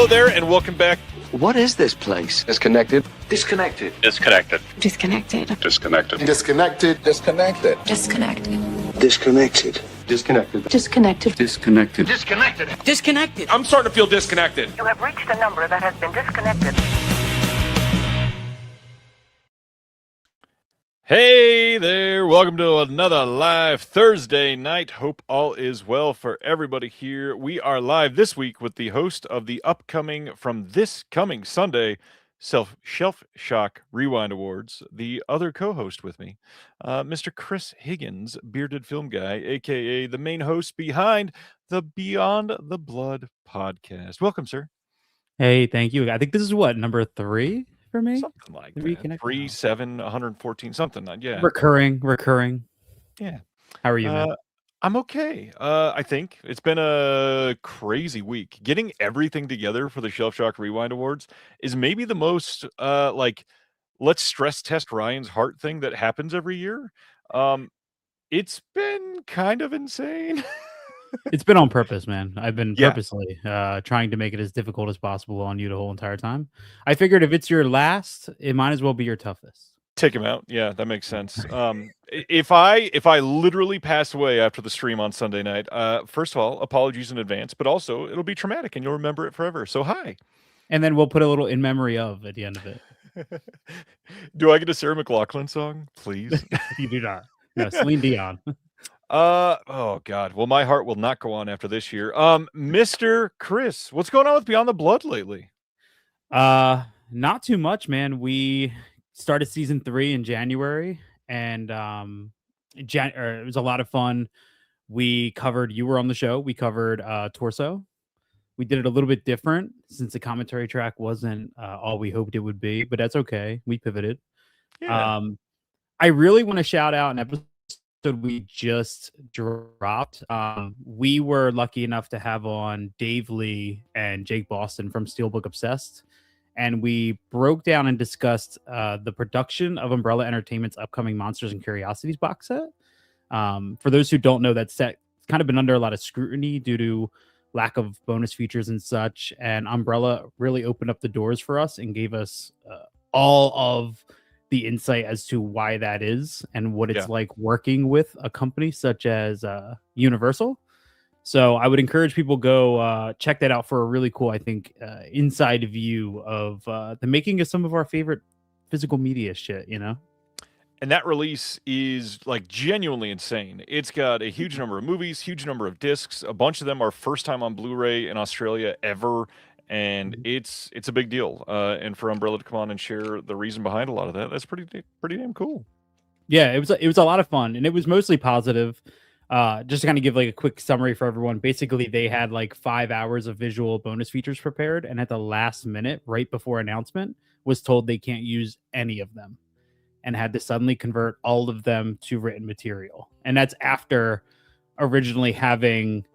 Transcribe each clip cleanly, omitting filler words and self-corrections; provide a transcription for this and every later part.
Hello there, and welcome back. What is this place? Disconnected. Disconnected. Disconnected. Disconnected. Disconnected. Disconnected. Disconnected. Disconnected. Disconnected. Disconnected. Disconnected. Disconnected. Disconnected. Disconnected. I'm starting to feel disconnected. You have reached a number that has been disconnected. Hey there, welcome to another live Thursday night. Hope all is well for everybody here. We are live this week with the host of the upcoming, from this coming Sunday, Shelshock Rewind Awards, the other co-host with me, Mr. Chris Higgins, bearded film guy, aka the main host behind the Beyond the Blood podcast. Welcome, sir. Hey, thank you. I think this is what, number 3 for me? Something like that. 3, 7, 114, something. Yeah. Recurring. Yeah. How are you, man? I'm okay. I think it's been a crazy week. Getting everything together for the Shelshock Rewind Awards is maybe the most let's stress test Ryan's heart thing that happens every year. It's been kind of insane. It's been on purpose, man. I've been purposely trying to make it as difficult as possible on you the whole entire time. I figured if it's your last, it might as well be your toughest. Take him out. Yeah, that makes sense. If I literally pass away after the stream on Sunday night, first of all, apologies in advance, but also it'll be traumatic and you'll remember it forever. So hi. And then we'll put a little in memory of at the end of it. Do I get a Sarah McLachlan song, please? You do not. No, Celine Dion. Oh God. Well, my heart will not go on after this year. Mr. Chris, what's going on with Beyond the Blood lately? Not too much, man. We started season 3 in January, and it was a lot of fun. You were on the show. We covered Torso. We did it a little bit different since the commentary track wasn't all we hoped it would be, but that's okay. We pivoted. Yeah. I really want to shout out an episode we just dropped. We were lucky enough to have on Dave Lee and Jake Boston from Steelbook Obsessed, and we broke down and discussed the production of Umbrella Entertainment's upcoming Monsters and Curiosities box set. For those who don't know, that set kind of been under a lot of scrutiny due to lack of bonus features and such, and Umbrella really opened up the doors for us and gave us all of the insight as to why that is and what it's like working with a company such as Universal. So I would encourage people go check that out for a really cool, I think, inside view of the making of some of our favorite physical media shit, you know? And that release is like genuinely insane. It's got a huge number of movies, huge number of discs. A bunch of them are first time on Blu-ray in Australia ever. And it's a big deal. And for Umbrella to come on and share the reason behind a lot of that, that's pretty damn cool. Yeah, it was a lot of fun, and it was mostly positive. Just to kind of give like a quick summary for everyone. Basically, they had like 5 hours of visual bonus features prepared, and at the last minute, right before announcement, was told they can't use any of them, and had to suddenly convert all of them to written material. And that's after originally having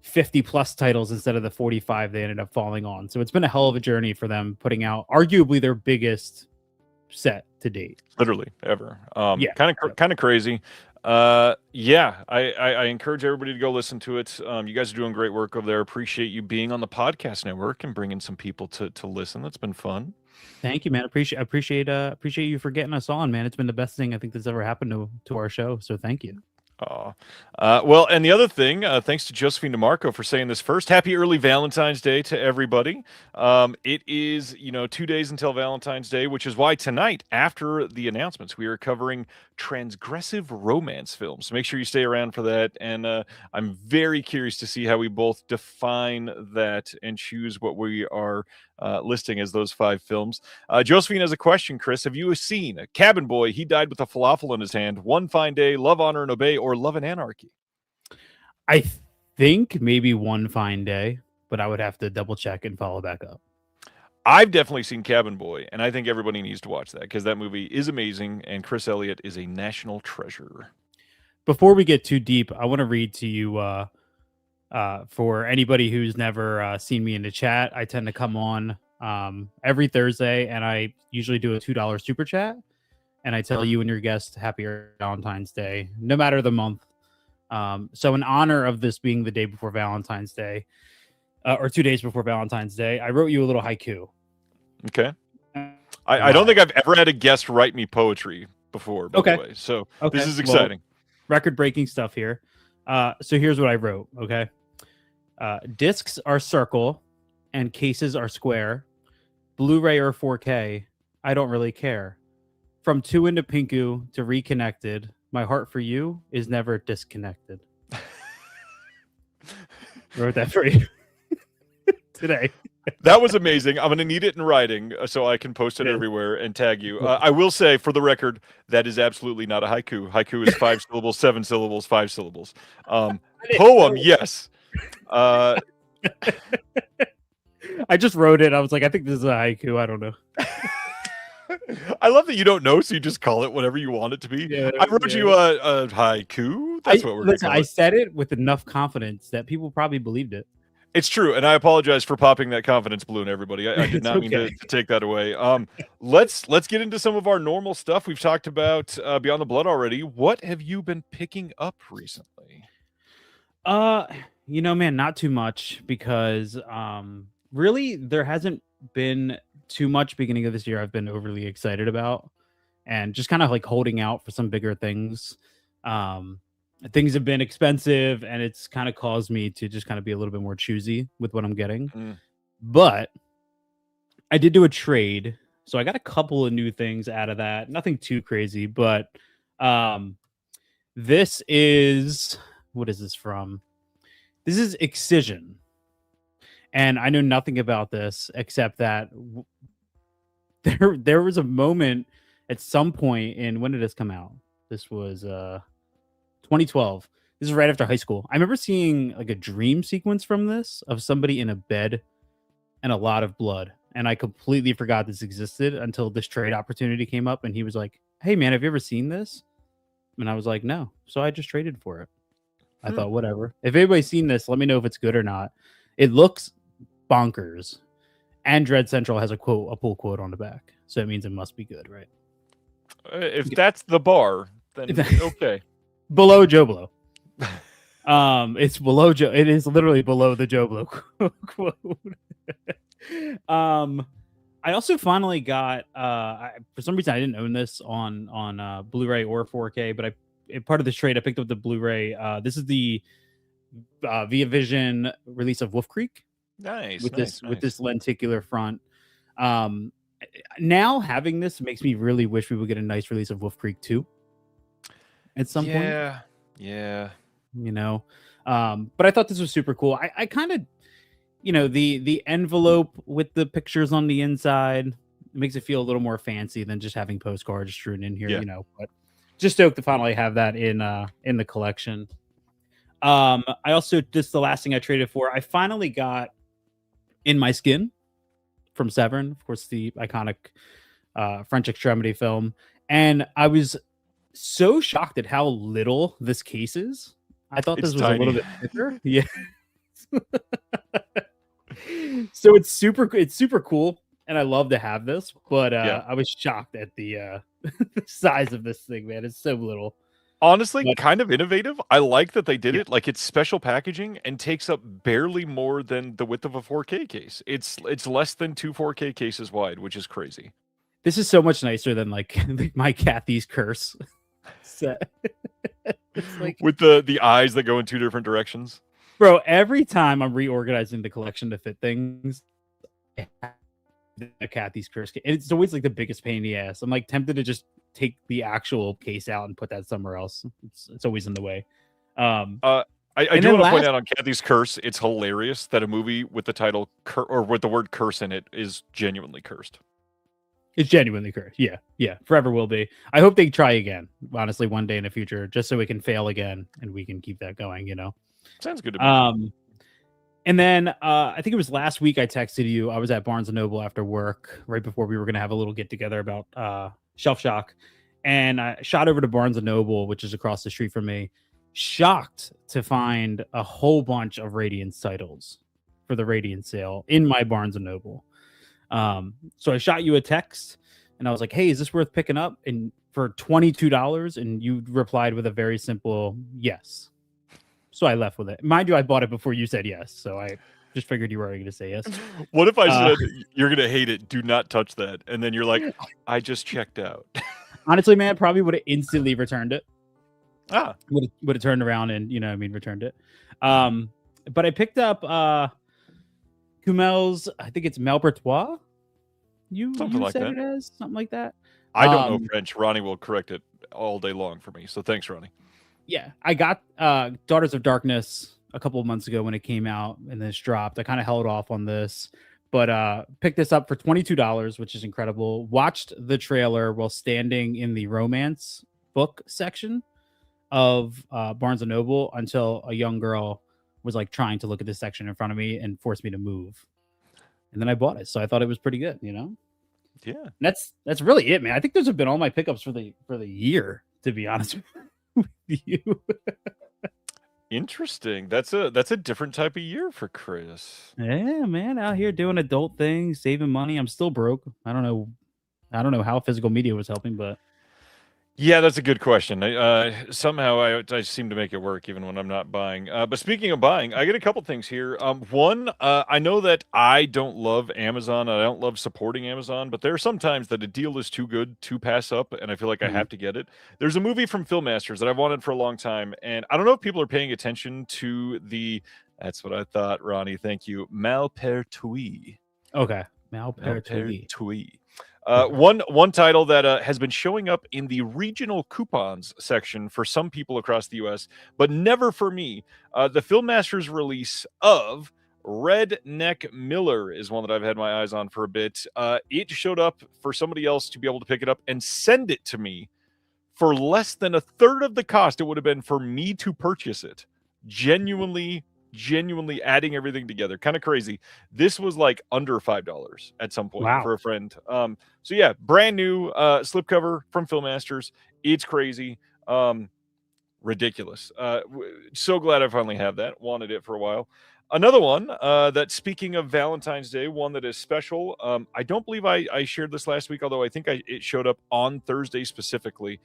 50 plus titles instead of the 45 they ended up falling on. So it's been a hell of a journey for them, putting out arguably their biggest set to date, literally ever. Kind of crazy. I encourage everybody to go listen to it. You guys are doing great work over there. Appreciate you being on the podcast network and bringing some people to listen. That's been fun. Thank you, man. Appreciate you for getting us on, man. It's been the best thing I think that's ever happened to our show. So thank you. Well, and the other thing, thanks to Josephine DeMarco for saying this first. Happy early Valentine's Day to everybody. It is, 2 days until Valentine's Day, which is why tonight, after the announcements, we are covering transgressive romance films. So make sure you stay around for that. And I'm very curious to see how we both define that and choose what we are listing as those 5 films. Josephine has a question, Chris. Have you seen Cabin Boy? He died with a falafel in his hand. One Fine Day, Love, Honor, and Obey, or Love and Anarchy? I think maybe One Fine Day, but I would have to double check and follow back up. I've definitely seen Cabin Boy, and I think everybody needs to watch that because that movie is amazing, and Chris Elliott is a national treasure. Before we get too deep, I want to read to you for anybody who's never seen me in the chat. I tend to come on every Thursday, and I usually do a $2 super chat, and I tell you and your guest happy Valentine's Day, no matter the month. So in honor of this being the day before Valentine's Day, or 2 days before Valentine's Day. I wrote you a little haiku. Okay. I don't think I've ever had a guest write me poetry before, by the way. So this is exciting. Well, record-breaking stuff here. So here's what I wrote, okay? Discs are circle and cases are square. Blu-ray or 4K, I don't really care. From Two into Pinku to Reconnected, my heart for you is never disconnected. Wrote that for you today. That was amazing. I'm going to need it in writing so I can post it everywhere and tag you. I will say, for the record, that is absolutely not a haiku. Haiku is 5 syllables, 7 syllables, 5 syllables. Poem, yes. I just wrote it. I was like, I think this is a haiku. I don't know. I love that you don't know, so you just call it whatever you want it to be. Yeah, I wrote you a haiku. That's what we're going to call it. I said it with enough confidence that people probably believed it. It's true, and I apologize for popping that confidence balloon, everybody. I did not mean to take that away. Let's get into some of our normal stuff. We've talked about Beyond the Blood already. What have you been picking up recently? Man, not too much because really there hasn't been too much beginning of this year I've been overly excited about, and just kind of like holding out for some bigger things. Things have been expensive, and it's kind of caused me to just kind of be a little bit more choosy with what I'm getting. But I did do a trade, so I got a couple of new things out of that. Nothing too crazy, but this is, what is this from? This is Excision. And I know nothing about this except that there was a moment at some point in, when did this come out? This was 2012. This is right after high school. I remember seeing like a dream sequence from this of somebody in a bed and a lot of blood. And I completely forgot this existed until this trade opportunity came up, and he was like, "Hey man, have you ever seen this?" And I was like, "No." So I just traded for it. I thought, whatever. If anybody's seen this, let me know if it's good or not. It looks bonkers. And Dread Central has a pull quote on the back. So it means it must be good, right? If that's the bar, then okay. Below Joe Blow. It's below Joe. It is literally below the Joe Blow quote. I also finally got for some reason I didn't own this on Blu-ray or 4K, but part of this trade I picked up the Blu-ray. This is the Via Vision release of Wolf Creek. Nice. With this lenticular front. Now having this makes me really wish we would get a nice release of Wolf Creek 2 at some point. Yeah. But I thought this was super cool. I kind of, the envelope with the pictures on the inside makes it feel a little more fancy than just having postcards strewn in here, but just stoked to finally have that in the collection. I also, just the last thing I traded for, I finally got In My Skin from Severn, of course, the iconic French extremity film. And I was so shocked at how little this case is. I thought this was tiny. A little bit thicker. Yeah. So it's super cool, and I love to have this, but I was shocked at the the size of this thing, man. It's so little. Honestly, kind of innovative. I like that they did it. Like, it's special packaging and takes up barely more than the width of a 4K case. It's less than 2 4K cases wide, which is crazy. This is so much nicer than like my Kathy's Curse set. It's like, with the eyes that go in 2 different directions. Bro, every time I'm reorganizing the collection to fit things, a Kathy's Curse, it's always like the biggest pain in the ass. I'm like tempted to just take the actual case out and put that somewhere else. It's always in the way. I do want to point out on Kathy's Curse, it's hilarious that a movie with the title or with the word curse in it is genuinely cursed. It's genuinely cursed. Yeah, forever will be. I hope they try again, honestly, one day in the future, just so it can fail again and we can keep that going, Sounds good to me. And then I think it was last week I texted you. I was at Barnes & Noble after work, right before we were going to have a little get-together about Shelshock. And I shot over to Barnes & Noble, which is across the street from me, shocked to find a whole bunch of Radiance titles for the Radiance sale in my Barnes & Noble. So I shot you a text, and I was like, hey, is this worth picking up? And for $22, and you replied with a very simple yes. So I left with it. Mind you, I bought it before you said yes. So just figured you were going to say yes. What if I said you're gonna hate it? Do not touch that, and then you're like, I just checked out. Honestly, man, probably would have instantly returned it. Ah, Would have turned around and returned it. But I picked up Kumel's. I think it's Malbertois. You like said that. it as something like that. I don't know French. Ronnie will correct it all day long for me. So thanks, Ronnie. Yeah, I got Daughters of Darkness a couple of months ago when it came out and then it's dropped. I kind of held off on this, but picked this up for $22, which is incredible. Watched the trailer while standing in the romance book section of Barnes & Noble until a young girl was like trying to look at this section in front of me and forced me to move. And then I bought it. So I thought it was pretty good, Yeah. And that's really it, man. I think those have been all my pickups for the year, to be honest with you. Interesting. That's a different type of year for Chris. Yeah, man, out here doing adult things, saving money. I'm still broke. I don't know how physical media was helping, but Yeah, that's a good question. Somehow I seem to make it work even when I'm not buying. But speaking of buying, I get a couple things here. One, I know that I don't love Amazon. I don't love supporting Amazon, but there are some times that a deal is too good to pass up, and I feel like I have to get it. There's a movie from Filmmasters that I've wanted for a long time, and I don't know if people are paying attention to the. That's what I thought, Ronnie. Thank you. Malpertuis. okay. Malpertuis. Malpertuis. One title that has been showing up in the regional coupons section for some people across the U.S., but never for me. The Filmmasters release of Redneck Miller is one that I've had my eyes on for a bit. It showed up for somebody else to be able to pick it up and send it to me for less than a third of the cost it would have been for me to purchase it. Genuinely adding everything together. Kind of crazy. This was like under $5 at some point for a friend. So yeah, brand new slipcover from Filmmasters. It's crazy. Ridiculous. So glad I finally have that. Wanted it for a while. Another one that, speaking of Valentine's Day, one that is special. I don't believe I shared this last week, although I think it showed up on Thursday specifically.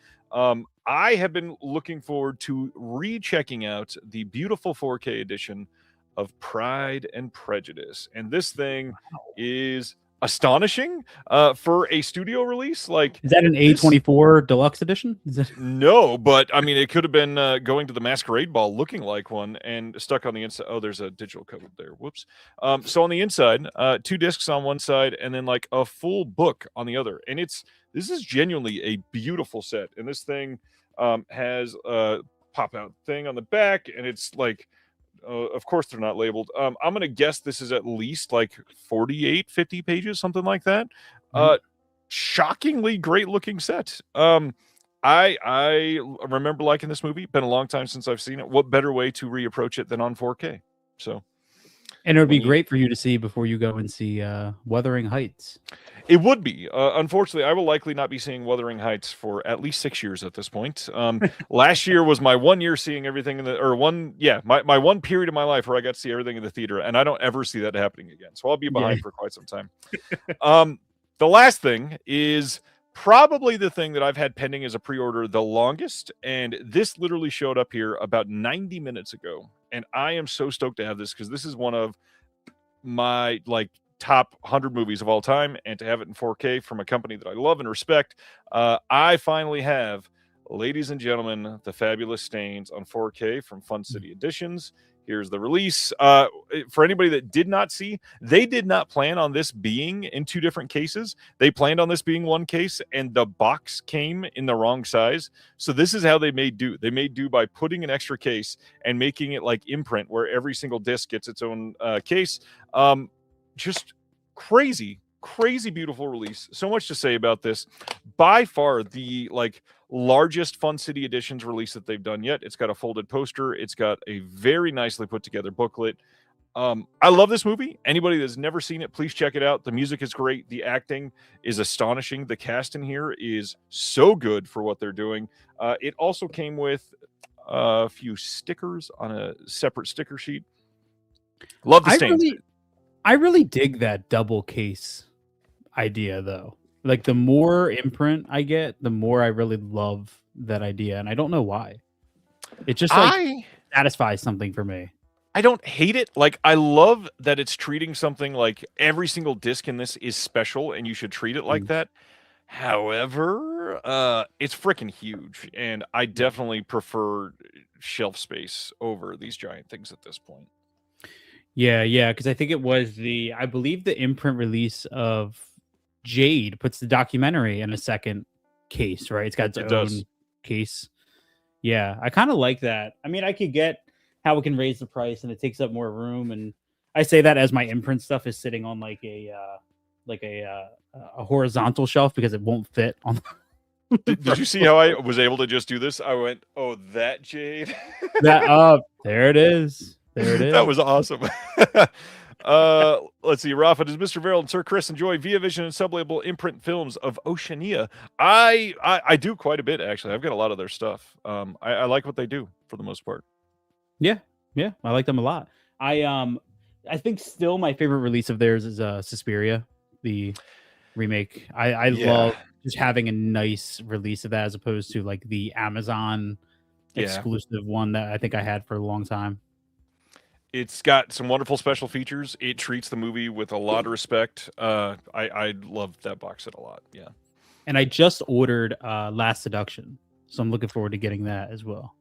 I have been looking forward to rechecking out the beautiful 4K edition of Pride and Prejudice. And this thing is astonishing for a studio release. Like, is that an A24 deluxe edition? No, but I mean, it could have been going to the Masquerade Ball looking like one and stuck on the inside. Oh, there's a digital code there. Whoops. So on the inside, 2 discs on one side and then like a full book on the other. And this is genuinely a beautiful set. And this thing has a pop out thing on the back, and it's like, of course they're not labeled. I'm going to guess this is at least like 48, 50 pages, something like that. Shockingly great looking set. I remember liking this movie. Been a long time since I've seen it. What better way to reapproach it than on 4K? So, and it would be great for you to see before you go and see Wuthering Heights. It would be. Unfortunately, I will likely not be seeing Wuthering Heights for at least 6 years at this point. Last year was my 1 year seeing everything my one period of my life where I got to see everything in the theater, and I don't ever see that happening again. So I'll be behind for quite some time. The last thing is probably the thing that I've had pending as a pre-order the longest, and this literally showed up here about 90 minutes ago, and I am so stoked to have this because this is one of my top 100 movies of all time, and to have it in 4K from a company that I love and respect. I finally have, ladies and gentlemen, The Fabulous Stains on 4K from Fun City Editions. Here's the release. For anybody that did not see, they did not plan on this being in 2 different cases. They planned on this being one case, and the box came in the wrong size. So this is how they made do. They made do by putting an extra case and making it like imprint, where every single disc gets its own case. Just crazy beautiful release. So much to say about this. By far the largest Fun City Editions release that they've done yet. It's got a folded poster. It's got a very nicely put together booklet. I love this movie. Anybody that's never seen it, please check it out. The music is great. The acting is astonishing. The cast in here is so good for what they're doing. It also came with a few stickers on a separate sticker sheet. Love the stains. I really dig that double case idea, though. Like, the more imprint I get, the more I really love that idea, and I don't know why. It just satisfies something for me. I don't hate it. Like, I love that it's treating something like every single disc in this is special and you should treat it like that. However, it's freaking huge, and I definitely prefer shelf space over these giant things at this point. Yeah, because I think it was I believe the imprint release of Jade puts the documentary in a second case, right? It's got its It own does. case. Yeah, I kind of like that. I mean, I could get how it can raise the price and it takes up more room, and I say that as my imprint stuff is sitting on like a horizontal shelf because it won't fit on. Did you see how I was able to just do this? I went, "Oh, that Jade." That up there it is. There it is. That was awesome. Let's see. Rafa, does Mr. Verrill and Sir Chris enjoy Via Vision and sublabel imprint films of Oceania? I do quite a bit, actually. I've got a lot of their stuff. I like what they do for the most part. Yeah, I like them a lot. I think still my favorite release of theirs is Suspiria, the remake. I love just having a nice release of that as opposed to like the Amazon exclusive one that I think I had for a long time. It's got some wonderful special features. It treats the movie with a lot of respect. I love that box set a lot. Yeah. And I just ordered Last Seduction, so I'm looking forward to getting that as well.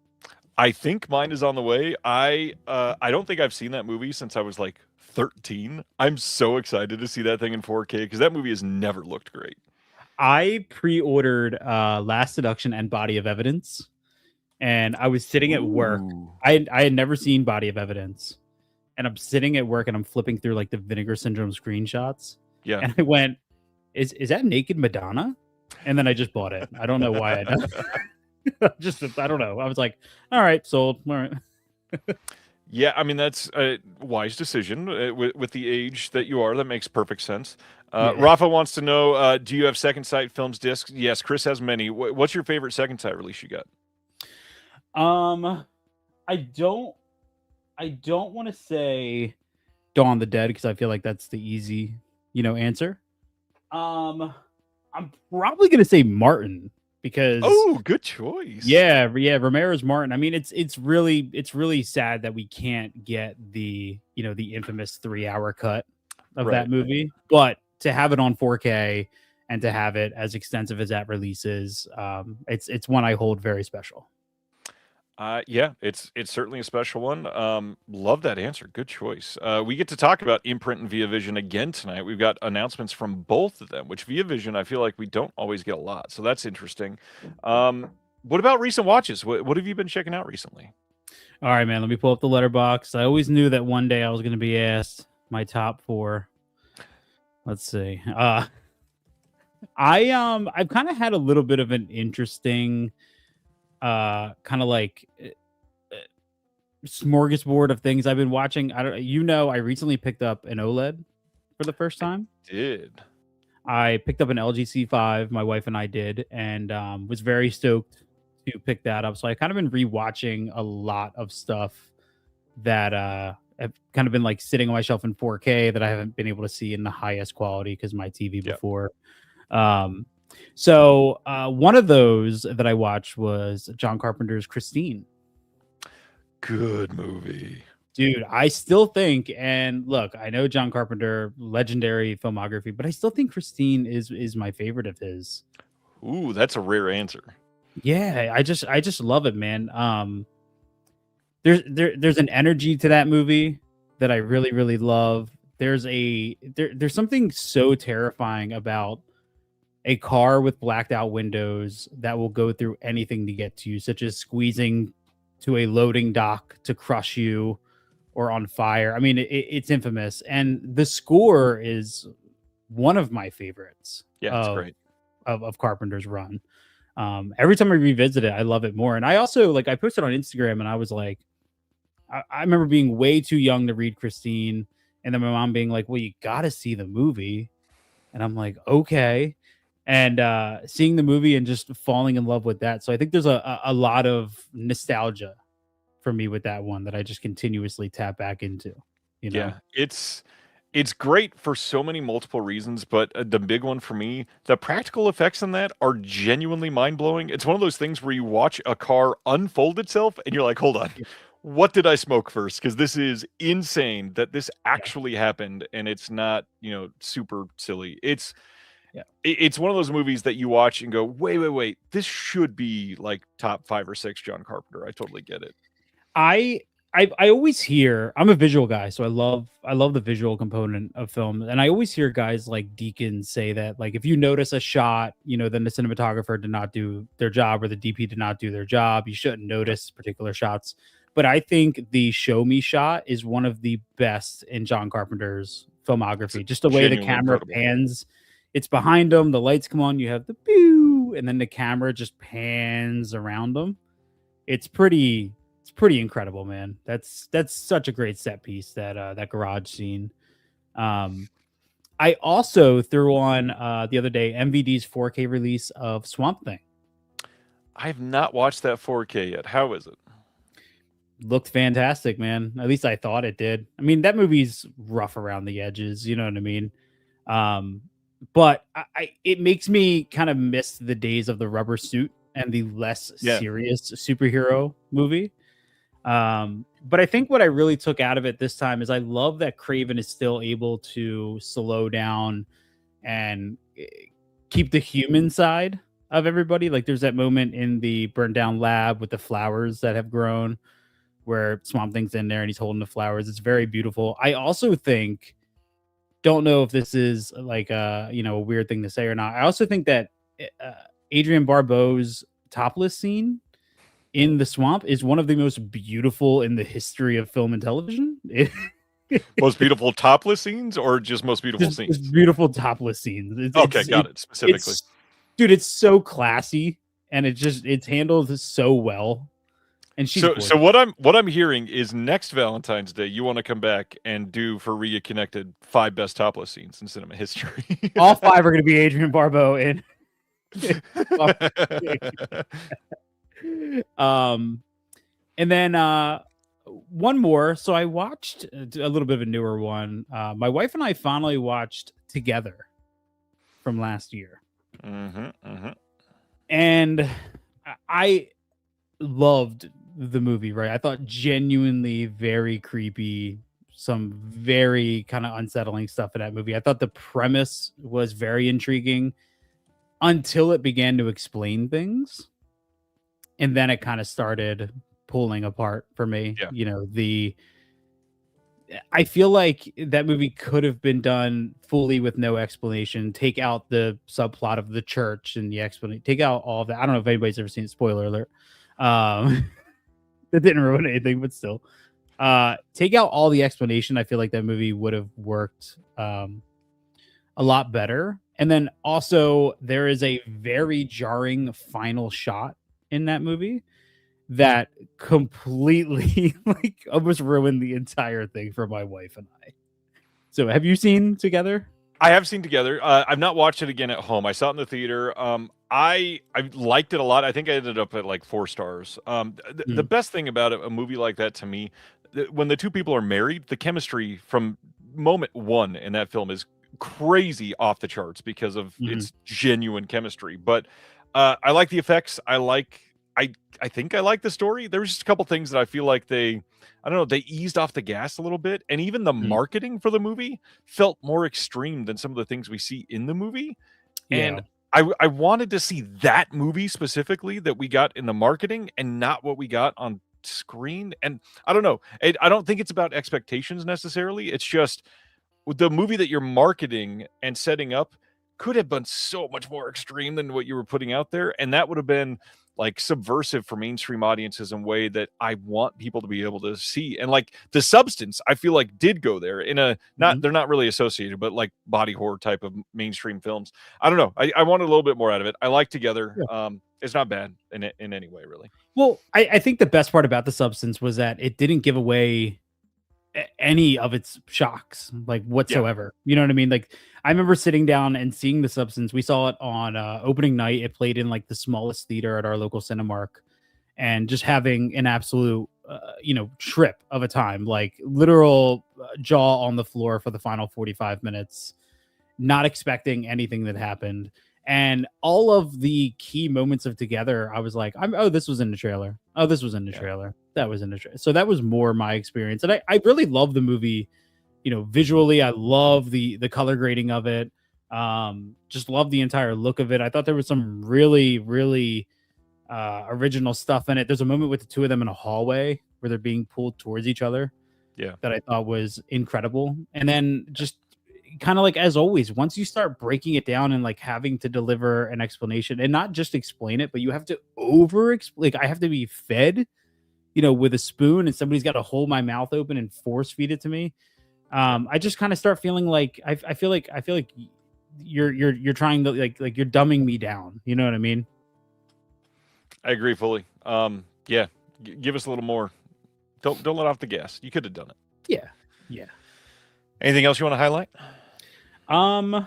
I think mine is on the way. I don't think I've seen that movie since I was like 13. I'm so excited to see that thing in 4K because that movie has never looked great. I pre-ordered Last Seduction and Body of Evidence, and I was sitting at work. I had never seen Body of Evidence, and I'm sitting at work and I'm flipping through like the Vinegar Syndrome screenshots. Yeah. And I went, is that naked Madonna? And then I just bought it. I don't know why I done. I don't know. I was like, all right, sold. All right. Yeah, I mean, that's a wise decision with the age that you are. That makes perfect sense. Rafa wants to know, do you have Second Sight Films discs? Yes, Chris has many. What's your favorite Second Sight release you got? I don't want to say Dawn of the Dead because I feel like that's the easy, answer. I'm probably going to say Martin. Because good choice. Yeah, Romero's Martin. I mean, it's really sad that we can't get the infamous 3-hour cut of that movie. But to have it on 4K and to have it as extensive as that releases, it's one I hold very special. Yeah, it's certainly a special one. Love that answer. Good choice. We get to talk about imprint and Via Vision again tonight. We've got announcements from both of them, which Via Vision I feel like we don't always get a lot, so that's interesting. What about recent watches? What have you been checking out recently? All right, man. Let me pull up the letterbox. I always knew that one day I was going to be asked my top 4. Let's see. I've kind of had a little bit of an interesting kind of like smorgasbord of things I've been watching. I recently picked up an OLED for the first time. I picked up an LG C5, my wife and I did, and was very stoked to pick that up. So I kind of been rewatching a lot of stuff that have kind of been like sitting on my shelf in 4K that I haven't been able to see in the highest quality because my TV before. So one of those that I watched was John Carpenter's Christine. Good movie. Dude, I still think, and look, I know John Carpenter, legendary filmography, but I still think Christine is my favorite of his. Ooh, that's a rare answer. Yeah, I just love it, man. There's an energy to that movie that I really, really love. There's something so terrifying about a car with blacked out windows that will go through anything to get to you, such as squeezing to a loading dock to crush you or on fire. I mean, it's infamous. And the score is one of my favorites. Yeah, it's great. Of Carpenter's run. Every time I revisit it, I love it more. And I also, I posted on Instagram and I was like, I remember being way too young to read Christine. And then my mom being like, well, you got to see the movie. And I'm like, okay. And seeing the movie and just falling in love with that. So I think there's a lot of nostalgia for me with that one that I just continuously tap back into. Yeah, it's great for so many multiple reasons, but the big one for me, the practical effects in that are genuinely mind-blowing. It's one of those things where you watch a car unfold itself and you're like, hold on, what did I smoke first? Because this is insane that this actually happened, and it's not, super silly. Yeah. It's one of those movies that you watch and go, wait, this should be like top 5 or 6 John Carpenter. I totally get it. I always hear, I'm a visual guy, so I love the visual component of film, and I always hear guys like Deacon say that, like, if you notice a shot, then the cinematographer did not do their job or the DP did not do their job, you shouldn't notice particular shots. But I think the show me shot is one of the best in John Carpenter's filmography. Just the way the camera pans, it's behind them, the lights come on, you have the pew, and then the camera just pans around them. It's pretty incredible, man. That's such a great set piece, that garage scene. I also threw on the other day MVD's 4K release of Swamp Thing. I have not watched that 4K yet. How is it? Looked fantastic, man. At least I thought it did. I mean, that movie's rough around the edges, you know what I mean? But it makes me kind of miss the days of the rubber suit and the less serious superhero movie. But I think what I really took out of it this time is I love that Craven is still able to slow down and keep the human side of everybody. Like, there's that moment in the burned down lab with the flowers that have grown where Swamp Thing's in there and he's holding the flowers. It's very beautiful. I also think, don't know if this is like a weird thing to say or not, I also think that Adrienne Barbeau's topless scene in the swamp is one of the most beautiful in the history of film and television. Most beautiful topless scenes, or just most beautiful scenes? Beautiful topless scenes. Got it. Specifically, dude, it's so classy, and it's handled so well. And she's so what I'm hearing is next Valentine's Day you want to come back and do for Ria Connected 5 best topless scenes in cinema history. All 5 are going to be Adrienne Barbeau in. And then one more. So I watched a little bit of a newer one. My wife and I finally watched Together from last year. And I loved the movie, right? I thought genuinely very creepy, some very kind of unsettling stuff in that movie. I thought the premise was very intriguing until it began to explain things. And then it kind of started pulling apart for me. Yeah. I feel like that movie could have been done fully with no explanation. Take out the subplot of the church and the explanation. Take out all of that. I don't know if anybody's ever seen it. Spoiler alert. That didn't ruin anything, but still. Take out all the explanation. I feel like that movie would have worked a lot better. And then also there is a very jarring final shot in that movie that completely almost ruined the entire thing for my wife and I. So have you seen Together? I have seen Together. I've not watched it again at home. I saw it in the theater. I liked it a lot. I think I ended up at like 4 stars. The best thing about a movie like that to me, when the two people are married, the chemistry from moment one in that film is crazy off the charts because of its genuine chemistry. But I like the effects. I think I like the story. There was just a couple things that I feel like they eased off the gas a little bit. And even the marketing for the movie felt more extreme than some of the things we see in the movie. Yeah. And I wanted to see that movie specifically that we got in the marketing and not what we got on screen. And I don't know. I don't think it's about expectations necessarily. It's just the movie that you're marketing and setting up could have been so much more extreme than what you were putting out there. And that would have been like subversive for mainstream audiences in a way that I want people to be able to see. And like The Substance, I feel like did go there in a, they're not really associated, but like body horror type of mainstream films. I don't know. I wanted a little bit more out of it. I like Together. Yeah. It's not bad in any way, really. Well, I think the best part about The Substance was that it didn't give away any of its shocks, like whatsoever. Yeah. You know what I mean? Like, I remember sitting down and seeing The Substance. We saw it on opening night. It played in like the smallest theater at our local Cinemark, and just having an absolute trip of a time, like literal jaw on the floor for the final 45 minutes, not expecting anything that happened. And all of the key moments of Together, I was like, this was in the trailer. Oh, this was in the trailer. that was interesting. So that was more my experience, and I really love the movie. Visually, I love the color grading of it. Just love the entire look of it. I thought there was some really, really original stuff in it. There's a moment with the two of them in a hallway where they're being pulled towards each other. Yeah, that I thought was incredible. And then just kind of like, as always, once you start breaking it down and like having to deliver an explanation and not just explain it, but you have to like I have to be fed, with a spoon, and somebody's got to hold my mouth open and force feed it to me. I just kind of start feeling like I feel like you're trying to like you're dumbing me down. You know what I mean? I agree fully. Yeah, give us a little more. Don't let off the gas. You could have done it. Yeah. Anything else you want to highlight? Oh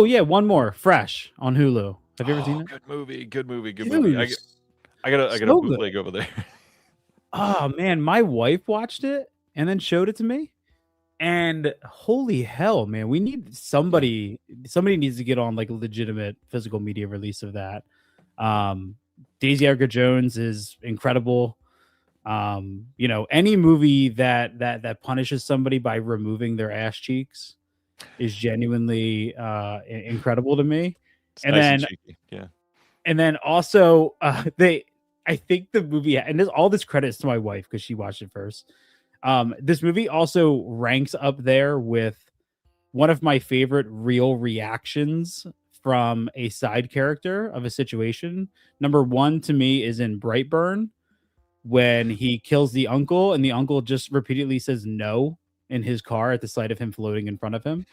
yeah, one more. Fresh on Hulu. Have you ever seen it? Good movie. Dude, I got a so bootleg over there. Oh man, my wife watched it and then showed it to me. And holy hell, man, we need somebody needs to get on like a legitimate physical media release of that. Daisy Edgar Jones is incredible. Any movie that punishes somebody by removing their ass cheeks is genuinely incredible to me. It's And nice then and cheeky. Yeah. and then also I think the movie, and all this credits to my wife because she watched it first. This movie also ranks up there with one of my favorite real reactions from a side character of a situation. Number one to me is in Brightburn when he kills the uncle and the uncle just repeatedly says no in his car at the sight of him floating in front of him.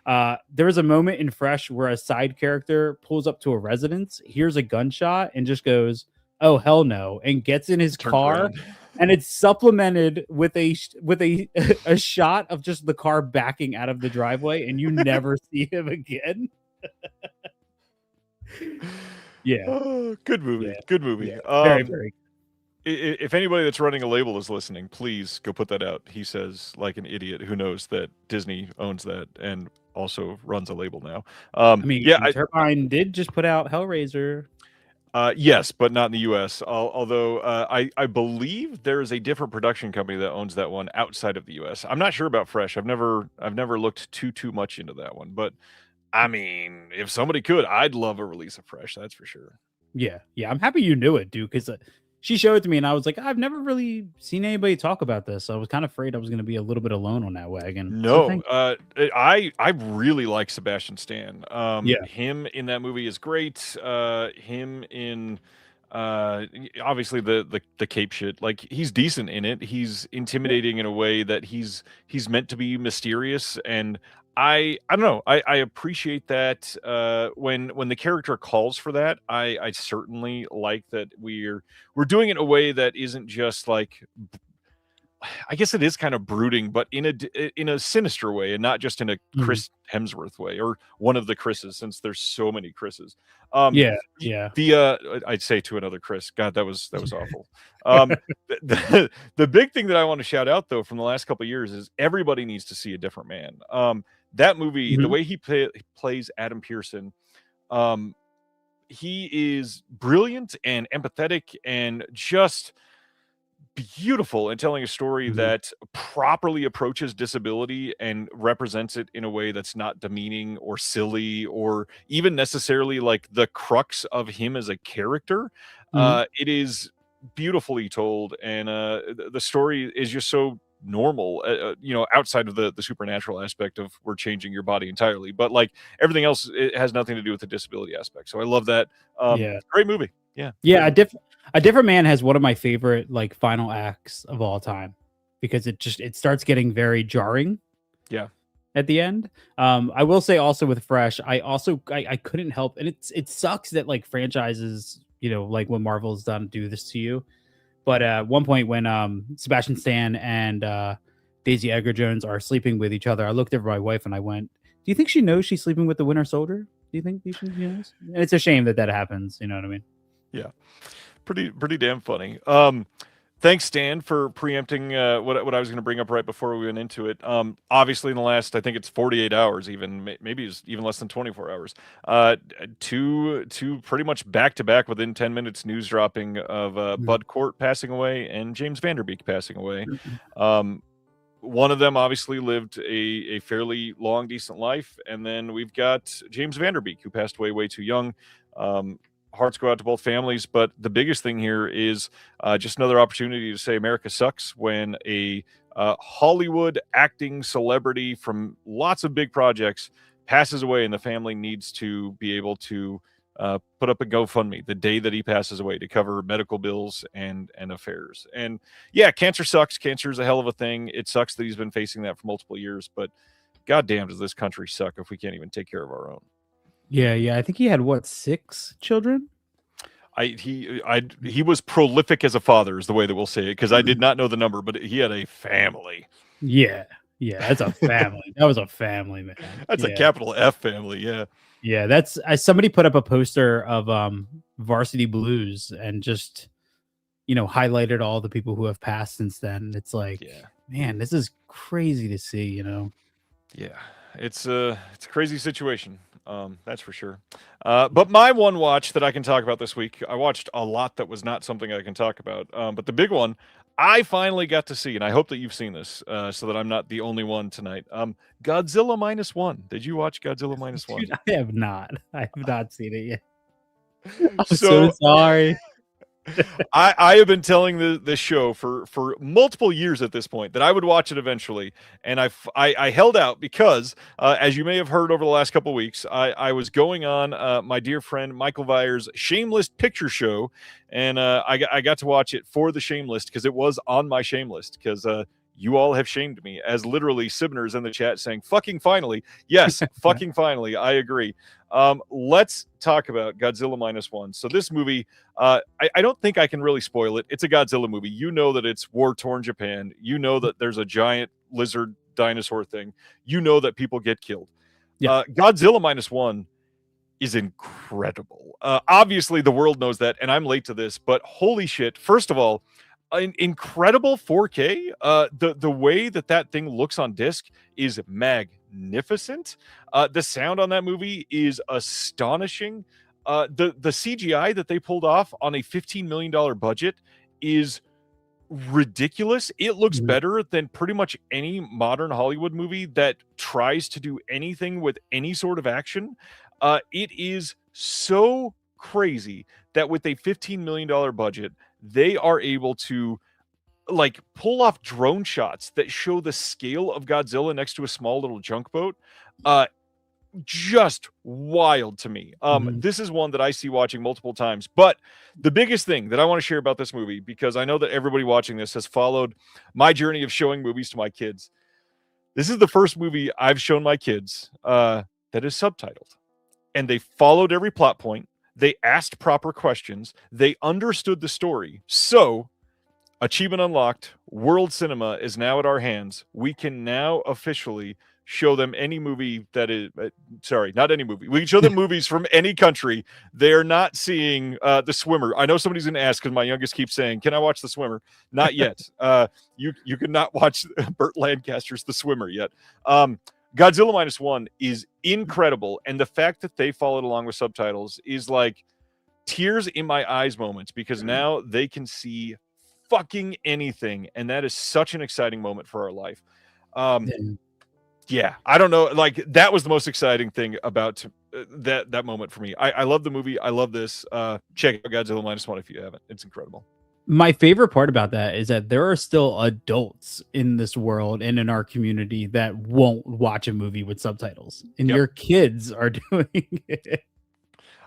There was a moment in Fresh where a side character pulls up to a residence, hears a gunshot, and just goes, "Oh hell no," and gets in his car. Around. And it's supplemented with a a shot of just the car backing out of the driveway, and you never see him again. Yeah. Oh, good movie. Yeah. Good movie. Yeah. Very, very. If anybody that's running a label is listening, please go put that out. He says, like an idiot who knows that Disney owns that and also runs a label now. Turbine did just put out Hellraiser. Yes, but not in the U.S. Although I believe there is a different production company that owns that one outside of the U.S. I'm not sure about Fresh. I've never looked too much into that one. But I mean, if somebody could, I'd love a release of Fresh. That's for sure. Yeah. I'm happy you knew it, dude, because she showed it to me, and I was like, I've never really seen anybody talk about this. So I was kind of afraid I was going to be a little bit alone on that wagon. No, I really like Sebastian Stan. Him in that movie is great. Him in obviously the cape shit, like he's decent in it. He's intimidating in a way that he's meant to be mysterious, and I don't know. I appreciate that when the character calls for that. I certainly like that we're doing it in a way that isn't just like, I guess it is kind of brooding, but in a sinister way, and not just in a Chris Hemsworth way, or one of the Chris's, since there's so many Chris's. I'd say to another Chris. God, that was awful. The big thing that I want to shout out though from the last couple of years is everybody needs to see A Different Man. That movie, the way he plays Adam Pearson, he is brilliant and empathetic and just beautiful in telling a story that properly approaches disability and represents it in a way that's not demeaning or silly or even necessarily like the crux of him as a character. It is beautifully told, and the story is just so normal, outside of the supernatural aspect of we're changing your body entirely, but like everything else, it has nothing to do with the disability aspect. So I love that. Great movie. A Different Man has one of my favorite like final acts of all time, because it starts getting very jarring at the end. I will say also with Fresh, I couldn't help, and it sucks that like franchises, like when Marvel's done, do this to you. But at one point when Sebastian Stan and Daisy Edgar Jones are sleeping with each other, I looked over my wife and I went, "Do you think she knows she's sleeping with the Winter Soldier? Do you think she knows?" And it's a shame that happens. You know what I mean? Yeah, pretty damn funny. Thanks, Stan, for preempting what I was going to bring up right before we went into it. Obviously, in the last, I think it's 48 hours, maybe it's even less than 24 hours, two pretty much back to back within 10 minutes news dropping of Bud Cort passing away and James Vanderbeek passing away. One of them obviously lived a fairly long, decent life, and then we've got James Vanderbeek, who passed away way too young. Hearts go out to both families, but the biggest thing here is just another opportunity to say America sucks when a Hollywood acting celebrity from lots of big projects passes away, and the family needs to be able to put up a GoFundMe the day that he passes away to cover medical bills and affairs. And yeah, cancer sucks. Cancer is a hell of a thing. It sucks that he's been facing that for multiple years, but goddamn, does this country suck if we can't even take care of our own. Yeah. I think he had 6 children. He was prolific as a father, is the way that we'll say it, because I did not know the number, but he had a family. Yeah, that's a family. That was a family, man. That's a capital F family. Yeah. That's somebody put up a poster of Varsity Blues and just highlighted all the people who have passed since then. It's like, man, this is crazy to see. Yeah, it's a crazy situation. That's for sure. But my one watch that I can talk about this week, I watched a lot that was not something I can talk about. But the big one I finally got to see, and I hope that you've seen this, so that I'm not the only one tonight. Godzilla Minus One. Did you watch Godzilla Minus One? Dude, I have not seen it yet. I'm so sorry. I have been telling this show for multiple years at this point that I would watch it eventually, and I held out because, as you may have heard over the last couple of weeks, I was going on my dear friend Michael Vyer's Shameless Picture Show, and I got to watch it for the Shame List because it was on my Shame List because you all have shamed me, as literally Sibners in the chat saying, fucking finally. Yes, fucking finally. I agree. Let's talk about Godzilla Minus One. So this movie, I don't think I can really spoil it. It's a Godzilla movie. You know that it's war-torn Japan. You know that there's a giant lizard dinosaur thing. You know that people get killed. Yeah. Godzilla Minus One is incredible. Obviously, the world knows that, and I'm late to this, but holy shit. First of all, an incredible 4K. The way that thing looks on disc is magnificent. The sound on that movie is astonishing. The CGI that they pulled off on a $15 million budget is ridiculous. It looks better than pretty much any modern Hollywood movie that tries to do anything with any sort of action. It is so crazy that with a $15 million budget, they are able to pull off drone shots that show the scale of Godzilla next to a small little junk boat. Just wild to me. This is one that I see watching multiple times. But the biggest thing that I want to share about this movie, because I know that everybody watching this has followed my journey of showing movies to my kids. This is the first movie I've shown my kids that is subtitled. And they followed every plot point. They asked proper questions. They understood the story. So, achievement unlocked. World cinema is now at our hands. We can now officially show them any movie that is... not any movie. We can show them movies from any country. They're not seeing The Swimmer. I know somebody's going to ask because my youngest keeps saying, can I watch The Swimmer? Not yet. You cannot watch Burt Lancaster's The Swimmer yet. Godzilla Minus One is incredible, and the fact that they followed along with subtitles is like tears in my eyes moments, because now they can see fucking anything, and that is such an exciting moment for our life. Yeah, I don't know, that was the most exciting thing about that moment for me. I love the movie. I love this. Check out Godzilla Minus One if you haven't. It's incredible. My favorite part about that is that there are still adults in this world and in our community that won't watch a movie with subtitles, and your kids are doing it.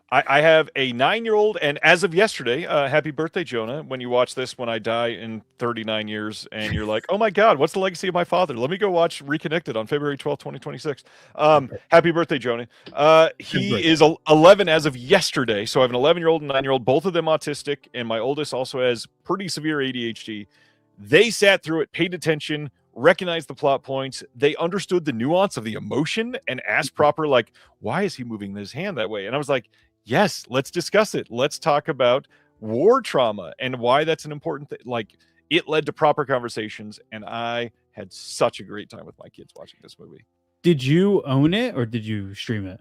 I have a 9-year-old, and as of yesterday, happy birthday, Jonah. When you watch this, when I die in 39 years, and you're like, oh my God, what's the legacy of my father? Let me go watch Reconnected on February 12th, 2026. Happy birthday, Jonah. He is 11 as of yesterday, so I have an 11-year-old and 9-year-old, both of them autistic, and my oldest also has pretty severe ADHD. They sat through it, paid attention, recognized the plot points. They understood the nuance of the emotion and asked proper, why is he moving his hand that way? And I was like, yes, let's discuss it. Let's talk about war trauma and why that's an important thing. It led to proper conversations, and I had such a great time with my kids watching this movie. Did you own it or did you stream it?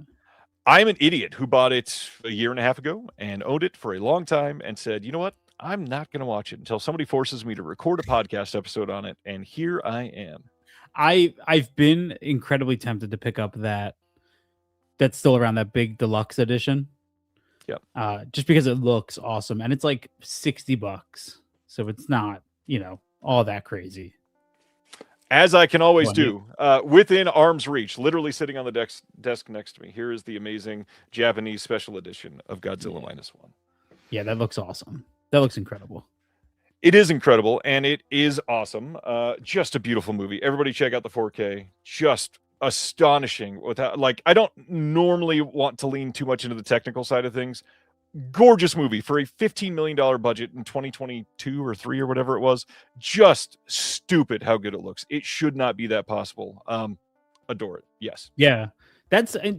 I'm an idiot who bought it a year and a half ago and owned it for a long time and said, you know what? I'm not going to watch it until somebody forces me to record a podcast episode on it. And here I am. I've been incredibly tempted to pick up that's still around, that big deluxe edition. Yep. Just because it looks awesome, and it's like $60, so it's not, all that crazy. As I can always do, within arm's reach, literally sitting on the desk next to me. Here is the amazing Japanese special edition of Godzilla Minus One. Yeah, that looks awesome. That looks incredible. It is incredible, and it is awesome. Just a beautiful movie. Everybody check out the 4K. Just astonishing. I don't normally want to lean too much into the technical side of things. Gorgeous movie for a $15 million budget in 2022 or 3 or whatever it was. Just stupid how good it looks. It should not be that possible. Adore it. Yes. Yeah.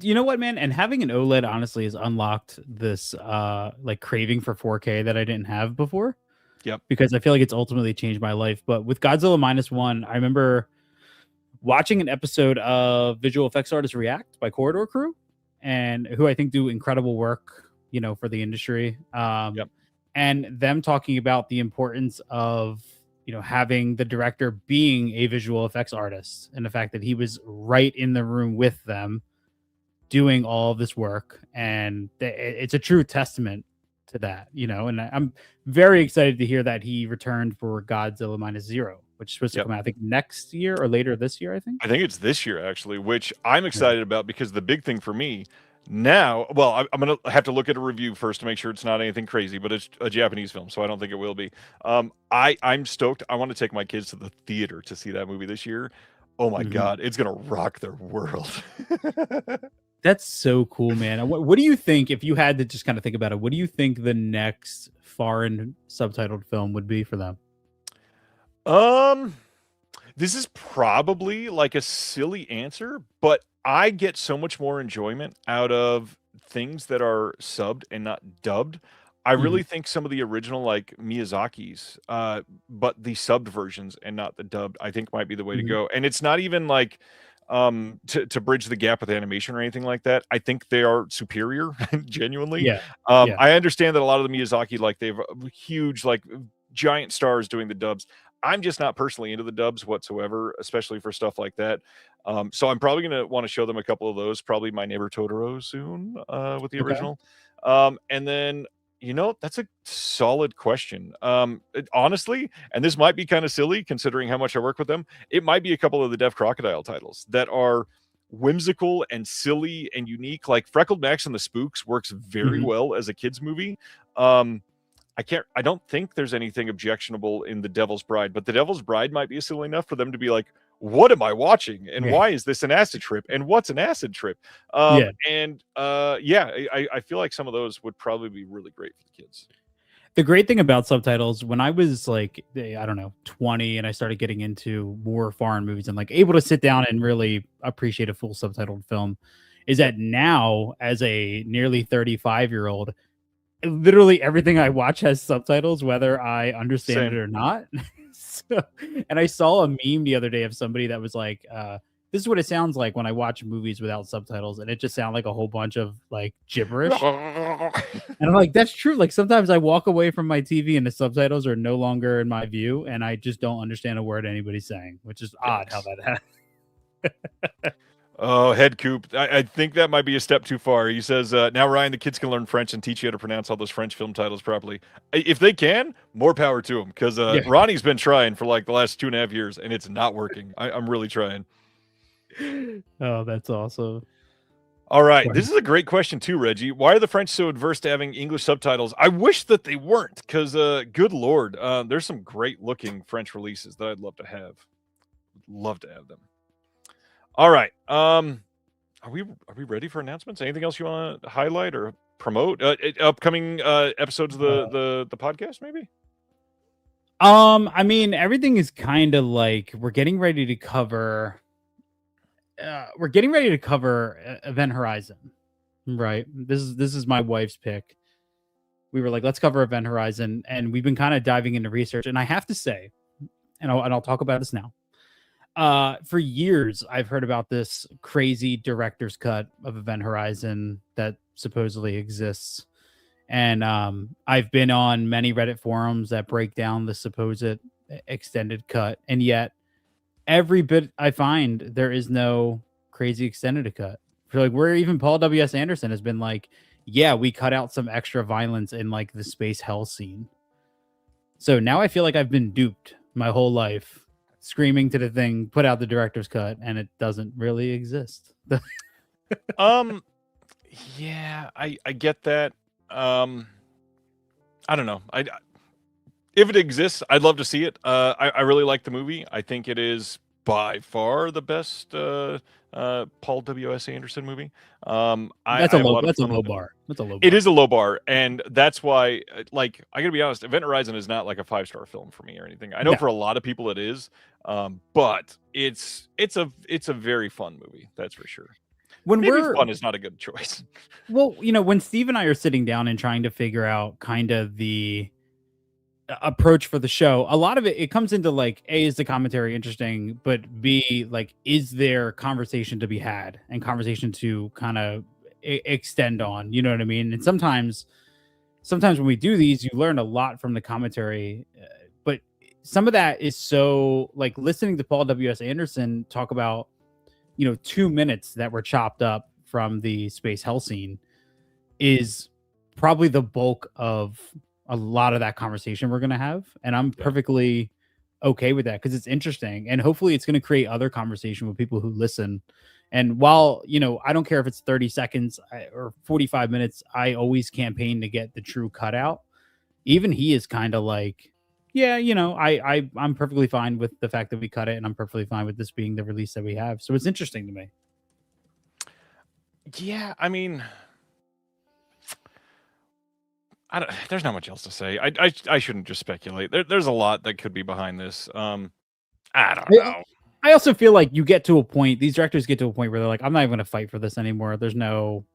You know what, man? And having an OLED honestly has unlocked this craving for 4K that I didn't have before. Yep. Because I feel like it's ultimately changed my life. But with Godzilla Minus One, I remember watching an episode of Visual Effects Artists React by Corridor Crew, and who I think do incredible work, for the industry. Yep. And them talking about the importance of, having the director being a visual effects artist, and the fact that he was right in the room with them doing all of this work. And it's a true testament to that, and I'm very excited to hear that he returned for Godzilla Minus Zero, which is supposed to come out, I think, next year or later this year, I think. I think it's this year, actually, which I'm excited about, because the big thing for me now, well, I'm going to have to look at a review first to make sure it's not anything crazy, but it's a Japanese film, so I don't think it will be. I'm stoked. I want to take my kids to the theater to see that movie this year. Oh my God, it's going to rock their world. That's so cool, man. What do you think, if you had to just kind of think about it, what do you think the next foreign subtitled film would be for them? This is probably like a silly answer, but I get so much more enjoyment out of things that are subbed and not dubbed. I really think some of the original, like Miyazaki's, but the subbed versions and not the dubbed, I think might be the way to go. And it's not even like to bridge the gap with animation or anything like that. I think they are superior, genuinely. I understand that a lot of the Miyazaki, like, they've huge, like, giant stars doing the dubs. I'm just not personally into the dubs whatsoever, especially for stuff like that. So I'm probably going to want to show them a couple of those, probably My Neighbor Totoro soon, with the original. And then, that's a solid question. Honestly, and this might be kind of silly considering how much I work with them, it might be a couple of the Deaf Crocodile titles that are whimsical and silly and unique. Like Freckled Max and the Spooks works very well as a kids movie. I don't think there's anything objectionable in The Devil's Bride, but The Devil's Bride might be silly enough for them to be like, what am I watching? And why is this an acid trip? And what's an acid trip? I feel like some of those would probably be really great for the kids. The great thing about subtitles, when I was like, I don't know, 20, and I started getting into more foreign movies and like able to sit down and really appreciate a full subtitled film, is that now, as a nearly 35-year-old, literally everything I watch has subtitles, whether I understand it or not. And I saw a meme the other day of somebody that was like, this is what it sounds like when I watch movies without subtitles, and it just sounds like a whole bunch of like gibberish. And I'm like, that's true. Like sometimes I walk away from my TV and the subtitles are no longer in my view, and I just don't understand a word anybody's saying, which is odd how that happens. Oh, Head Coop. I think that might be a step too far. He says, now, Ryan, the kids can learn French and teach you how to pronounce all those French film titles properly. If they can, more power to them, because Ronnie's been trying for like the last 2.5 years, and it's not working. I'm really trying. Oh, that's awesome. All right. This is a great question too, Reggie. Why are the French so adverse to having English subtitles? I wish that they weren't, because good Lord, there's some great looking French releases that I'd love to have. Love to have them. All right. Are we ready for announcements? Anything else you want to highlight or promote? Upcoming episodes of the podcast, maybe? I mean, everything is kind of like we're getting ready to cover Event Horizon, right? This is my wife's pick. we were like, let's cover Event Horizon, and we've been kind of diving into research. And I have to say, and I'll talk about this now. For years, I've heard about this crazy director's cut of Event Horizon that supposedly exists. And I've been on many Reddit forums that break down the supposed extended cut. And yet, every bit I find, there is no crazy extended cut. For like, where even Paul W.S. Anderson has been like, yeah, we cut out some extra violence in like the space hell scene. So now I feel like I've been duped my whole life, screaming to the thing, put out the director's cut, and it doesn't really exist. Yeah, I get that. I don't know. If it exists, I'd love to see it. I really like the movie. I think it is by far the best Paul W.S. Anderson movie. That's a low bar. It is a low bar, and that's why, like, I gotta be honest, Event Horizon is not like a 5-star film for me or anything. I know for a lot of people it is, but it's a very fun movie, that's for sure. Maybe fun is not a good choice. Well, when Steve and I are sitting down and trying to figure out kind of the approach for the show, a lot of it comes into like, A, is the commentary interesting, but B, like, is there conversation to be had and conversation to kind of extend on, you know what I mean? And sometimes when we do these, you learn a lot from the commentary, but some of that is so, like, listening to Paul W.S. Anderson talk about 2 minutes that were chopped up from the space hell scene is probably the bulk of a lot of that conversation we're going to have. And I'm perfectly okay with that, because it's interesting, and hopefully it's going to create other conversation with people who listen. And while, I don't care if it's 30 seconds or 45 minutes, I always campaign to get the true cutout. Even he is kind of like, yeah, I'm perfectly fine with the fact that we cut it, and I'm perfectly fine with this being the release that we have. So it's interesting to me. Yeah, I mean, there's not much else to say. I shouldn't just speculate. There's a lot that could be behind this. I don't know. I also feel like you get to a point, these directors get to a point where they're like, I'm not even going to fight for this anymore. There's nothing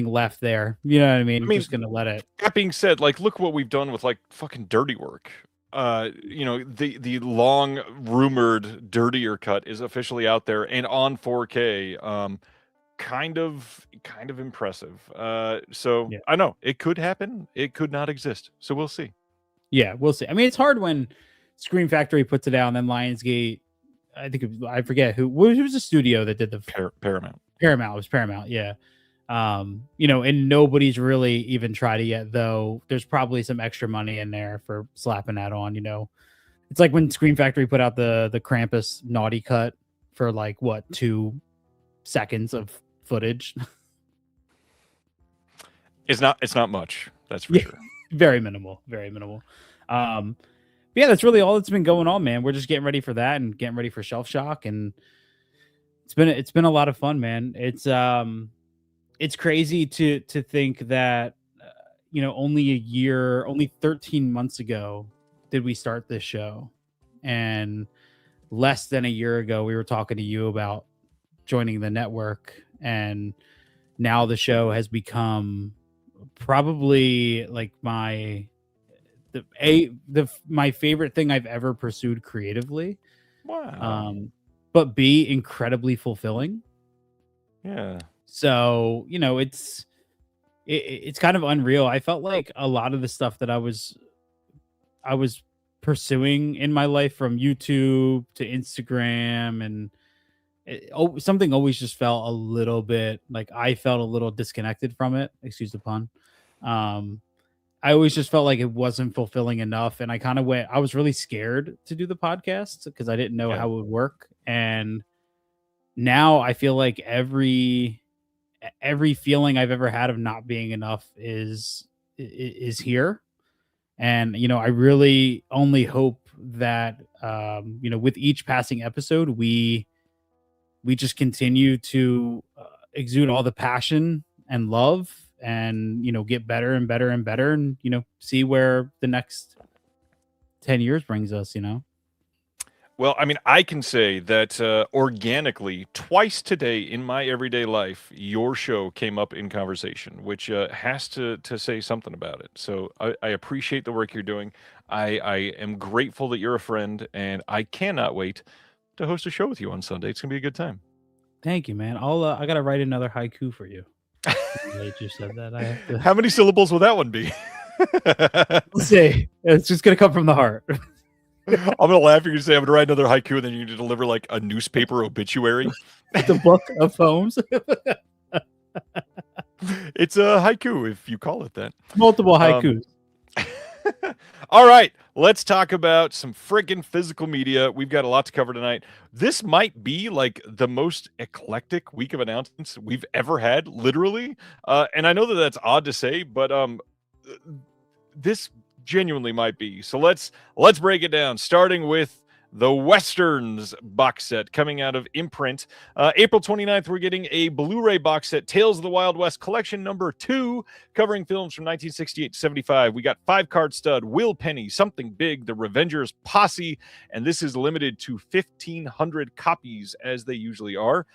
left there. You know what I mean? I'm just going to let it. That being said, like, look what we've done with like fucking Dirty Work. The long rumored dirtier cut is officially out there and on 4K. Kind of impressive. So I know it could happen. It could not exist. So we'll see. Yeah, we'll see. I mean, it's hard when Scream Factory puts it out, and then Lionsgate, I forget who was the studio that did the Paramount. Paramount. It was Paramount. Yeah. And nobody's really even tried it yet, though there's probably some extra money in there for slapping that on, It's like when Scream Factory put out the Krampus naughty cut for like 2 seconds of footage. It's not much, that's for sure. Very minimal. Yeah, that's really all that's been going on, man. We're just getting ready for that and getting ready for Shelshock, and it's been a lot of fun, man. It's crazy to think that only 13 months ago did we start this show, and less than a year ago we were talking to you about joining the network, and now the show has become probably like my favorite thing I've ever pursued creatively. Wow. But B, incredibly fulfilling. Yeah. So, it's kind of unreal. I felt like a lot of the stuff that I was pursuing in my life, from YouTube to Instagram, and something always just felt a little bit like I felt a little disconnected from it. Excuse the pun. I always just felt like it wasn't fulfilling enough. And I was really scared to do the podcast because I didn't know how it would work. And now I feel like every feeling I've ever had of not being enough is here. And, I really only hope that, with each passing episode, we just continue to exude all the passion and love, and get better and better and better, and see where the next 10 years brings us. Well, I mean, I can say that organically, twice today in my everyday life, your show came up in conversation, which has to say something about it. So I appreciate the work you're doing. I am grateful that you're a friend, and I cannot wait to host a show with you on Sunday. It's gonna be a good time. Thank you, man. I gotta write another haiku for you. I just said that. I have to. How many syllables will that one be? Let's see. It's just gonna come from the heart. I'm gonna laugh. You're gonna say I'm gonna write another haiku, and then you deliver like a newspaper obituary. The book of poems. It's a haiku if you call it that. Multiple haikus. All right, let's talk about some friggin' physical media. We've got a lot to cover tonight. This might be like the most eclectic week of announcements we've ever had, literally. And I know that that's odd to say, but this genuinely might be. So let's break it down, starting with the Westerns box set coming out of Imprint. April 29th, we're getting a Blu-ray box set, Tales of the Wild West Collection number 2, covering films from 1968 to 75. We got 5-card stud, Will Penny, Something Big, The Revengers Posse, and this is limited to 1,500 copies, as they usually are.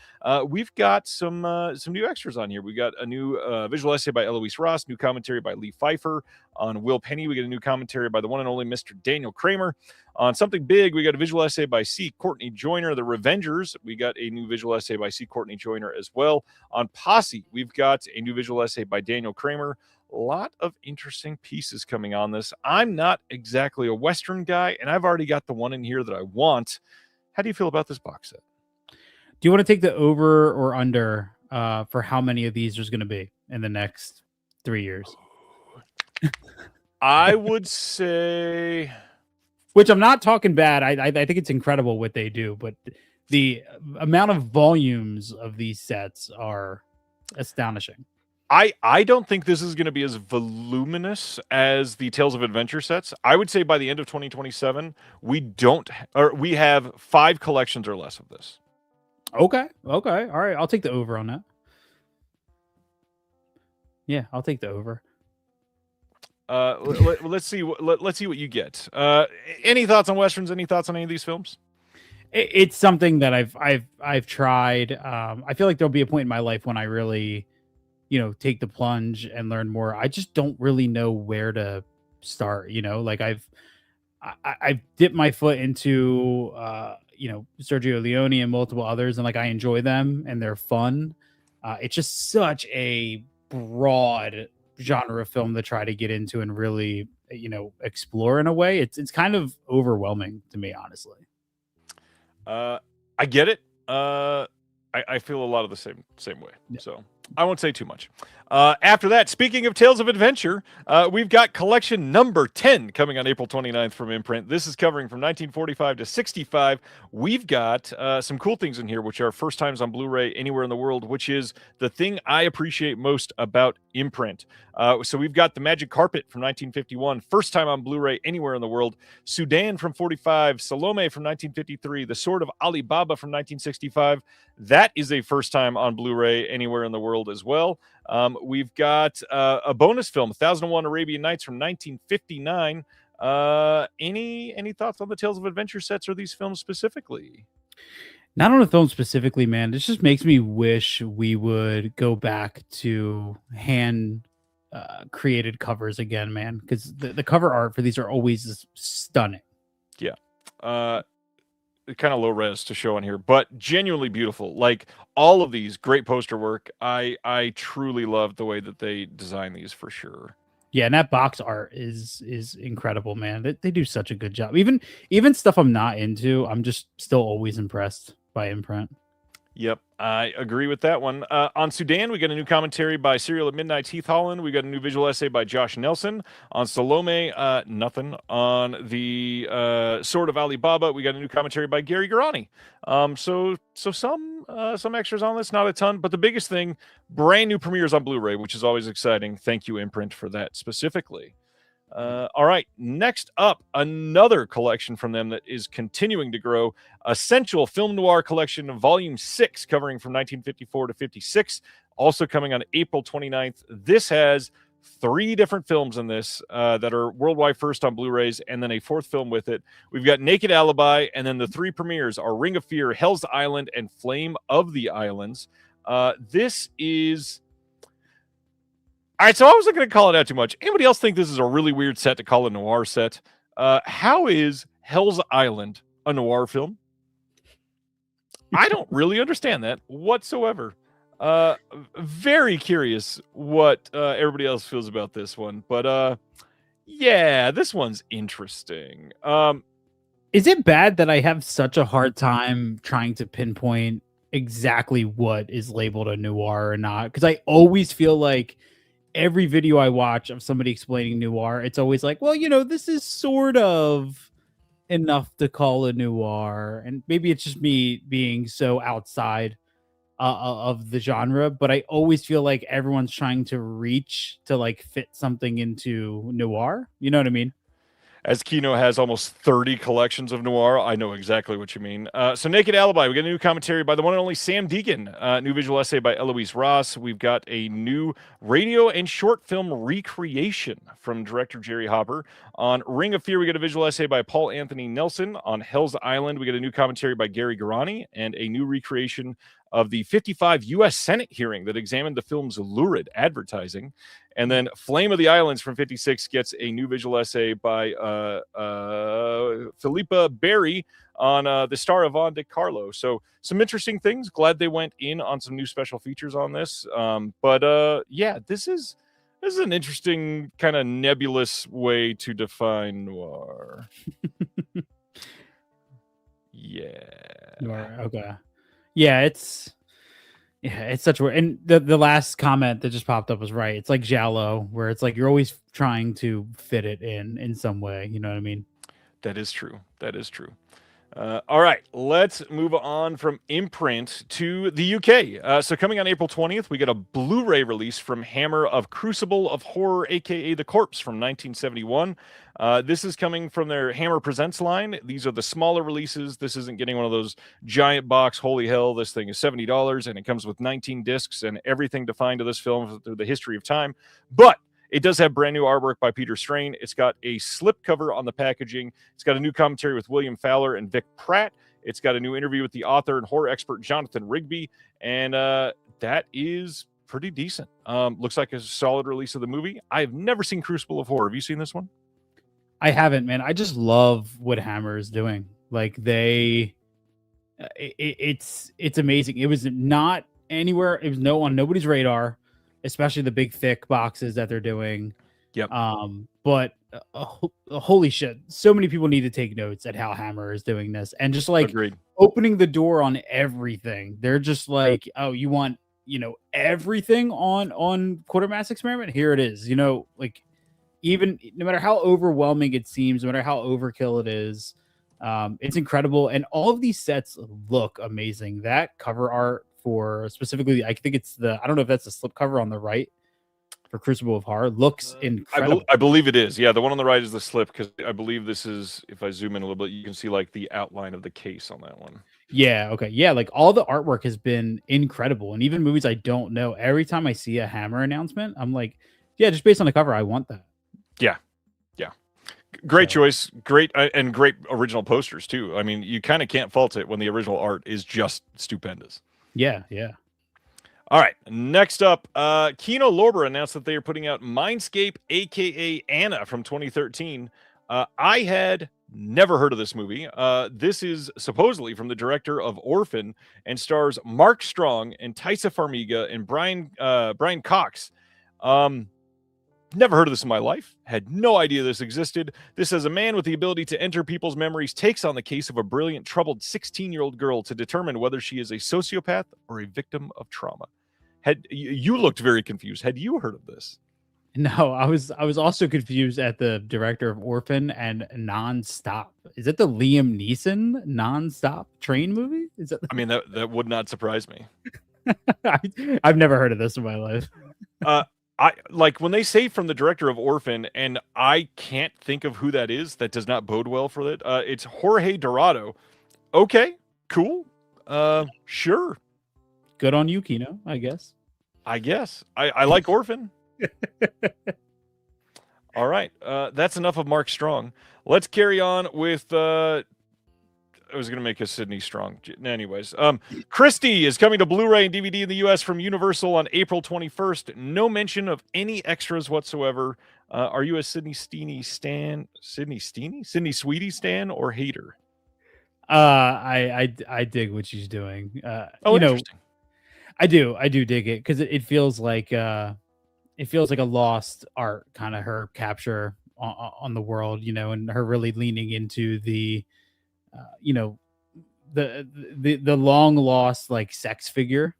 We've got some new extras on here. We got a new visual essay by Eloise Ross, new commentary by Lee Pfeiffer. On Will Penny, we get a new commentary by the one and only Mr. Daniel Kramer. On Something Big, we got a visual essay by C. Courtney Joyner. The Revengers, we got a new visual essay by C. Courtney Joyner as well. On Posse, we've got a new visual essay by Daniel Kramer. A lot of interesting pieces coming on this. I'm not exactly a Western guy, and I've already got the one in here that I want. How do you feel about this box set? Do you want to take the over or under for how many of these there's going to be in the next 3 years? I would say... Which I'm not talking bad. I think it's incredible what they do, but the amount of volumes of these sets are astonishing. I don't think this is going to be as voluminous as the Tales of Adventure sets. I would say by the end of 2027, we have 5 collections or less of this. Okay. All right. I'll take the over on that. Yeah, I'll take the over. Let's see what you get. Any thoughts on Westerns? Any thoughts on any of these films? It's something that I've tried. I feel like there'll be a point in my life when I really, take the plunge and learn more. I just don't really know where to start. Like I've dipped my foot into Sergio Leone and multiple others, and like I enjoy them and they're fun. It's just such a broad genre of film to try to get into and really explore in a way. It's kind of overwhelming to me, honestly. I get it. I feel a lot of the same way. Yeah. So I won't say too much. After that, speaking of Tales of Adventure, we've got collection number 10 coming on April 29th from Imprint. This is covering from 1945 to 65. We've got some cool things in here, which are first times on Blu-ray anywhere in the world, which is the thing I appreciate most about Imprint. So we've got The Magic Carpet from 1951, first time on Blu-ray anywhere in the world. Sudan from 45, Salome from 1953, The Sword of Ali Baba from 1965. That is a first time on Blu-ray anywhere in the world as well. We've got a bonus film, 1001 Arabian Nights from 1959. Any thoughts on the Tales of Adventure sets or these films specifically? Not on a film specifically, man. This just makes me wish we would go back to hand created covers again, man, because the cover art for these are always stunning. Yeah. Kind of low res to show on here, but genuinely beautiful. Like all of these, great poster work. I truly love the way that they design these for sure. Yeah, and that box art is incredible, man. They do such a good job. Even stuff I'm not into, I'm just still always impressed by Imprint. Yep, I agree with that one. On Sudan, we got a new commentary by Serial at Midnight, Heath Holland. We got a new visual essay by Josh Nelson. On Salome, nothing. On the Sword of Ali Baba, we got a new commentary by Gary Garani. So some extras on this, not a ton, but the biggest thing, brand new premieres on Blu-ray, which is always exciting. Thank you, Imprint, for that specifically. All right, next up, another collection from them that is continuing to grow. Essential Film Noir Collection, Volume 6, covering from 1954 to 56, also coming on April 29th. This has 3 different films in this that are worldwide first on Blu-rays, and then a 4th film with it. We've got Naked Alibi, and then the 3 premieres are Ring of Fear, Hell's Island, and Flame of the Islands. This is... All right, so I wasn't going to call it out too much. Anybody else think this is a really weird set to call a noir set? How is Hell's Island a noir film? I don't really understand that whatsoever. Very curious what everybody else feels about this one. But yeah, this one's interesting. Is it bad that I have such a hard time trying to pinpoint exactly what is labeled a noir or not? Because I always feel like every video I watch of somebody explaining noir, it's always like, well, this is sort of enough to call a noir. And maybe it's just me being so outside of the genre, but I always feel like everyone's trying to reach to like fit something into noir. You know what I mean? As Kino has almost 30 collections of noir, I know exactly what you mean. So Naked Alibi, we got a new commentary by the one and only Sam Deegan, new visual essay by Eloise Ross. We've got a new radio and short film recreation from director Jerry Hopper. On Ring of Fear, we got a visual essay by Paul Anthony Nelson. On Hell's Island, we got a new commentary by Gary Garani and a new recreation of the 55 U.S. Senate hearing that examined the film's lurid advertising. And then Flame of the Islands from 56 gets a new visual essay by Philippa Berry on the star Yvonne De Carlo. So some interesting things. Glad they went in on some new special features on this. But yeah, this is an interesting kind of nebulous way to define noir. Yeah. Noir, okay. Yeah, it's such a... And the last comment that just popped up was right. It's like giallo, where it's like you're always trying to fit it in some way. You know what I mean? That is true. That is true. All right, let's move on from imprint to the UK. So coming on April 20th, we get a Blu-ray release from Hammer of Crucible of Horror, aka The Corpse from 1971. This is coming from their Hammer Presents line. These are the smaller releases. This isn't getting one of those giant box. Holy hell, this thing is $70, and it comes with 19 discs and everything defined to this film through the history of time. But it does have brand new artwork by Peter Strain. It's got a slipcover on the packaging. It's got a new commentary with William Fowler and Vic Pratt. It's got a new interview with the author and horror expert Jonathan Rigby. And that is pretty decent. Looks like a solid release of the movie. I've never seen Crucible of Horror. Have you seen this one? I haven't, man. I just love what Hammer is doing. Like it's amazing. It was not anywhere. It was on nobody's radar, especially the big thick boxes that they're doing. Yep. But holy shit, so many people need to take notes at how Hammer is doing this, and just like Agreed. Opening the door on everything. They're just like, oh, you want everything on Quartermass Experiment? Here it is. Like, even no matter how overwhelming it seems, no matter how overkill it is, it's incredible, and all of these sets look amazing. That cover art for specifically, I think it's I don't know if that's the slipcover on the right for Crucible of Horror, looks incredible. I believe it is. Yeah, the one on the right is the slip, because I believe this is, if I zoom in a little bit, you can see like the outline of the case on that one. Yeah, okay. Yeah, like all the artwork has been incredible, and even movies I don't know, every time I see a Hammer announcement, I'm like, yeah, just based on the cover, I want that. Yeah. Great choice. Great and great original posters too. I mean, you kind of can't fault it when the original art is just stupendous. Yeah. All right, next up, Kino Lorber announced that they are putting out Mindscape, aka Anna, from 2013. I had never heard of this movie. This is supposedly from the director of Orphan and stars Mark Strong and Taissa Farmiga and Brian Cox. Never heard of this in my life. Had no idea this existed. This is a man with the ability to enter people's memories takes on the case of a brilliant, troubled 16-year-old girl to determine whether she is a sociopath or a victim of trauma. You looked very confused. Had you heard of this? No, I was also confused at the director of Orphan and Nonstop. Is it the Liam Neeson Nonstop train movie? Is that? I mean, that would not surprise me. I've never heard of this in my life. I like when they say from the director of Orphan, and I can't think of who that is. That does not bode well for it. It's Jorge Dorado. Okay, cool. Sure. Good on you, Kino, I guess. I like Orphan. All right. That's enough of Mark Strong. Let's carry on with. I was going to make a Sydney Strong. Anyways, Christie is coming to Blu-ray and DVD in the U.S. from Universal on April 21st. No mention of any extras whatsoever. Are you a Sydney Sweeney stan, or hater? I dig what she's doing. Interesting. I do dig it because it feels like a lost art, kind of her capture on the world, and her really leaning into the the long lost like sex figure,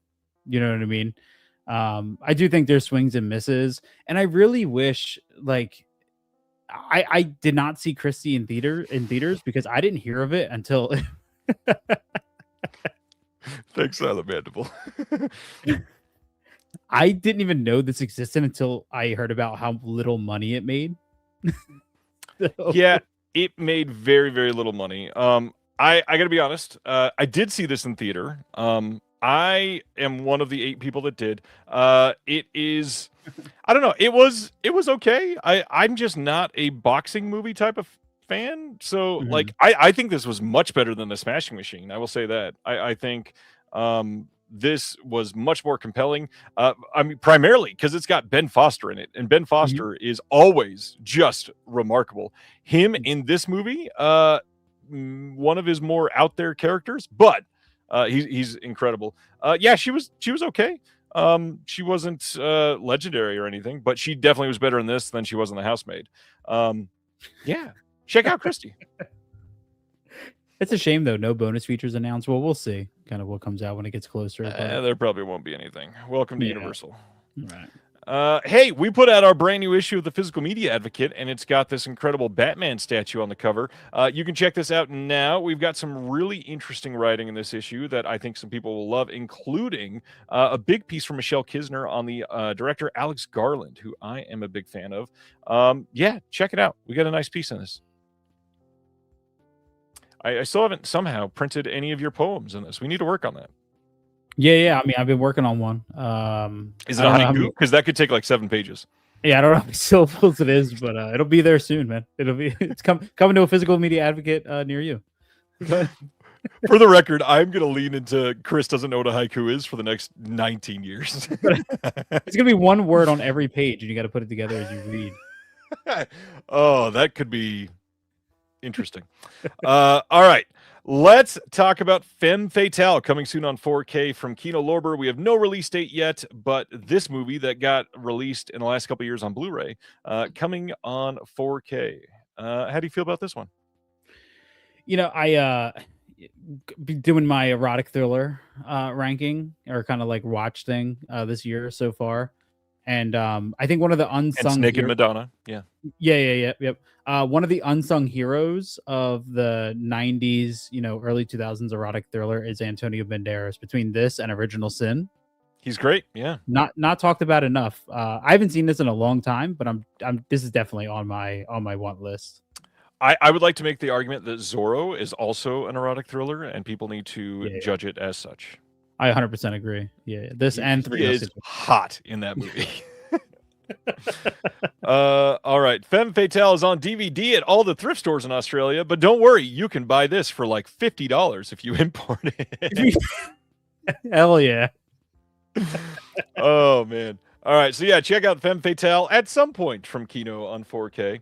you know what I mean? I do think there's swings and misses, and I really wish like I did not see Christie in theaters because I didn't hear of it until Thanks, Silent Mandible. I didn't even know this existed until I heard about how little money it made. Yeah, it made very, very little money. I gotta be honest. I did see this in theater. I am one of the 8 people that did. It is, I don't know. It was okay. I'm just not a boxing movie type of fan. So like, I think this was much better than The Smashing Machine. I will say that. I think this was much more compelling. I mean, primarily because it's got Ben Foster in it, and Ben Foster is always just remarkable. Him in this movie, one of his more out there characters, but he's incredible. Yeah, she was okay. She wasn't legendary or anything, but she definitely was better in this than she was in The Housemaid. Yeah, check out Christie. It's a shame though, no bonus features announced. Well, we'll see kind of what comes out when it gets closer. There probably won't be anything. Welcome to Universal. Right. Hey, we put out our brand new issue of the Physical Media Advocate, and it's got this incredible Batman statue on the cover. You can check this out now. We've got some really interesting writing in this issue that I think some people will love, including a big piece from Michelle Kisner on the director Alex Garland, who I am a big fan of. Yeah, check it out. We got a nice piece in this. I still haven't somehow printed any of your poems in this. We need to work on that. Yeah. I mean, I've been working on one. Is it a haiku? Because that could take like 7 pages. Yeah, I don't know how many syllables it is, but it'll be there soon, man. It's coming to a Physical Media Advocate near you. For the record, I'm going to lean into Chris doesn't know what a haiku is for the next 19 years. It's going to be one word on every page, and you got to put it together as you read. Oh, that could be interesting. All right. Let's talk about Femme Fatale, coming soon on 4K from Kino Lorber. We have no release date yet, but this movie that got released in the last couple of years on Blu-ray, coming on 4K. How do you feel about this one? I be doing my erotic thriller ranking, or kind of like watch thing this year so far. And I think one of the unsung Naked Madonna. Yeah. Yep. One of the unsung heroes of the 90s, early 2000s erotic thriller is Antonio Banderas. Between this and Original Sin, he's great. Yeah. Not talked about enough. I haven't seen this in a long time, but this is definitely on my want list. I would like to make the argument that Zorro is also an erotic thriller, and people need to judge it as such. I 100% agree. Yeah, this and 3 is hot in that movie. All right, Femme Fatale is on DVD at all the thrift stores in Australia, but don't worry, you can buy this for like $50 if you import it. Hell yeah. Oh man. All right, so yeah, check out Femme Fatale at some point from Kino on 4K.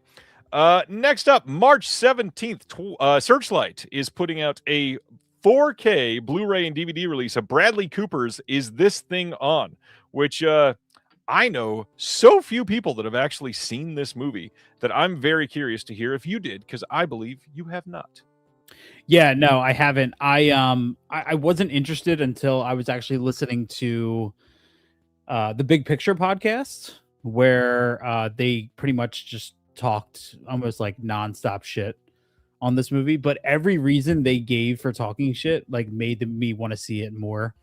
Next up, March 17th, Searchlight is putting out a 4K Blu-ray and DVD release of Bradley Cooper's Is This Thing On, which I know so few people that have actually seen this movie that I'm very curious to hear if you did, because I believe you have not. Yeah, no, I haven't. I wasn't interested until I was actually listening to the Big Picture podcast, where they pretty much just talked almost like nonstop shit on this movie, but every reason they gave for talking shit like made me want to see it more.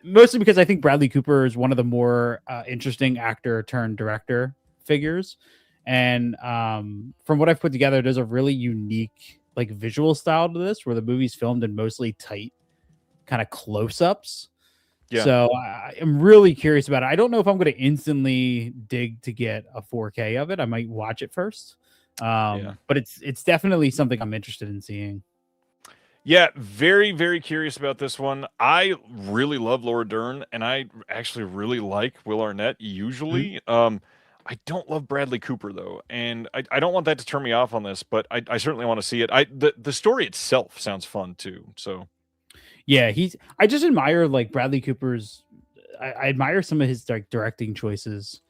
Mostly because I think Bradley Cooper is one of the more interesting actor turned director figures, and from what I've put together, there's a really unique like visual style to this, where the movie's filmed in mostly tight kind of close-ups. Yeah. So I am really curious about it. I don't know if I'm going to instantly dig to get a 4K of it. I might watch it first. But it's definitely something I'm interested in seeing. Yeah, very, very curious about this one. I really love Laura Dern, and I actually really like Will Arnett usually. I don't love Bradley Cooper though, and I don't want that to turn me off on this, but I certainly want to see it. The story itself sounds fun too. So Yeah, I just admire like Bradley Cooper's. I admire some of his like directing choices.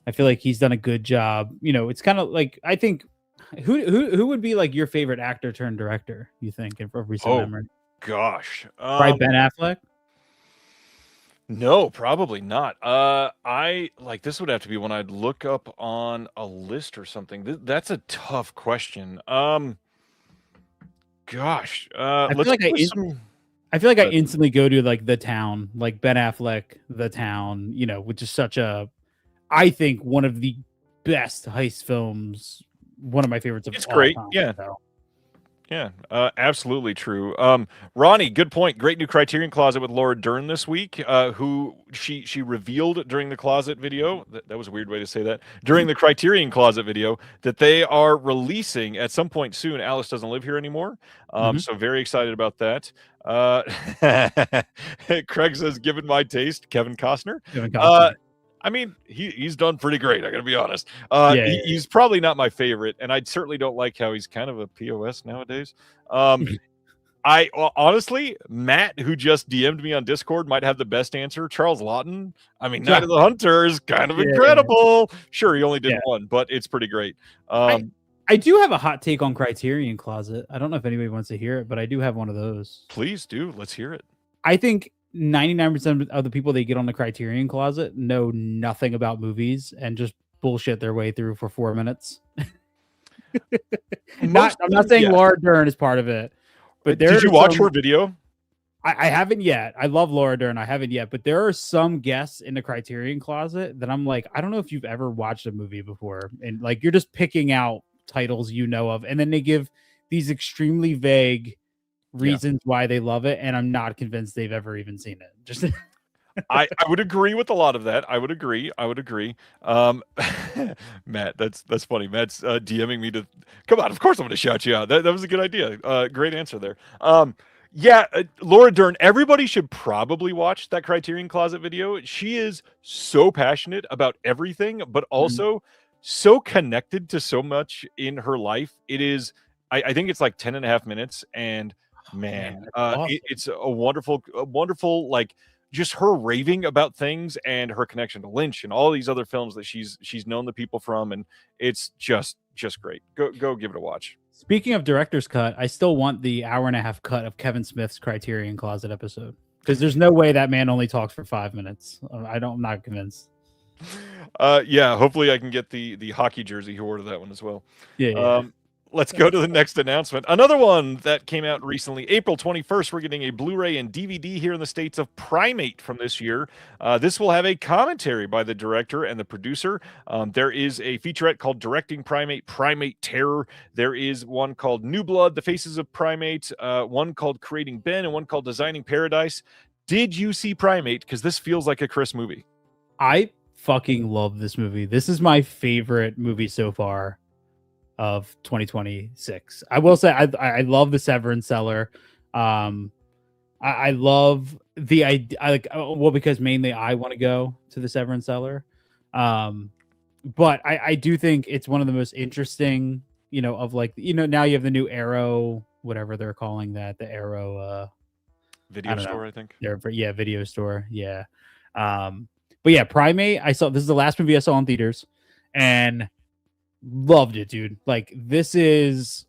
I feel like he's done a good job. You know, it's kind of like I think who would be like your favorite actor turned director? You think in recent memory? gosh, Probably Ben Affleck. no, probably not. I like this would have to be when I'd look up on a list or something. That's a tough question. Gosh, I feel let's like go with some. I feel like I instantly go to like The Town, like Ben Affleck, The Town. You know, which is such a, I think one of the best heist films. One of my favorites of It's all great. time. Yeah. So. Yeah, absolutely true. Ronnie, good point. Great new Criterion Closet with Laura Dern this week, who she revealed during the Closet video. That was a weird way to say that. During the Criterion Closet video, that they are releasing at some point soon. Alice Doesn't Live Here Anymore. So very excited about that. Craig says, "Given my taste, Kevin Costner." I mean, he's done pretty great. I got to be honest. He's probably not my favorite, and I certainly don't like how he's kind of a POS nowadays. Honestly, Matt, who just DM'd me on Discord, might have the best answer. Charles Lawton. I mean, Night of the Hunter is kind of incredible. Sure, he only did one, but it's pretty great. I do have a hot take on Criterion Closet. I don't know if anybody wants to hear it, but I do have one of those. Please do. Let's hear it. I think 99% of the people they get on the Criterion Closet know nothing about movies and just bullshit their way through for 4 minutes. I'm not saying Laura Dern is part of it, but did you watch her video? I haven't yet. I love Laura Dern. I haven't yet, but there are some guests in the Criterion Closet that I'm like, I don't know if you've ever watched a movie before, and like you're just picking out titles you know of, and then they give these extremely vague reasons why they love it, and I'm not convinced they've ever even seen it. Just I would agree with a lot of that. I would agree. Matt, that's funny. Matt's DMing me to come on. Of course I'm going to shout you out. That was a good idea. Great answer there. Laura Dern. Everybody should probably watch that Criterion Closet video. She is so passionate about everything, but also so connected to so much in her life. It is. I think it's like 10.5 minutes, and man, awesome. it's a wonderful, like just her raving about things and her connection to Lynch and all these other films that she's known the people from, and it's just great. Go give it a watch. Speaking of director's cut, I still want the 1.5-hour cut of Kevin Smith's Criterion Closet episode, because there's no way that man only talks for 5 minutes. I'm not convinced. Hopefully I can get the hockey jersey who ordered that one as well. Let's go to the next announcement. Another one that came out recently, April 21st. We're getting a Blu-ray and DVD here in the States of Primate from this year. This will have a commentary by the director and the producer. There is a featurette called Directing Primate, Primate Terror. There is one called New Blood, The Faces of Primate, one called Creating Ben, and one called Designing Paradise. Did you see Primate? Because this feels like a Chris movie. I fucking love this movie. This is my favorite movie so far of 2026. I will say I love the Severance Cellar. I love the idea, because mainly I want to go to the Severance Cellar. But I do think it's one of the most interesting, of now you have the new Arrow, whatever they're calling that, the Arrow video store, I think. Video store. Yeah. But yeah, Primate, this is the last movie I saw in theaters, and loved it, dude. Like, this is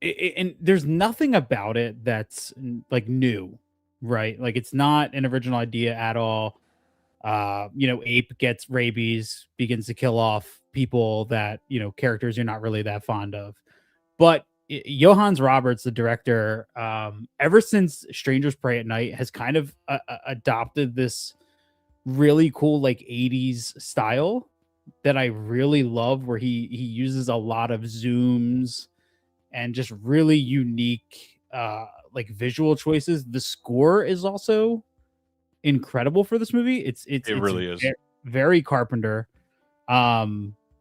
and there's nothing about it that's like new, right? Like, it's not an original idea at all. Ape gets rabies, begins to kill off people that, characters you're not really that fond of. But Johannes Roberts, the director, ever since Strangers Pray at Night, has kind of adopted this really cool like 80s style that I really love, where he uses a lot of zooms and just really unique like visual choices. The score is also incredible for this movie. It's really is. very Carpenter.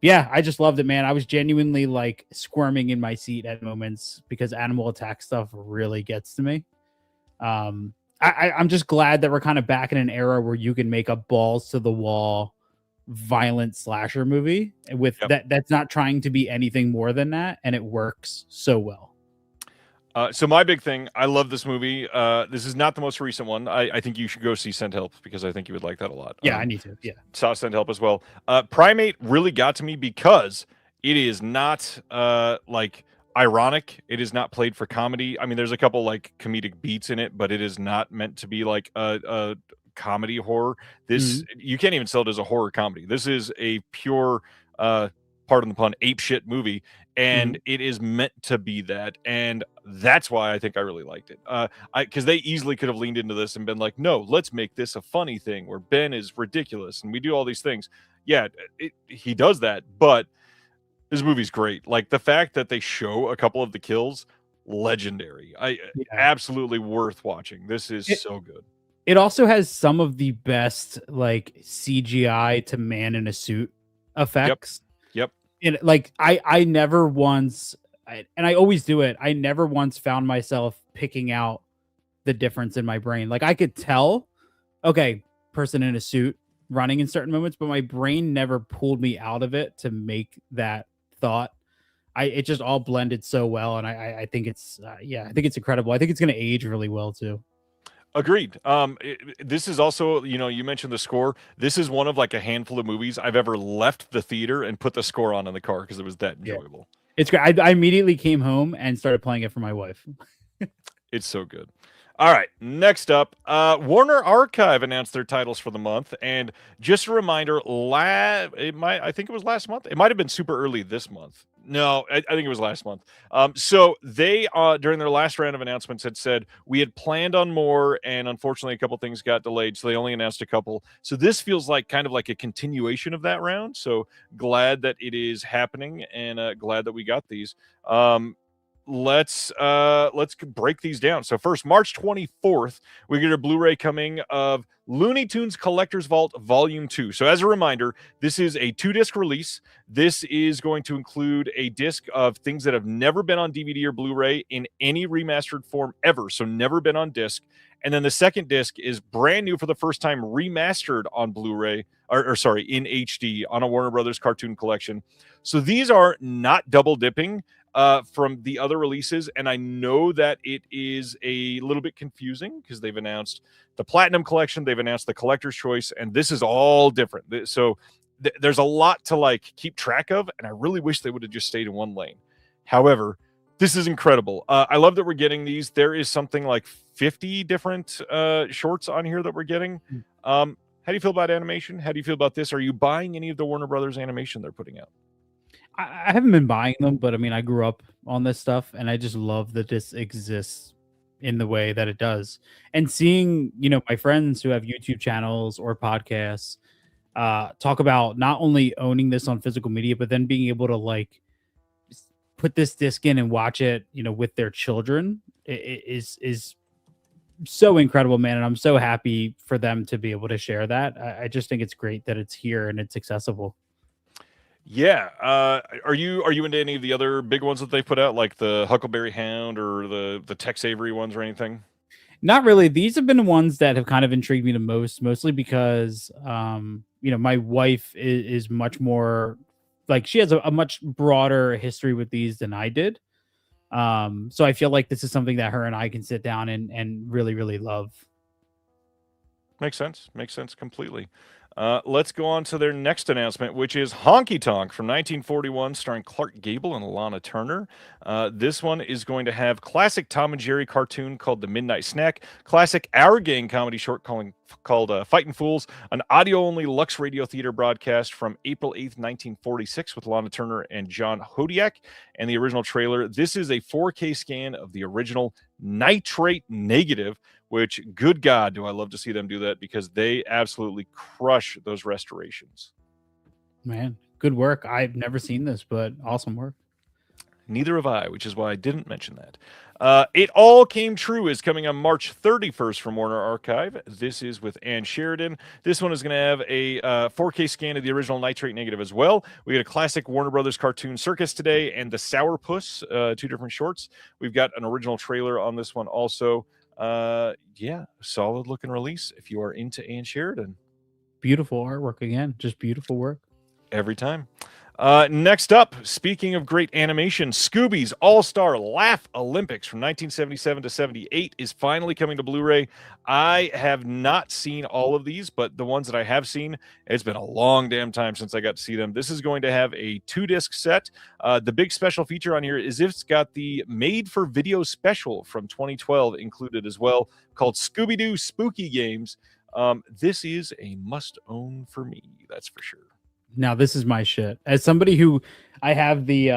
Yeah, I just loved it, man. I was genuinely like squirming in my seat at moments because animal attack stuff really gets to me. I'm just glad that we're kind of back in an era where you can make a balls to the wall violent slasher movie with that's not trying to be anything more than that, and it works so well. So my big thing, I love this movie. This is not the most recent one. I think you should go see Send Help because I think you would like that a lot. Yeah, I need to. Yeah, saw Send Help as well. Primate really got to me because it is not like ironic. It is not played for comedy. I mean, there's a couple like comedic beats in it, but it is not meant to be like a comedy horror. This you can't even sell it as a horror comedy. This is a pure pardon the pun, ape shit movie, and it is meant to be that, and that's why I think I really liked it. Because they easily could have leaned into this and been like, no, let's make this a funny thing where Ben is ridiculous and we do all these things. Yeah, he does that, but this movie's great. Like the fact that they show a couple of the kills, legendary. Absolutely worth watching. This is so good. It also has some of the best like CGI to man in a suit effects. Yep. And like I never once, and I always do it, I never once found myself picking out the difference in my brain. Like I could tell, okay, person in a suit running in certain moments, but my brain never pulled me out of it to make that thought. It just all blended so well, and I think it's I think it's incredible. I think it's going to age really well too. Agreed. This is also, you mentioned the score. This is one of like a handful of movies I've ever left the theater and put the score on in the car because it was that enjoyable. It's great. I immediately came home and started playing it for my wife. It's so good. All right, next up, Warner Archive announced their titles for the month, and just a reminder, I think it was last month. It might have been super early this month. No, I think it was last month. So they, during their last round of announcements, had said we had planned on more, and unfortunately, a couple things got delayed, so they only announced a couple. So this feels like kind of like a continuation of that round. So glad that it is happening, and glad that we got these. Let's break these down. So first, March 24th, we get a Blu-ray coming of Looney Tunes Collector's Vault Volume 2. So as a reminder, this is a 2-disc release. This is going to include a disc of things that have never been on DVD or Blu-ray in any remastered form ever, so never been on disc. And then the second disc is brand new for the first time, remastered on Blu-ray, or sorry, in HD on a Warner Brothers cartoon collection. So these are not double dipping from the other releases, and I know that it is a little bit confusing because they've announced the Platinum Collection, they've announced the Collector's Choice, and this is all different. So there's a lot to like keep track of, and I really wish they would have just stayed in one lane. However, this is incredible. I love that we're getting these. There is something like 50 different shorts on here that we're getting. How do you feel about animation? How do you feel about this? Are you buying any of the Warner Brothers animation they're putting out? I haven't been buying them, but I mean, I grew up on this stuff, and I just love that this exists in the way that it does. And seeing, my friends who have YouTube channels or podcasts talk about not only owning this on physical media, but then being able to like put this disc in and watch it, with their children is so incredible, man. And I'm so happy for them to be able to share that. I just think it's great that it's here and it's accessible. Yeah. Are you into any of the other big ones that they put out, like the Huckleberry Hound or the Tex Avery ones or anything? Not really. These have been the ones that have kind of intrigued me the most, mostly because, my wife is much more like she has a much broader history with these than I did. So I feel like this is something that her and I can sit down and really, really love. Makes sense completely. Let's go on to their next announcement, which is Honky Tonk from 1941, starring Clark Gable and Lana Turner. This one is going to have classic Tom and Jerry cartoon called The Midnight Snack, classic Our Gang comedy short called Fightin' Fools, an audio-only Lux Radio Theater broadcast from April 8th, 1946 with Lana Turner and John Hodiak, and the original trailer. This is a 4K scan of the original Nitrate Negative, which, good God, do I love to see them do that because they absolutely crush those restorations. Man, good work. I've never seen this, but awesome work. Neither have I, which is why I didn't mention that. It All Came True is coming on March 31st from Warner Archive. This is with Ann Sheridan. This one is going to have a 4K scan of the original Nitrate Negative as well. We got a classic Warner Brothers cartoon Circus today and the Sourpuss, 2 different shorts. We've got an original trailer on this one also. Yeah, solid looking release if you are into Ann Sheridan. Beautiful artwork again, just beautiful work. Every time. Next up, speaking of great animation, Scooby's All-Star Laugh Olympics from 1977 to 78 is finally coming to Blu-ray. I have not seen all of these, but the ones that I have seen, it's been a long damn time since I got to see them. This is going to have a 2-disc set. The big special feature on here is it's got the made-for-video special from 2012 included as well, called Scooby-Doo Spooky Games. This is a must-own for me, that's for sure. Now this is my shit. As somebody who I have the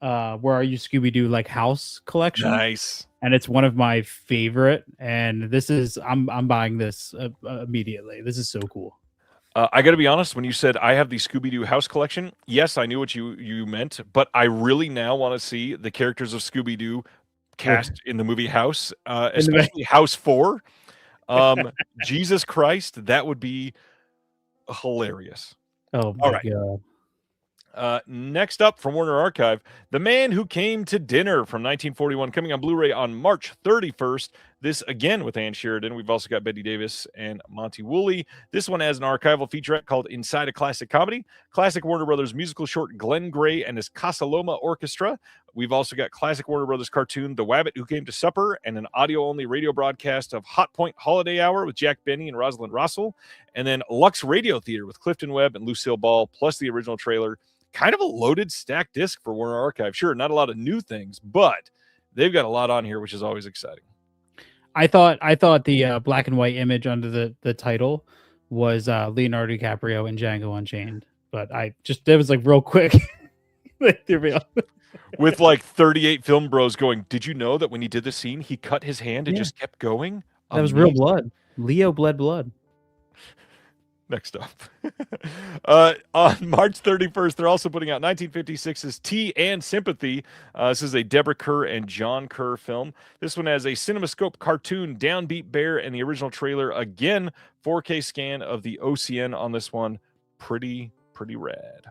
Where Are You Scooby-Doo like house collection. Nice. And it's one of my favorite. And this is I'm buying this immediately. This is so cool. I got to be honest, when you said I have the Scooby-Doo house collection, yes, I knew what you meant, but I really now want to see the characters of Scooby-Doo cast in the movie House, especially House 4. Jesus Christ, that would be hilarious. Oh my God. Next up from Warner Archive, The Man Who Came to Dinner from 1941, coming on Blu-ray on March 31st. This again with Ann Sheridan. We've also got Betty Davis and Monty Woolley. This one has an archival featurette called Inside a Classic Comedy. Classic Warner Brothers musical short Glenn Gray and his Casa Loma Orchestra. We've also got classic Warner Brothers cartoon The Wabbit Who Came to Supper and an audio-only radio broadcast of Hot Point Holiday Hour with Jack Benny and Rosalind Russell. And then Lux Radio Theater with Clifton Webb and Lucille Ball, plus the original trailer. Kind of a loaded stacked disc for Warner Archive. Sure, not a lot of new things, but they've got a lot on here, which is always exciting. I thought the black and white image under the title was Leonardo DiCaprio and Django Unchained, but it was like real quick. With like 38 film bros going, did you know that when he did the scene, he cut his hand and just kept going? That was real blood. Leo bled blood. Next up. On March 31st, they're also putting out 1956's Tea and Sympathy. This is a Deborah Kerr and John Kerr film. This one has a CinemaScope cartoon, Downbeat Bear, and the original trailer. Again, 4K scan of the OCN on this one. Pretty rad.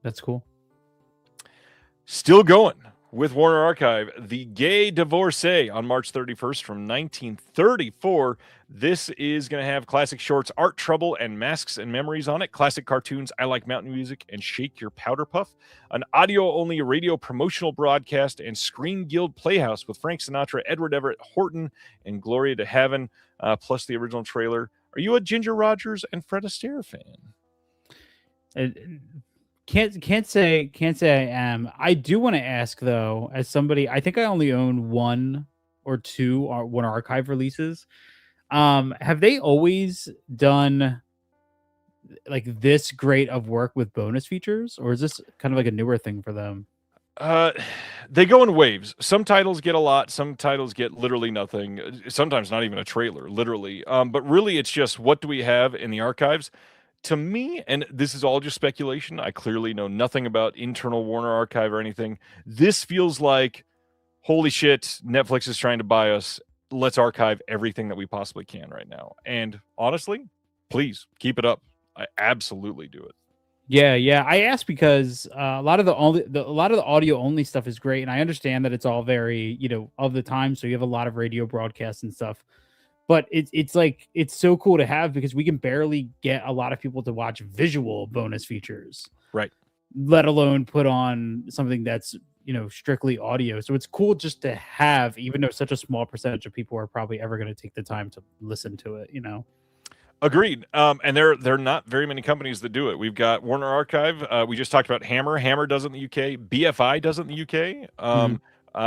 That's cool. Still going with Warner Archive, The Gay Divorcee on March 31st from 1934. This is going to have classic shorts, Art Trouble and Masks and Memories on it, classic cartoons, I Like Mountain Music and Shake Your Powder Puff, an audio-only radio promotional broadcast, and Screen Guild Playhouse with Frank Sinatra, Edward Everett Horton, and Gloria de Heaven, plus the original trailer. Are you a Ginger Rogers and Fred Astaire fan? Can't say I am. I do want to ask though, as somebody, I think I only own 1 or 2 Warner Archive releases. Have they always done like this great of work with bonus features, or is this kind of like a newer thing for them? They go in waves. Some titles get a lot, some titles get literally nothing, sometimes not even a trailer, literally. But really it's just, what do we have in the archives? To me, and this is all just speculation, I clearly know nothing about internal Warner Archive or anything. This feels like, holy shit, Netflix is trying to buy us. Let's archive everything that we possibly can right now. And honestly, please keep it up. I absolutely do it. Yeah. I asked because a lot of the audio only stuff is great, and I understand that it's all very of the time. So you have a lot of radio broadcasts and stuff. But it's like, it's so cool to have because we can barely get a lot of people to watch visual bonus features, right? Let alone put on something that's strictly audio. So it's cool just to have, even though such a small percentage of people are probably ever going to take the time to listen to it. Agreed. And there are not very many companies that do it. We've got Warner Archive. We just talked about Hammer. Hammer does it in the UK. BFI does it in the UK.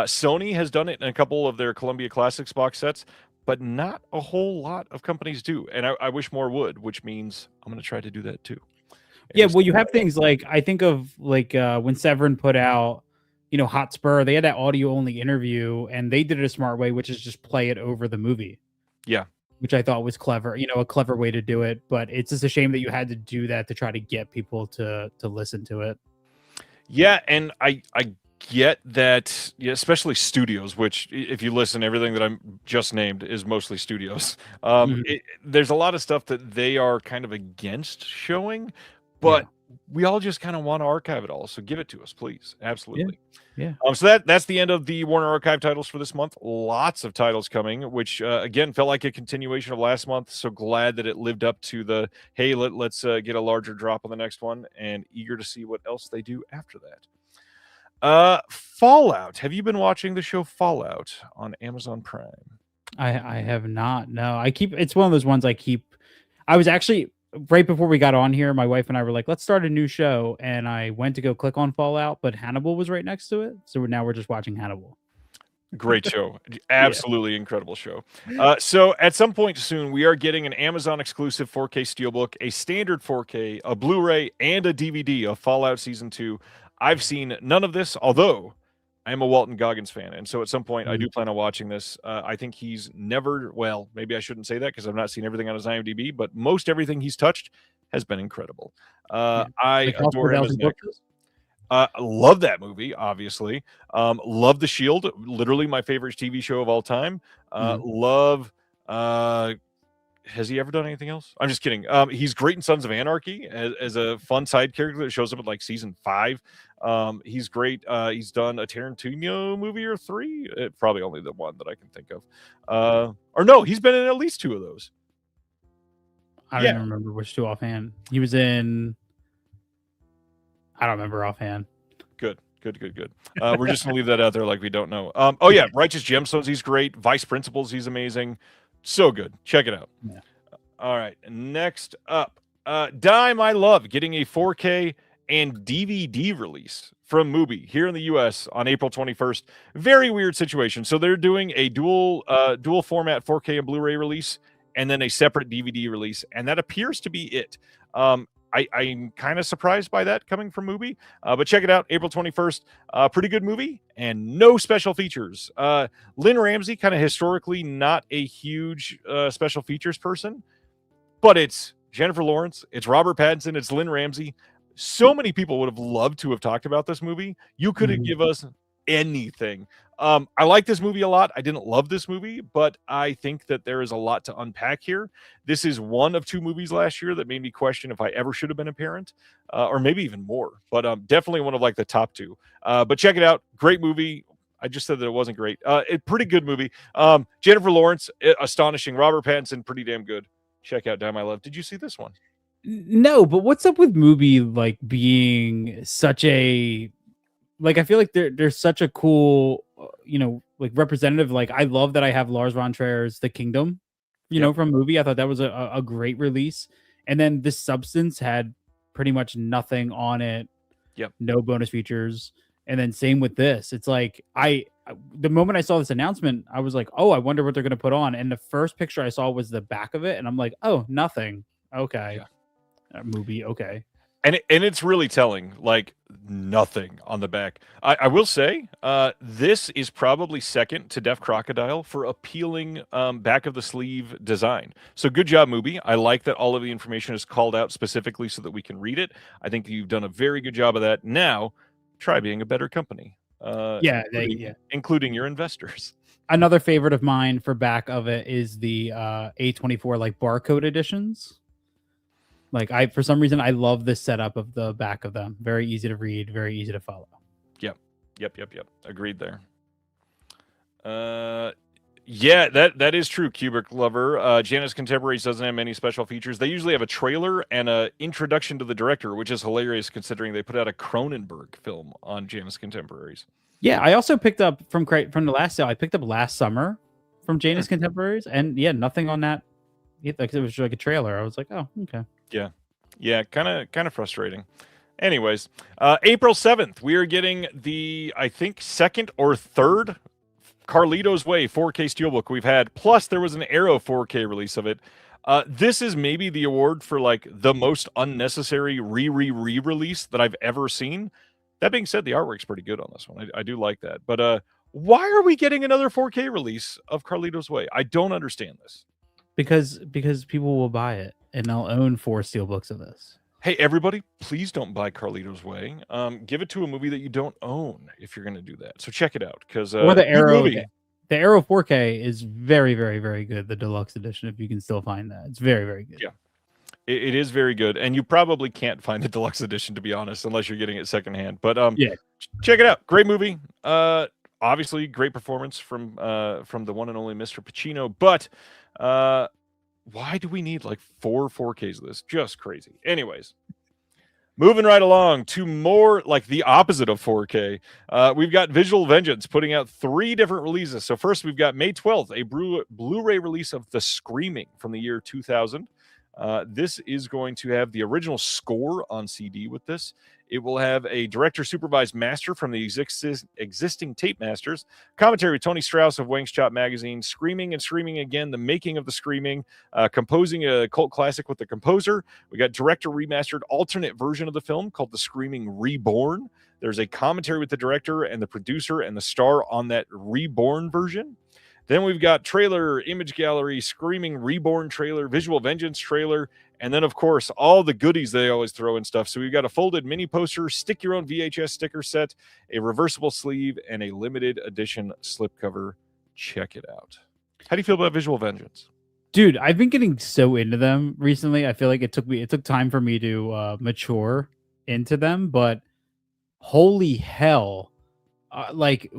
Sony has done it in a couple of their Columbia Classics box sets. But not a whole lot of companies do. And I wish more would, which means I'm going to try to do that too. Yeah, well, you have things like, I think of like when Severin put out, Hotspur, they had that audio only interview and they did it a smart way, which is just play it over the movie. Yeah. Which I thought was clever, a clever way to do it. But it's just a shame that you had to do that to try to get people to listen to it. Yeah, and I get that, yeah, especially studios, which if you listen, everything that I'm just named is mostly studios. There's a lot of stuff that they are kind of against showing, but we all just kind of want to archive it all. So give it to us, please. Absolutely. Yeah. So that's the end of the Warner Archive titles for this month. Lots of titles coming, which again felt like a continuation of last month. So glad that it lived up to the hey, let's get a larger drop on the next one, and eager to see what else they do after that. Fallout. Have you been watching the show Fallout on Amazon Prime? I have not. No, it's one of those ones I was actually right before we got on here, my wife and I were like, let's start a new show. And I went to go click on Fallout, but Hannibal was right next to it. So now we're just watching Hannibal. Great show. Absolutely incredible show. So at some point soon, we are getting an Amazon exclusive 4K Steelbook, a standard 4K, a Blu-ray, and a DVD of Fallout Season 2. I've seen none of this, although I am a Walton Goggins fan. And so at some point, I do plan on watching this. I think he's never, well, maybe I shouldn't say that because I've not seen everything on his IMDb, but most everything he's touched has been incredible. I adore him as an actor. Love that movie, obviously. Love The Shield, literally my favorite TV show of all time. Love has he ever done anything else? I'm just kidding. He's great in Sons of Anarchy as a fun side character that shows up in like season 5. He's great. He's done a Tarantino movie or 3. Probably only the one that I can think of. Or no, he's been in at least 2 of those. I don't even remember which 2 offhand. He was in. I don't remember offhand. Good. We're just gonna leave that out there like we don't know. Oh yeah, Righteous Gemstones. He's great. Vice Principals. He's amazing. So good. Check it out. Yeah. All right. Next up, Die My Love getting a 4K and DVD release from Mubi here in the US on April 21st. Very weird situation. So they're doing a dual format 4K and Blu-ray release and then a separate DVD release, and that appears to be it. I'm kind of surprised by that coming from Mubi, but check it out, April 21st. Pretty good movie and no special features. Lynn Ramsey, kind of historically not a huge special features person, but it's Jennifer Lawrence, it's Robert Pattinson, it's Lynn Ramsey. So many people would have loved to have talked about this movie. You could have give us anything. I like this movie a lot. I didn't love this movie, but I think that there is a lot to unpack here. This is one of 2 movies last year that made me question if I ever should have been a parent, or maybe even more, but definitely one of like the top 2. But check it out. Great movie. I just said that it wasn't great. Pretty good movie. Jennifer Lawrence, astonishing. Robert Pattinson, pretty damn good. Check out Die My Love. Did you see this one? No, but what's up with Mubi like being such a I feel like they're such a cool like representative. Like I love that I have Lars von Trier's The Kingdom, from Mubi. I thought that was a great release. And then This Substance had pretty much nothing on it. Yep. No bonus features. And then same with this. It's like the moment I saw this announcement, I was like, oh, I wonder what they're going to put on. And the first picture I saw was the back of it. And I'm like, oh, nothing. Okay. Movie. Okay. And it's really telling, like nothing on the back. I will say, this is probably second to Deaf Crocodile for appealing back of the sleeve design. So good job, Mubi. I like that all of the information is called out specifically so that we can read it. I think you've done a very good job of that. Now, try being a better company. Including your investors. Another favorite of mine for back of it is the A24 like barcode editions. Like for some reason, I love this setup of the back of them. Very easy to read, very easy to follow. Yep. Agreed there. Yeah, that is true, Kubrick lover. Janus Contemporaries doesn't have many special features. They usually have a trailer and an introduction to the director, which is hilarious considering they put out a Cronenberg film on Janus Contemporaries. Yeah, I also picked up from the last sale. I picked up Last Summer from Janus Contemporaries, and nothing on that. It was like a trailer. I was like, oh, okay. Yeah, kind of frustrating. Anyways, April 7th, we are getting the, I think, second or third Carlito's Way 4K Steelbook we've had. Plus, there was an Arrow 4K release of it. This is maybe the award for like the most unnecessary re-release that I've ever seen. That being said, the artwork's pretty good on this one. I do like that. But why are we getting another 4K release of Carlito's Way? I don't understand this. Because people will buy it and they'll own 4 steelbooks of this. Hey, everybody, please don't buy Carlito's Way. Give it to a movie that you don't own if you're going to do that. So check it out because Or the good Arrow. movie. The Arrow 4K is very, very, very good. The deluxe edition, if you can still find that, it's very, very good. Yeah. It is very good, and you probably can't find the deluxe edition, to be honest, unless you're getting it secondhand. But Yeah. check it out. Great movie. Obviously, great performance from the one and only Mr. Pacino. But why do we need like 4Ks of this? Just crazy. Anyways, moving right along to more like the opposite of 4K. We've got Visual Vengeance putting out 3 different releases. So first, we've got May 12th, a Blu-ray release of The Screaming from the year 2000. This is going to have the original score on CD with this. It will have a director-supervised master from the existing tape masters, commentary with Tony Strauss of Wang's Chop magazine, Screaming and Screaming Again, the making of The Screaming, composing a cult classic with the composer. We got director remastered alternate version of the film called The Screaming Reborn. There's a commentary with the director and the producer and the star on that Reborn version. Then we've got trailer, image gallery, Screaming Reborn trailer, Visual Vengeance trailer, and then, of course, all the goodies they always throw in stuff. So we've got a folded mini poster, stick your own VHS sticker set, a reversible sleeve, and a limited edition slipcover. Check it out. How do you feel about Visual Vengeance? Dude, I've been getting so into them recently. I feel like it took time for me to mature into them, but holy hell, like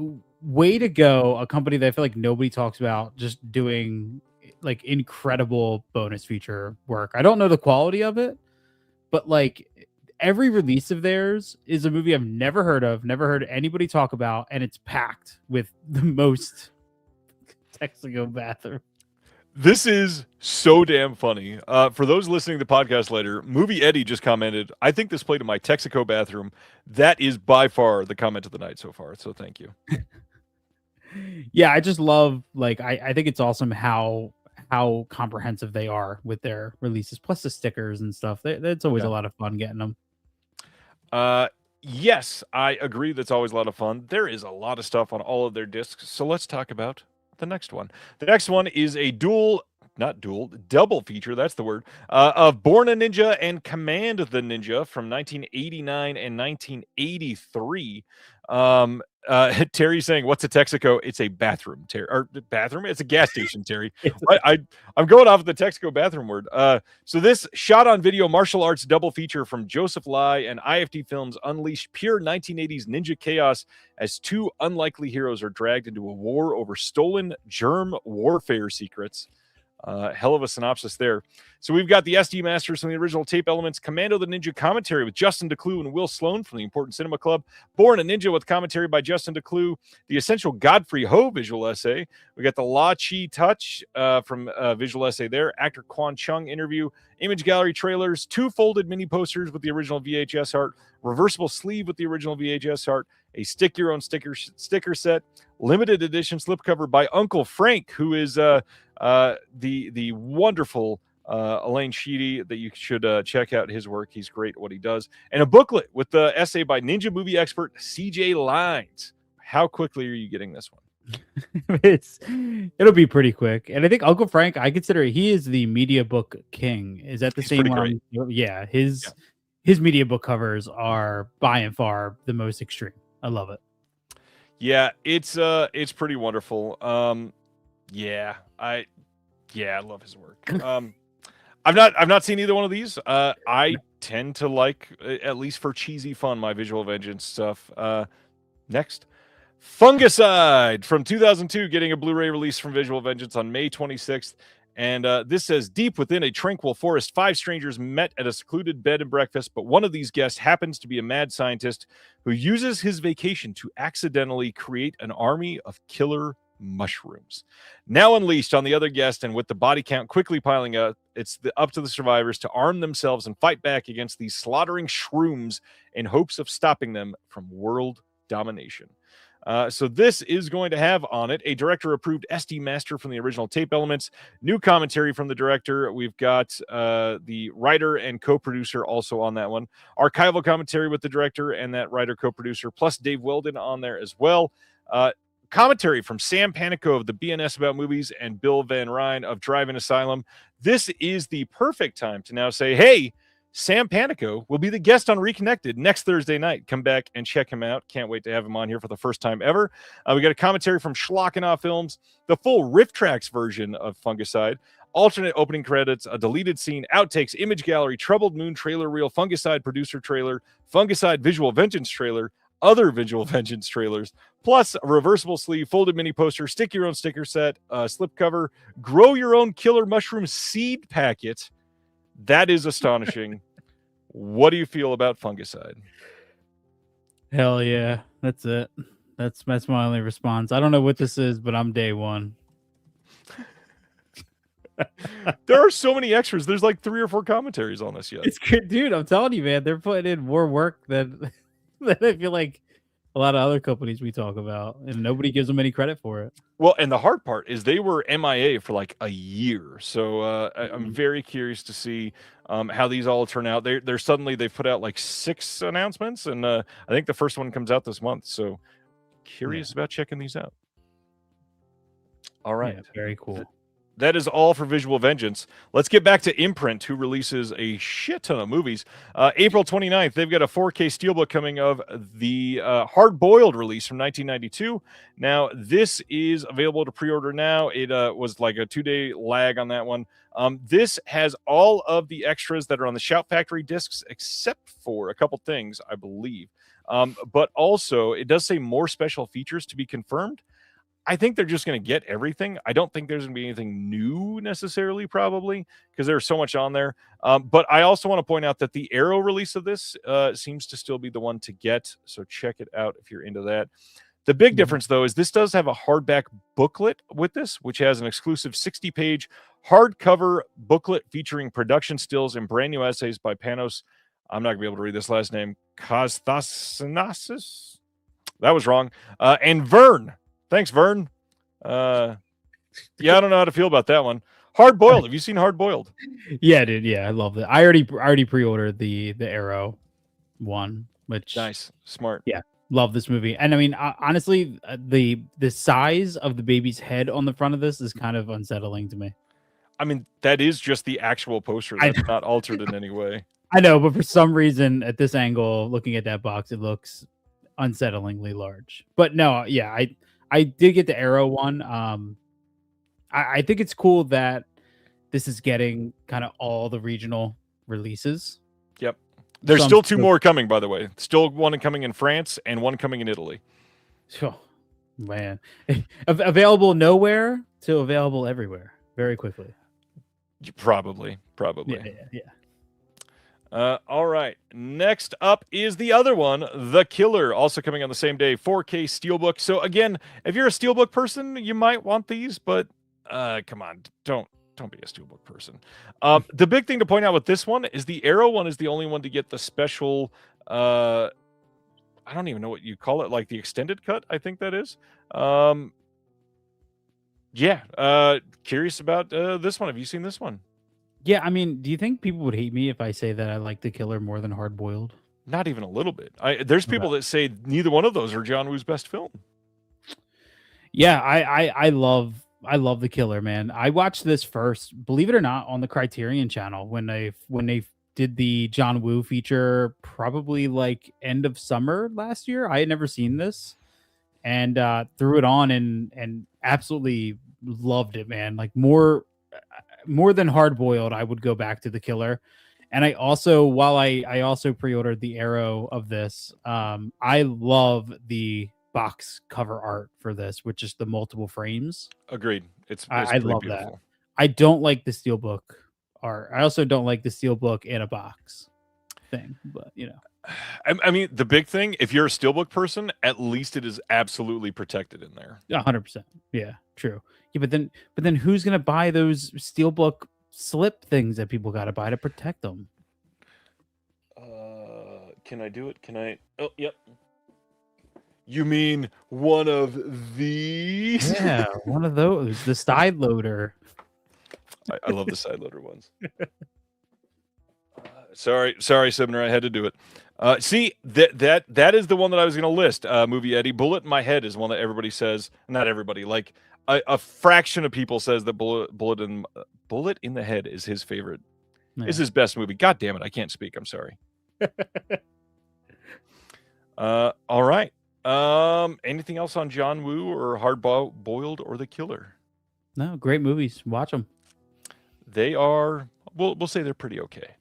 way to go, a company that I feel like nobody talks about, just doing like incredible bonus feature work. I don't know the quality of it, but like every release of theirs is a movie I've never heard of, never heard anybody talk about, and it's packed with the most Texaco bathroom. This is so damn funny. For those listening to the podcast later, Movie Eddie just commented, I think this played in my Texaco bathroom. That is by far the comment of the night so far. So thank you. Yeah, I just love, like, I think it's awesome how comprehensive they are with their releases, plus the stickers and stuff. It's always a lot of fun getting them. Yes, I agree. That's always a lot of fun. There is a lot of stuff on all of their discs. So let's talk about the next one. The next one is a double feature, that's the word, of Born a Ninja and Command the Ninja from 1989 and 1983. Terry's saying, what's a Texaco? It's a bathroom, Terry. Or bathroom? It's a gas station, Terry. I'm going off of the Texaco bathroom word. So this shot on video martial arts double feature from Joseph Lai and IFT Films unleashed pure 1980s ninja chaos as 2 unlikely heroes are dragged into a war over stolen germ warfare secrets. Hell of a synopsis there. So we've got the SD Masters from the original tape elements, Commando the Ninja commentary with Justin Decloux and Will Sloan from the Important Cinema Club, Born a Ninja with commentary by Justin Decloux, the Essential Godfrey Ho visual essay. We got the La Chi Touch from visual essay there, actor Quan Chung interview, image gallery trailers, 2 folded mini posters with the original VHS art, reversible sleeve with the original VHS art, a stick your own sticker set, limited edition slipcover by Uncle Frank, who is the wonderful Elaine Sheedy, that you should check out his work. He's great at what he does. And a booklet with the essay by Ninja movie expert CJ Lines. How quickly are you getting this one? It'll be pretty quick. And I think Uncle Frank, I consider he is the media book king. Is that the He's same pretty one? Yeah, his media book covers are by and far the most extreme. I love it. Yeah, it's pretty wonderful. I love his work. I've not seen either one of these. I tend to like, at least for cheesy fun, my Visual Vengeance stuff. Next, Fungicide from 2002, getting a Blu-ray release from Visual Vengeance on May 26th. And this says, deep within a tranquil forest, 5 strangers met at a secluded bed and breakfast, but one of these guests happens to be a mad scientist who uses his vacation to accidentally create an army of killer mushrooms. Now unleashed on the other guest, and with the body count quickly piling up, it's up to the survivors to arm themselves and fight back against these slaughtering shrooms in hopes of stopping them from world domination. So this is going to have on it a director-approved SD master from the original tape elements, new commentary from the director. We've got the writer and co-producer also on that one, archival commentary with the director and that writer co-producer, plus Dave Weldon on there as well. Commentary from Sam Panico of the BNS About Movies and Bill Van Ryn of Drive-In Asylum. This is the perfect time to now say, hey, Sam Panico will be the guest on Reconnected next Thursday night. Come back and check him out. Can't wait to have him on here for the first time ever. We got a commentary from Schlockenoff Films, the full Riff Tracks version of Fungicide, alternate opening credits, a deleted scene, outtakes, image gallery, Troubled Moon trailer reel, Fungicide producer trailer, Fungicide visual vengeance trailer, other visual vengeance trailers, plus a reversible sleeve, folded mini poster, stick your own sticker set, slip cover, grow your own killer mushroom seed packet. That is astonishing. What do you feel about Fungicide? Hell yeah. That's it. That's my only response. I don't know what this is, but I'm day one. There are so many extras. There's like 3 or 4 commentaries on this yet. It's good, dude. I'm telling you, man. They're putting in more work than I feel like a lot of other companies we talk about, and nobody gives them any credit for it. Well, and the hard part is they were MIA for like a year. So I'm very curious to see how these all turn out. They're suddenly they've put out like 6 announcements, and I think the first one comes out this month. So curious about checking these out. All right. Yeah, very cool. That is all for Visual Vengeance. Let's get back to Imprint, who releases a shit ton of movies. April 29th, they've got a 4K Steelbook coming of the Hard Boiled release from 1992. Now, this is available to pre-order now. It was like a 2-day lag on that one. This has all of the extras that are on the Shout Factory discs, except for a couple things, I believe. But also, it does say more special features to be confirmed. I think they're just going to get everything. I don't think there's going to be anything new necessarily, probably, because there's so much on there. But I also want to point out that the Arrow release of this seems to still be the one to get. So check it out if you're into that. The big difference, though, is this does have a hardback booklet with this, which has an exclusive 60-page hardcover booklet featuring production stills and brand new essays by Panos. I'm not going to be able to read this last name. Kostasinasis? That was wrong. And Vern. Thanks, Vern. Yeah, I don't know how to feel about that one. Hard Boiled. Have you seen Hard Boiled? Yeah, dude. Yeah, I love it. I already pre-ordered the Arrow one, which Nice, smart. Yeah, love this movie. And I mean, honestly, the size of the baby's head on the front of this is kind of unsettling to me. I mean, that is just the actual poster. That's not altered in any way. I know, but for some reason, at this angle, looking at that box, it looks unsettlingly large. But no, yeah, I did get the Arrow one. I think it's cool that this is getting kind of all the regional releases. Yep. There's still 2 more coming, by the way. Still one coming in France and one coming in Italy. Oh, man. Available nowhere to available everywhere very quickly. Probably. Yeah. All right. Next up is the other one, The Killer, also coming on the same day, 4K Steelbook. So again, if you're a Steelbook person, you might want these, but come on, don't be a Steelbook person. The big thing to point out with this one is the Arrow one is the only one to get the special. I don't even know what you call it, like the extended cut. I think that is. Yeah. Curious about this one. Have you seen this one? Yeah, I mean, do you think people would hate me if I say that I like The Killer more than Hard Boiled? Not even a little bit. There's people that say neither one of those are John Woo's best film. Yeah, I love The Killer, man. I watched this first, believe it or not, on the Criterion channel when they did the John Woo feature, probably like end of summer last year. I had never seen this, and threw it on and absolutely loved it, man. Like more than Hard Boiled, I would go back to The Killer. And I also, while I also pre-ordered the Arrow of this, I love the box cover art for this, which is the multiple frames. Agreed. I love beautiful. that. I don't like the steelbook art. I also don't like the steelbook in a box thing, but you know. I mean, the big thing, if you're a steelbook person, at least it is absolutely protected in there. 100%. Yeah, true. Yeah, but then who's gonna buy those steelbook slip things that people got to buy to protect them? Can I do it? Can I? Oh, yep. You mean one of these? Yeah, one of those. The side loader. I love the side loader ones. Sorry, Sibner, I had to do it. See, that is the one that I was going to list. Movie Eddie, Bullet in My Head is one that everybody says. Not everybody, like a fraction of people says that Bullet in the Head is his favorite is his best movie. God damn it, I can't speak. I'm sorry. All right. Anything else on John Woo or Hard Boiled or The Killer? No, great movies. Watch them. They are. We'll say they're pretty okay.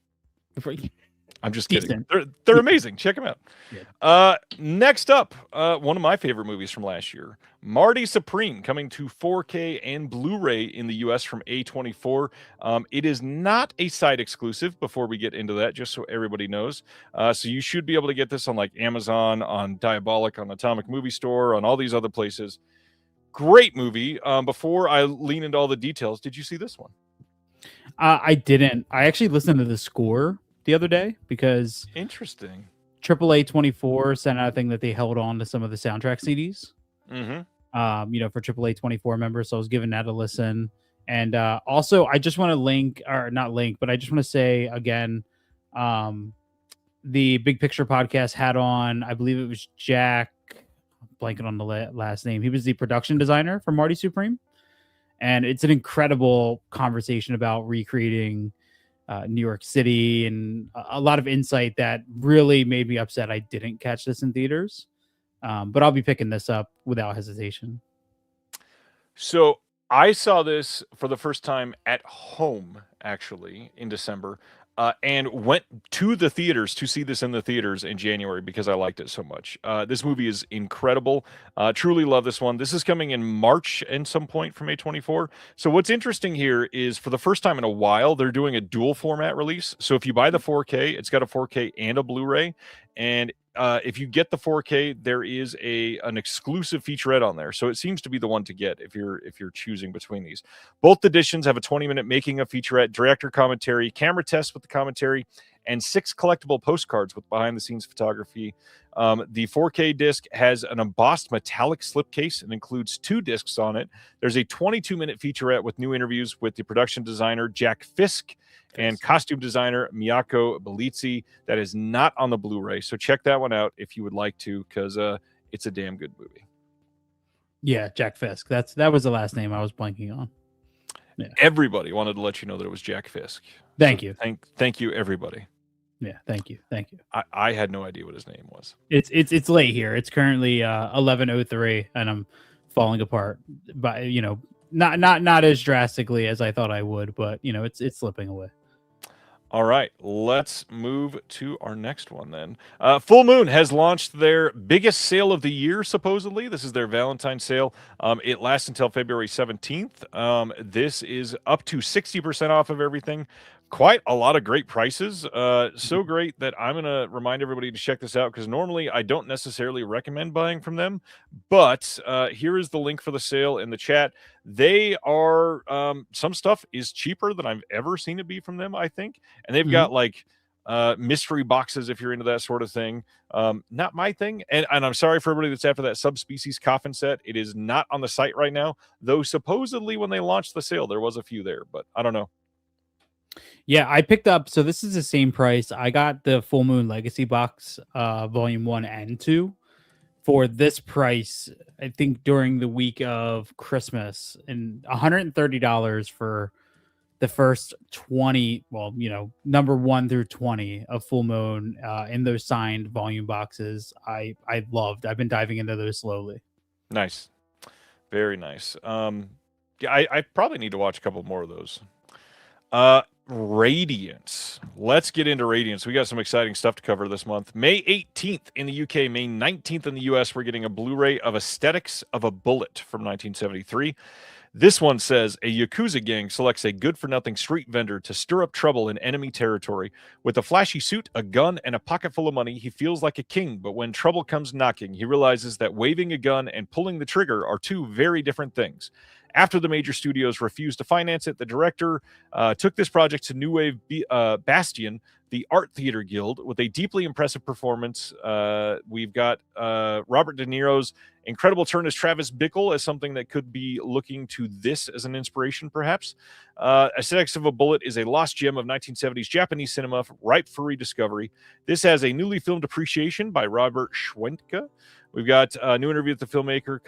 I'm just kidding. Decent. They're amazing. Check them out. Yeah. Next up, one of my favorite movies from last year, Marty Supreme, coming to 4K and Blu-ray in the US from A24. It is not a site exclusive before we get into that, just so everybody knows. So you should be able to get this on like Amazon, on Diabolic, on Atomic Movie Store, on all these other places. Great movie. Before I lean into all the details, did you see this one? I didn't. I actually listened to the score the other day because Interesting. AAA 24 sent out a thing that they held on to some of the soundtrack CDs. Mm-hmm. For AAA 24 members. So I was giving that a listen. And also, I just want to I just want to say again, the Big Picture podcast had on, I believe it was Jack, I'm blanking on the last name. He was the production designer for Marty Supreme. And it's an incredible conversation about recreating New York City and a lot of insight that really made me upset I didn't catch this in theaters. But I'll be picking this up without hesitation. So I saw this for the first time at home, actually, in December, and went to the theaters to see this in the theaters in January because I liked it so much. This movie is incredible. Truly love this one. This is coming in March at some point from A24. So what's interesting here is for the first time in a while, they're doing a dual format release. So if you buy the 4K, it's got a 4K and a Blu-ray. And if you get the 4K, there is an exclusive featurette on there. So it seems to be the one to get if you're choosing between these. Both editions have a 20-minute making of featurette, director commentary, camera test with the commentary, and 6 collectible postcards with behind-the-scenes photography. The 4K disc has an embossed metallic slipcase and includes 2 discs on it. There's a 22-minute featurette with new interviews with the production designer Jack Fisk and costume designer Miyako Belizzi that is not on the Blu-ray. So check that one out if you would like to, because it's a damn good movie. Yeah, Jack Fisk. That was the last name I was blanking on. Yeah. Everybody wanted to let you know that it was Jack Fisk. Thank you. Thank you, everybody. Yeah, thank you. I had no idea what his name was. It's late here. It's currently 11:03, and I'm falling apart. But not as drastically as I thought I would, but it's slipping away. All right, let's move to our next one then. Full Moon has launched their biggest sale of the year, supposedly. This is their Valentine sale. It lasts until February 17th. This is up to 60% off of everything. Quite a lot of great prices. So great that I'm going to remind everybody to check this out because normally I don't necessarily recommend buying from them. But here is the link for the sale in the chat. They are, some stuff is cheaper than I've ever seen it be from them, I think. And they've got like mystery boxes if you're into that sort of thing. Not my thing. And I'm sorry for everybody that's after that subspecies coffin set. It is not on the site right now, though supposedly when they launched the sale, there was a few there, but I don't know. Yeah, I picked up. So this is the same price. I got the Full Moon Legacy box, volume 1 and 2, for this price. I think during the week of Christmas, and $130 for the first 20. Well, number 1 through 20 of Full Moon in those signed volume boxes. I loved. I've been diving into those slowly. Nice, very nice. Yeah, I probably need to watch a couple more of those. Radiance. Let's get into Radiance. We got some exciting stuff to cover this month. May 18th in the UK, May 19th in the US, we're getting a Blu-ray of Aesthetics of a Bullet from 1973. This one says, a Yakuza gang selects a good-for-nothing street vendor to stir up trouble in enemy territory. With a flashy suit, a gun, and a pocket full of money, he feels like a king, but when trouble comes knocking, he realizes that waving a gun and pulling the trigger are 2 very different things. After the major studios refused to finance it, the director took this project to New Wave Bastion, the Art Theater Guild, with a deeply impressive performance. We've got Robert De Niro's incredible turn as Travis Bickle as something that could be looking to this as an inspiration, perhaps. Aesthetics of a Bullet is a lost gem of 1970s Japanese cinema ripe for rediscovery. This has a newly filmed appreciation by Robert Schwenke. We've got a new interview with the filmmaker,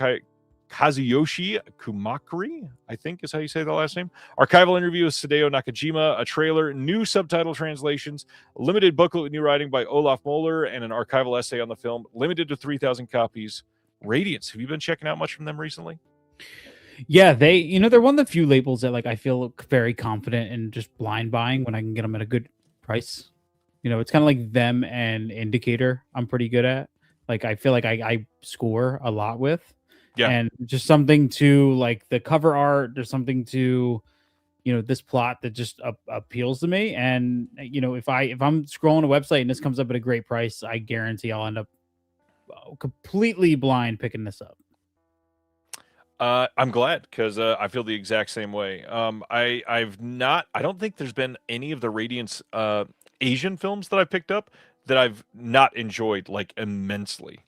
Kazuyoshi Kumakuri, I think is how you say the last name. Archival interview with Sadeo Nakajima, a trailer, new subtitle translations, limited booklet with new writing by Olaf Moeller, and an archival essay on the film, limited to 3,000 copies. Radiance, have you been checking out much from them recently? Yeah, they're one of the few labels that like I feel very confident in just blind buying when I can get them at a good price. It's kind of like them and Indicator. I'm pretty good at. Like I feel like I score a lot with. Yeah. And just something to like the cover art. There's something to this plot that just appeals to me. And if I'm scrolling a website and this comes up at a great price, I guarantee I'll end up completely blind picking this up. I'm glad because I feel the exact same way. I don't think there's been any of the Radiance Asian films that I picked up that I've not enjoyed like immensely.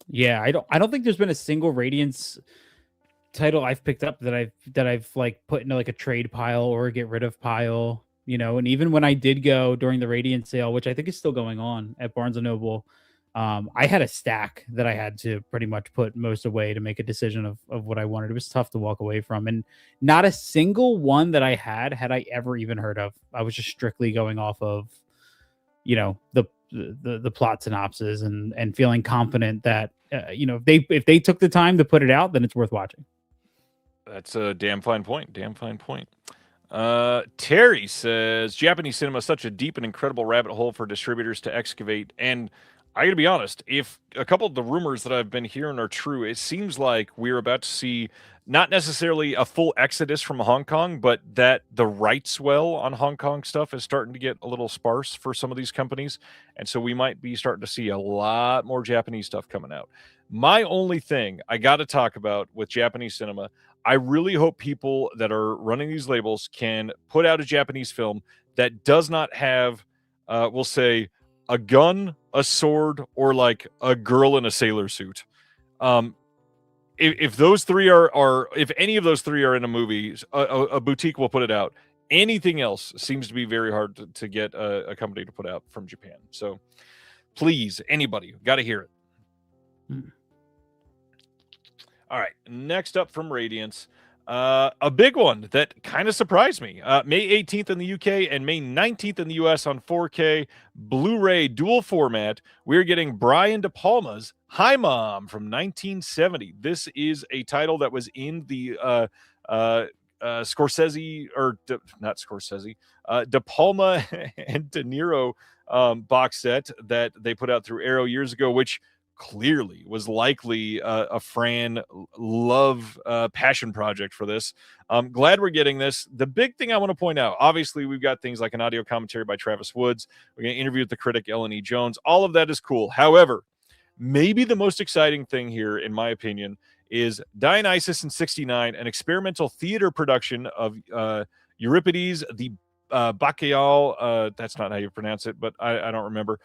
Yeah, I don't think there's been a single Radiance title I've picked up that I've like put into like a trade pile or a get rid of pile. And even when I did go during the Radiance sale, which I think is still going on at Barnes and Noble, I had a stack that I had to pretty much put most away to make a decision of what I wanted. It was tough to walk away from, and not a single one that I had I ever even heard of. I was just strictly going off of, the plot synopsis and feeling confident that if they took the time to put it out, then it's worth watching. That's a damn fine point. Terry says Japanese cinema is such a deep and incredible rabbit hole for distributors to excavate. And I gotta be honest, if a couple of the rumors that I've been hearing are true, it seems like we're about to see not necessarily a full exodus from Hong Kong, but that the rights well on Hong Kong stuff is starting to get a little sparse for some of these companies. And so we might be starting to see a lot more Japanese stuff coming out. My only thing I got to talk about with Japanese cinema, I really hope people that are running these labels can put out a Japanese film that does not have, we'll say, a gun, a sword, or like a girl in a sailor suit. If those three are if any of those three are in a movie, a boutique will put it out. Anything else seems to be very hard to get a company to put out from Japan. So please, anybody, got to hear it. All right, next up from Radiance, a big one that kind of surprised me. May 18th in the UK and May 19th in the US on 4K Blu-ray dual format. We're getting Brian De Palma's Hi Mom from 1970. This is a title that was in the Scorsese, or not Scorsese, De Palma and De Niro box set that they put out through Arrow years ago, which clearly was likely a Fran love passion project for this. I'm glad we're getting this. The big thing I want to point out, obviously we've got things like an audio commentary by Travis Woods. We're going to interview with the critic Ellen E. Jones. All of that is cool. However, maybe the most exciting thing here, in my opinion, is Dionysus in 69, an experimental theater production of Euripides, the Bacchaal, that's not how you pronounce it, but I don't remember.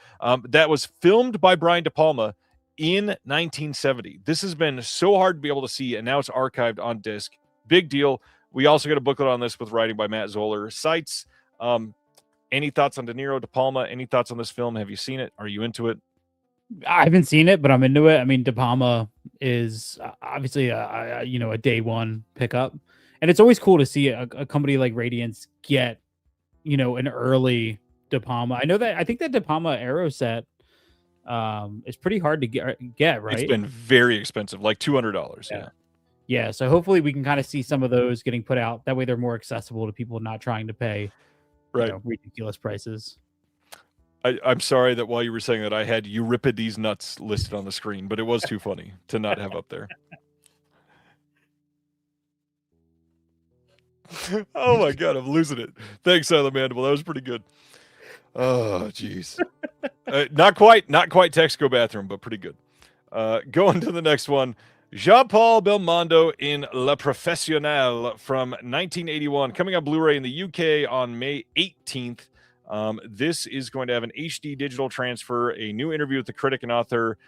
That was filmed by Brian De Palma in 1970. This has been so hard to be able to see, and now it's archived on disc. Big deal. We also got a booklet on this with writing by Matt Zoller. Sites. Any thoughts on De Niro, De Palma? Any thoughts on this film? Have you seen it? Are you into it? I haven't seen it, but I'm into it. I mean, De Palma is obviously a day one pickup, and it's always cool to see a company like Radiance get an early De Palma. I think that De Palma Arrow set is pretty hard to get, right? It's been very expensive, like $200. Yeah. So hopefully we can kind of see some of those getting put out. That way they're more accessible to people not trying to pay ridiculous prices. I'm sorry that while you were saying that, I had Euripides nuts listed on the screen, but it was too funny to not have up there. Oh my God, I'm losing it. Thanks, Silent Mandible. That was pretty good. Oh, jeez. Not quite text go bathroom, but pretty good. Going to the next one. Jean-Paul Belmondo in La Professionnelle from 1981, coming on Blu-ray in the UK on May 18th. This is going to have an HD digital transfer, a new interview with the critic and author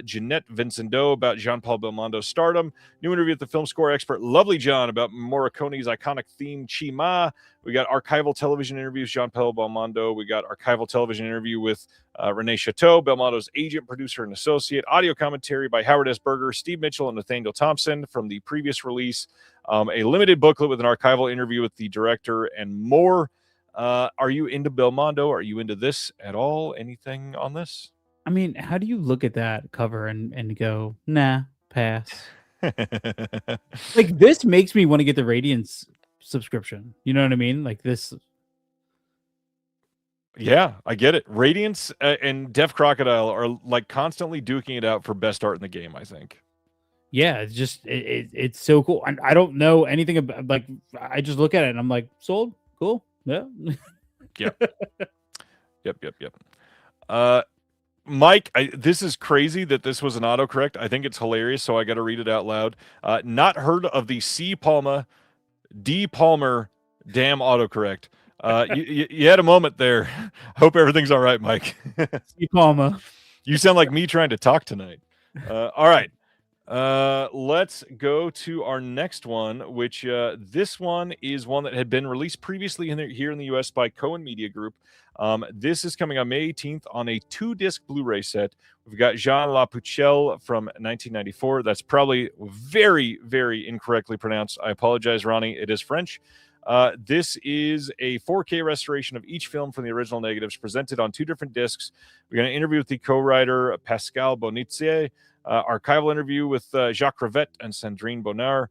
Jeanette Vincendo about Jean-Paul Belmondo's stardom. New interview with the film score expert Lovely John about Morricone's iconic theme Chi Ma. We got archival television interviews, Jean-Paul Belmondo. We got archival television interview with Renee Chateau, Belmondo's agent, producer, and associate. Audio commentary by Howard S. Berger, Steve Mitchell, and Nathaniel Thompson from the previous release. A limited booklet with an archival interview with the director and more. Are you into Belmondo? Are you into this at all? Anything on this? I mean, how do you look at that cover and go, nah, pass? Like, this makes me want to get the Radiance subscription. You know what I mean? Like this. Yeah, I get it. Radiance and Deaf Crocodile are like constantly duking it out for best art in the game, I think. Yeah, it's just it's so cool. And I don't know anything about, like, I just look at it and I'm like, sold, cool, yeah. Yep. Mike, this is crazy that this was an autocorrect. I think it's hilarious, so I got to read it out loud. Not heard of the C. Palma, D. Palmer, damn autocorrect. You had a moment there. Hope everything's all right, Mike. C. Palma. You sound like me trying to talk tonight. All right. Let's go to our next one, which this one is one that had been released previously here in the U.S. by Cohen Media Group. This is coming on May 18th on a 2-disc Blu-ray set. We've got Jean Lapucelle from 1994. That's probably very, very incorrectly pronounced. I apologize, Ronnie. It is French. This is a 4K restoration of each film from the original negatives presented on 2 different discs. We're going to interview with the co-writer Pascal Bonitier, archival interview with Jacques Rivette and Sandrine Bonnard.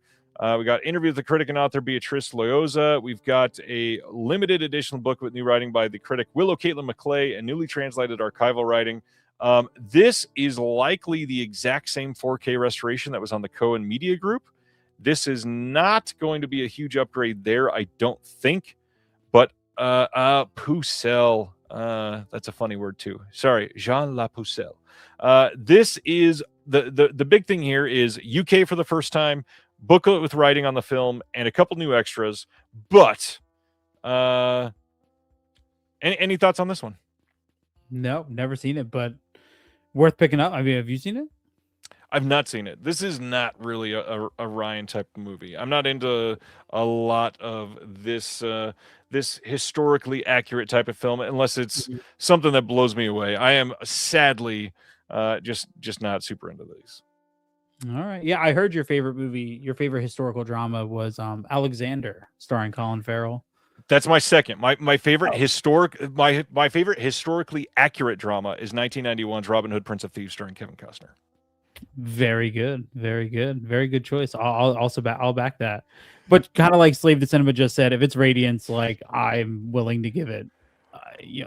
We got interview with the critic and author Beatrice Loyosa. We've got a limited edition book with new writing by the critic Willow Caitlin McClay and newly translated archival writing. This is likely the exact same 4K restoration that was on the Cohen Media Group. This is not going to be a huge upgrade there, I don't think. But Pucelle, that's a funny word too. Sorry, Jean Lapucelle. This is the big thing here is UK for the first time, booklet with writing on the film, and a couple new extras. But any thoughts on this one? No, never seen it, but worth picking up. I mean, have you seen it? I've not seen it. This is not really a Ryan type of movie. I'm not into a lot of this this historically accurate type of film unless it's something that blows me away. I am sadly just not super into these. All right. Yeah, I heard your favorite movie, your favorite historical drama was Alexander, starring Colin Farrell. That's my second. My favorite my favorite historically accurate drama is 1991's Robin Hood, Prince of Thieves, starring Kevin Costner. Very good, very good choice. I'll back that. But kind of like Slave to Cinema just said, if it's Radiance, like, I'm willing to give it,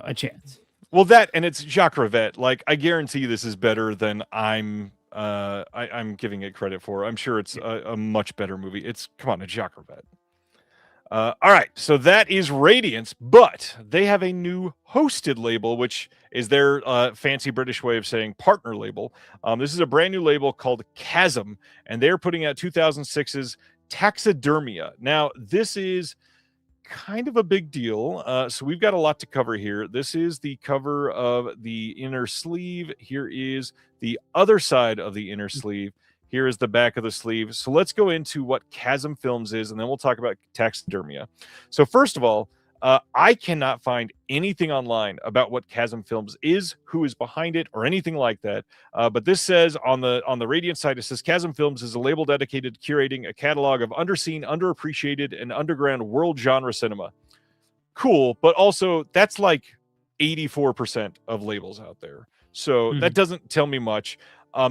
a chance. Well, that, and it's Jacques Rivette. Like, I guarantee this is better than I'm giving it credit for. I'm sure it's a much better movie. It's Jacques Rivette. All right, so that is Radiance, but they have a new hosted label, which is their fancy British way of saying partner label. This is a brand new label called Chasm, and they're putting out 2006's Taxidermia. Now, this is kind of a big deal, so we've got a lot to cover here. This is the cover of the inner sleeve. Here is the other side of the inner sleeve. Here is the back of the sleeve. So let's go into what Chasm Films is, and then we'll talk about Taxidermia. So first of all, I cannot find anything online about what Chasm Films is, who is behind it, or anything like that. But this says on the Radiant site, it says Chasm Films is a label dedicated to curating a catalog of underseen, underappreciated, and underground world genre cinema. Cool, but also that's like 84% of labels out there. So that doesn't tell me much.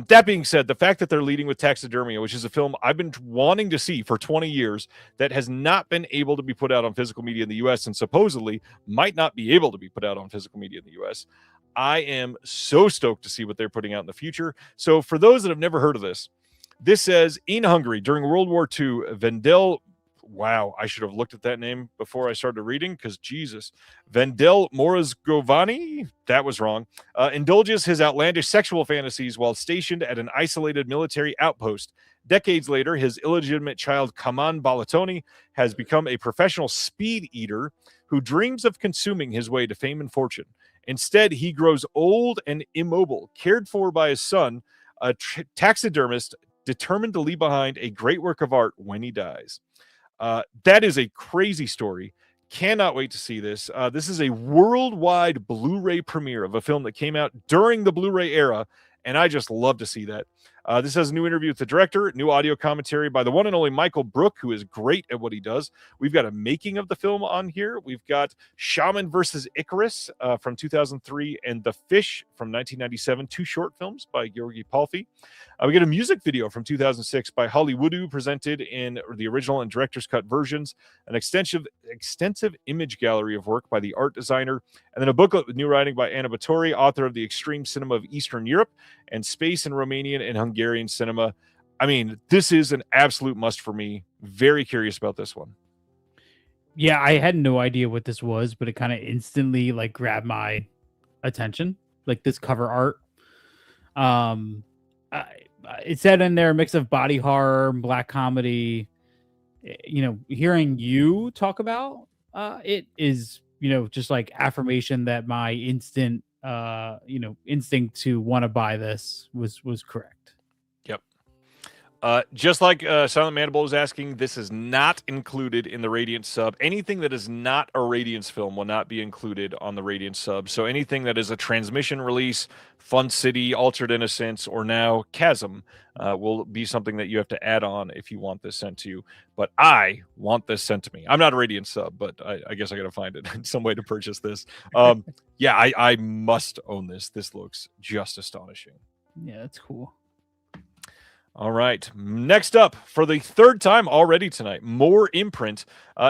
That being said, the fact that they're leading with Taxidermia, which is a film I've been wanting to see for 20 years that has not been able to be put out on physical media in the U.S. and supposedly might not be able to be put out on physical media in the U.S., I am so stoked to see what they're putting out in the future. So for those that have never heard of this says, in Hungary during World War II, Vendel, wow, I should have looked at that name before I started reading, because Jesus. Vendel Morazgovani, that was wrong, indulges his outlandish sexual fantasies while stationed at an isolated military outpost. Decades later, his illegitimate child, Kaman Balatoni, has become a professional speed eater who dreams of consuming his way to fame and fortune. Instead, he grows old and immobile, cared for by his son, a taxidermist determined to leave behind a great work of art when he dies. That is a crazy story. Cannot wait to see this. This is a worldwide Blu-ray premiere of a film that came out during the Blu-ray era, and I just love to see that. This has a new interview with the director, new audio commentary by the one and only Michael Brook, who is great at what he does. We've got a making of the film on here. We've got Shaman versus Icarus from 2003 and The Fish from 1997, two short films by Georgi Palfi. We get a music video from 2006 by Hollywoodu, presented in the original and director's cut versions, an extensive image gallery of work by the art designer, and then a booklet with new writing by Anna Batory, author of The Extreme Cinema of Eastern Europe and Space in Romanian and Hungarian Cinema. I mean, this is an absolute must for me. Very curious about this one. Yeah, I had no idea what this was, but it kind of instantly like grabbed my attention. Like this cover art. It said in there a mix of body horror, black comedy. You know, hearing you talk about it is, you know, just like affirmation that my instinct to want to buy this was correct. Yep. Just like Silent Mandible was asking, this is not included in the Radiance sub. Anything that is not a Radiance film will not be included on the Radiance sub. So anything that is a transmission release, Fun City, Altered Innocence, or now Chasm will be something that you have to add on if you want this sent to you. But I want this sent to me. I'm not a Radiance sub, but I guess I got to find it some way to purchase this. Yeah, I must own this. This looks just astonishing. Yeah, that's cool. All right. Next up, for the third time already tonight, more Imprint.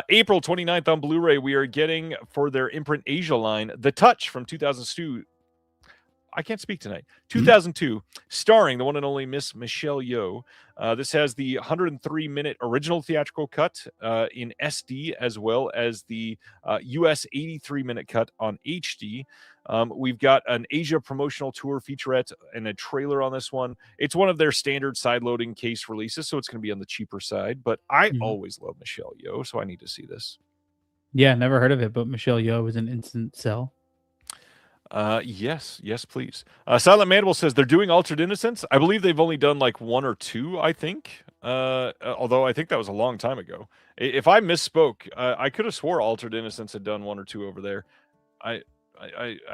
April 29th on Blu-ray, we are getting for their Imprint Asia line, The Touch from 2002. I can't speak tonight. 2002, starring the one and only Miss Michelle Yeoh. This has the 103-minute original theatrical cut in SD, as well as the US 83-minute cut on HD. We've got an Asia promotional tour featurette and a trailer on this one. It's one of their standard side-loading case releases, so it's going to be on the cheaper side. But I always love Michelle Yeoh, so I need to see this. Yeah, never heard of it, but Michelle Yeoh is an instant sell. Yes, please. Silent Mandible says they're doing Altered Innocence. I believe they've only done like one or two, I think. Although I think that was a long time ago. If I misspoke, I could have swore Altered Innocence had done one or two over there. I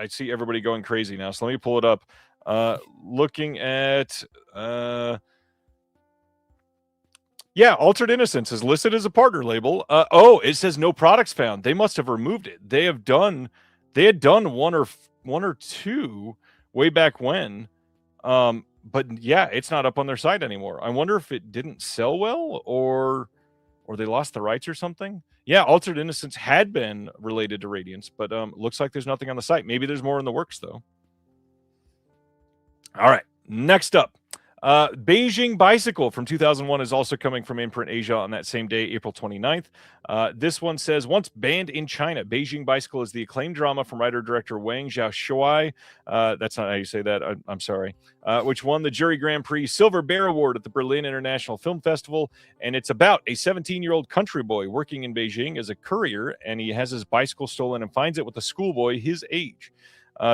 see everybody going crazy now, so let me pull it up. Looking at yeah, Altered Innocence is listed as a partner label. It says no products found. They must have removed it. They had done one or two way back when. But yeah, it's not up on their site anymore. I wonder if it didn't sell well or they lost the rights or something. Yeah, Altered Innocence had been related to Radiance, but looks like there's nothing on the site. Maybe there's more in the works, though. All right, next up. Beijing Bicycle from 2001 is also coming from Imprint Asia on that same day, April 29th. This one says, once banned in China, Beijing Bicycle is the acclaimed drama from writer-director Wang Xiaoshui. That's not how you say that. I'm sorry. Which won the Jury Grand Prix Silver Bear Award at the Berlin International Film Festival. And it's about a 17-year-old country boy working in Beijing as a courier, and he has his bicycle stolen and finds it with a schoolboy his age.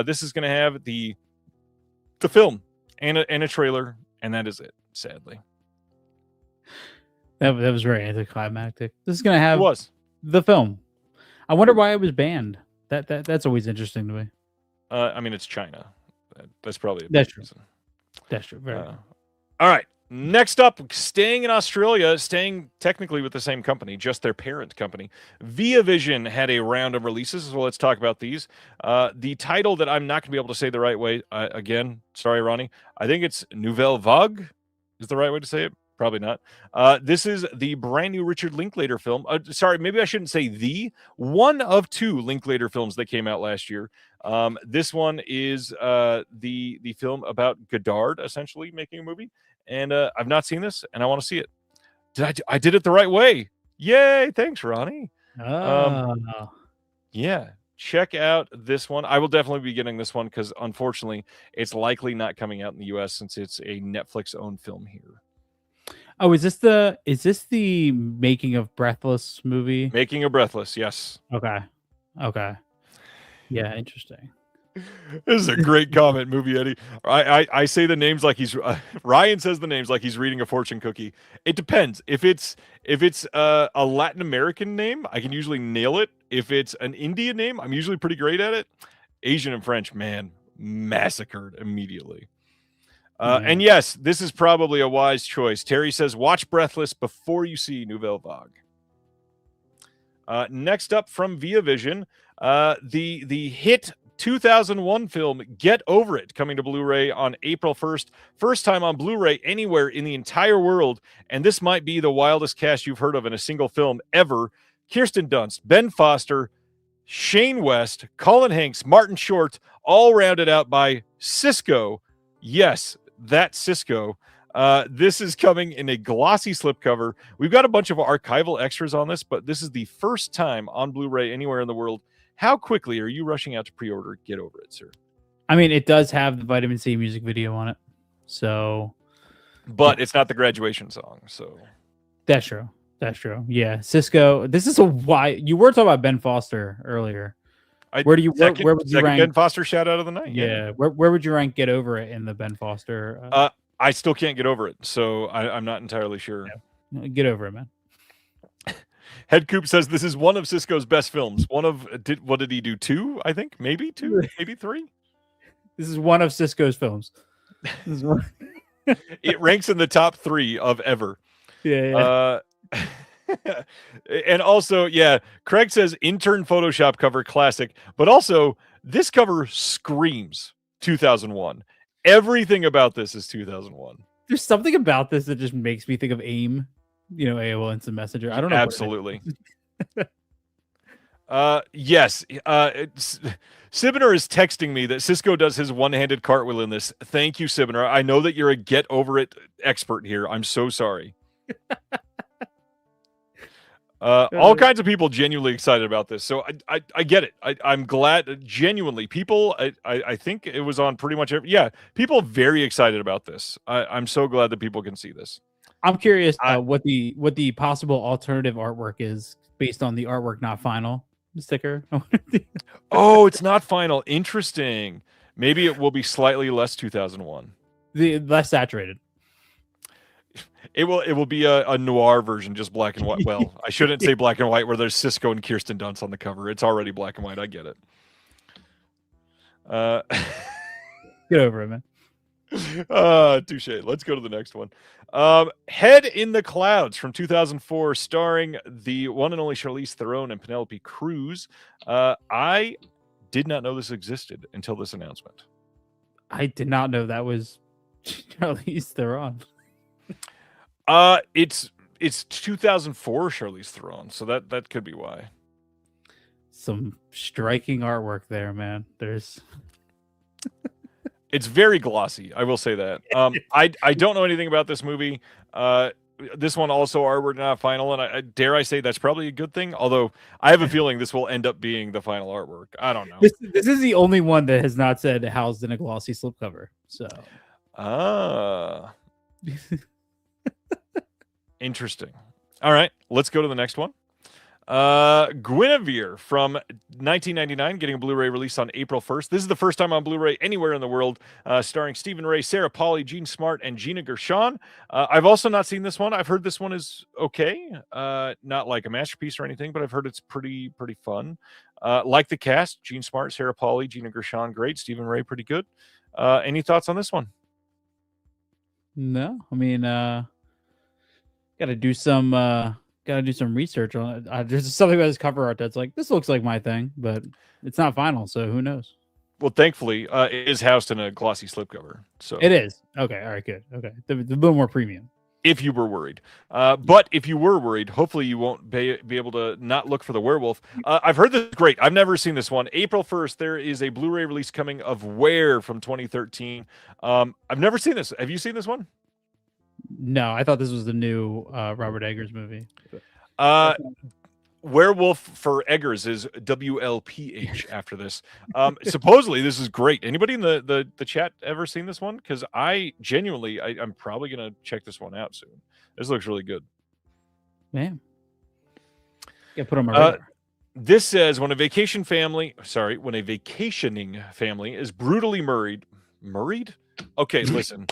This is going to have the film and a trailer. And that is it, sadly. That was very anticlimactic. This is going to have the film. I wonder why it was banned. That's always interesting to me. I mean, it's China. That's probably that's true. Reason. That's true. Very all right. Next up, staying in Australia, staying technically with the same company, just their parent company. Via Vision had a round of releases, so let's talk about these. The title that I'm not going to be able to say the right way, again, sorry, Ronnie, I think it's Nouvelle Vague is the right way to say it. Probably not. This is the brand new Richard Linklater film. Sorry, maybe I shouldn't say one of two Linklater films that came out last year. This one is the film about Godard, essentially, making a movie. And I've not seen this, and I want to see it. I did it the right way. Yay! Thanks, Ronnie. Yeah, check out this one. I will definitely be getting this one because, unfortunately, it's likely not coming out in the U.S. since it's a Netflix-owned film here. Oh, is this the Making of Breathless movie? Making of Breathless, yes. Okay. Yeah, interesting. This is a great comment, Movie Eddie. I say the names like he's Ryan says the names like he's reading a fortune cookie. It depends. If it's a Latin American name, I can usually nail it. If it's an Indian name, I'm usually pretty great at it. Asian and French, man, massacred immediately. And yes, this is probably a wise choice. Terry says, watch Breathless before you see Nouvelle Vague. Next up from Via Vision, the hit 2001 film Get Over It, coming to Blu-ray on April 1st. First time on Blu-ray anywhere in the entire world, and this might be the wildest cast you've heard of in a single film ever. Kirsten Dunst, Ben Foster, Shane West, Colin Hanks, Martin Short, all rounded out by Cisco. Yes, that Cisco. This is coming in a glossy slipcover. We've got a bunch of archival extras on this, but this is the first time on Blu-ray anywhere in the world. How quickly are you rushing out to pre-order Get Over It, sir? I mean, it does have the Vitamin C music video on it, so. But it's not the graduation song, so. That's true. That's true. Yeah, Cisco. This is a why you were talking about Ben Foster earlier. Where would you rank Ben Foster shout out of the night? Yeah. Where would you rank Get Over It in the Ben Foster? I still can't get over it, so I'm not entirely sure. Yeah. Get over it, man. Head Coop says this is one of Cisco's best films. What did he do? 2, I think? Maybe 2? Maybe 3? This is one of Cisco's films. It ranks in the top 3 of ever. Yeah. And also, yeah, Craig says intern Photoshop cover classic, but also this cover screams 2001. Everything about this is 2001. There's something about this that just makes me think of AIM. AOL Instant Messenger. I don't know. Absolutely. Yes. Sibner is texting me that Cisco does his one-handed cartwheel in this. Thank you, Sibner. I know that you're a Get Over It expert here. I'm so sorry. All kinds of people genuinely excited about this. So I get it. I'm glad, genuinely. People, I think it was on pretty much people very excited about this. I'm so glad that people can see this. I'm curious what the possible alternative artwork is based on the artwork not final sticker. Oh, it's not final. Interesting. Maybe it will be slightly less 2001. The less saturated. It will be a noir version, just black and white. Well, I shouldn't say black and white where there's Cisco and Kirsten Dunst on the cover. It's already black and white. I get it. Get over it, man. Touche. Let's go to the next one. Head in the Clouds from 2004, starring the one and only Charlize Theron and Penelope Cruz. I did not know this existed until this announcement. I did not know that was Charlize Theron. It's 2004 Charlize Theron, so that could be why. Some striking artwork there, man. It's very glossy, I will say that. I don't know anything about this movie. This one also artwork not final, and I dare I say that's probably a good thing. Although I have a feeling this will end up being the final artwork. I don't know. This is the only one that has not said housed in a glossy slipcover. So, interesting. All right, let's go to the next one. Guinevere from 1999, getting a Blu-ray release on April 1st. This is the first time on Blu-ray anywhere in the world, starring Stephen Ray, Sarah Polley, Gene Smart, and Gina Gershon. I've also not seen this one. I've heard this one is okay. Not like a masterpiece or anything, but I've heard it's pretty fun. Like the cast, Gene Smart, Sarah Polley, Gina Gershon, great. Stephen Ray, pretty good. Any thoughts on this one? No, I mean, gotta do some research on it. There's something about this cover art that's like, this looks like my thing, but it's not final, so who knows? Well, thankfully, it is housed in a glossy slipcover. So it is. Okay, all right, good. Okay, a little more premium. If you were worried. But if you were worried, hopefully you won't be able to not look for the werewolf. I've heard this is great. I've never seen this one. April 1st, there is a Blu-ray release coming of Where from 2013. I've never seen this. Have you seen this one? No, I thought this was the new Robert Eggers movie. Werewolf for Eggers is WLPH after this. Supposedly this is great. Anybody in the chat ever seen this one? Because I genuinely, I'm probably gonna check this one out soon. This looks really good. Man, yeah, put on my radar. This says when a vacationing family is brutally murried? Okay, listen.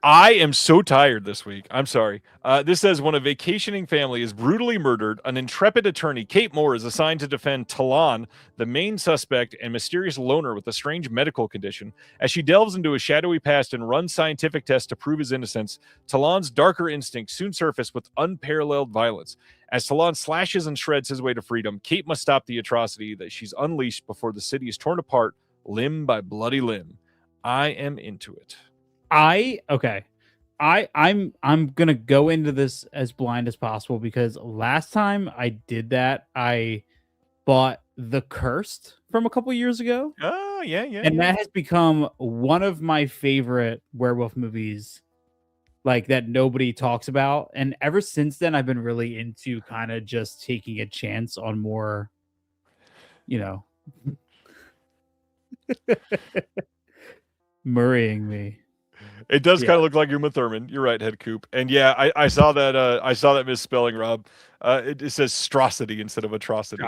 I am so tired this week. I'm sorry. This says when a vacationing family is brutally murdered, an intrepid attorney, Kate Moore, is assigned to defend Talon, the main suspect and mysterious loner with a strange medical condition. As she delves into a shadowy past and runs scientific tests to prove his innocence, Talon's darker instincts soon surface with unparalleled violence. As Talon slashes and shreds his way to freedom, Kate must stop the atrocity that she's unleashed before the city is torn apart, limb by bloody limb. I am into it. I'm gonna go into this as blind as possible because last time I did that, I bought The Cursed from a couple years ago. Oh, yeah. And that has become one of my favorite werewolf movies, like that nobody talks about. And ever since then, I've been really into kind of just taking a chance on more, murraying me. It does kind of look like Uma Thurman. You're right, Head Coop. And yeah, I saw that. I saw that misspelling, Rob. It says strosity instead of atrocity.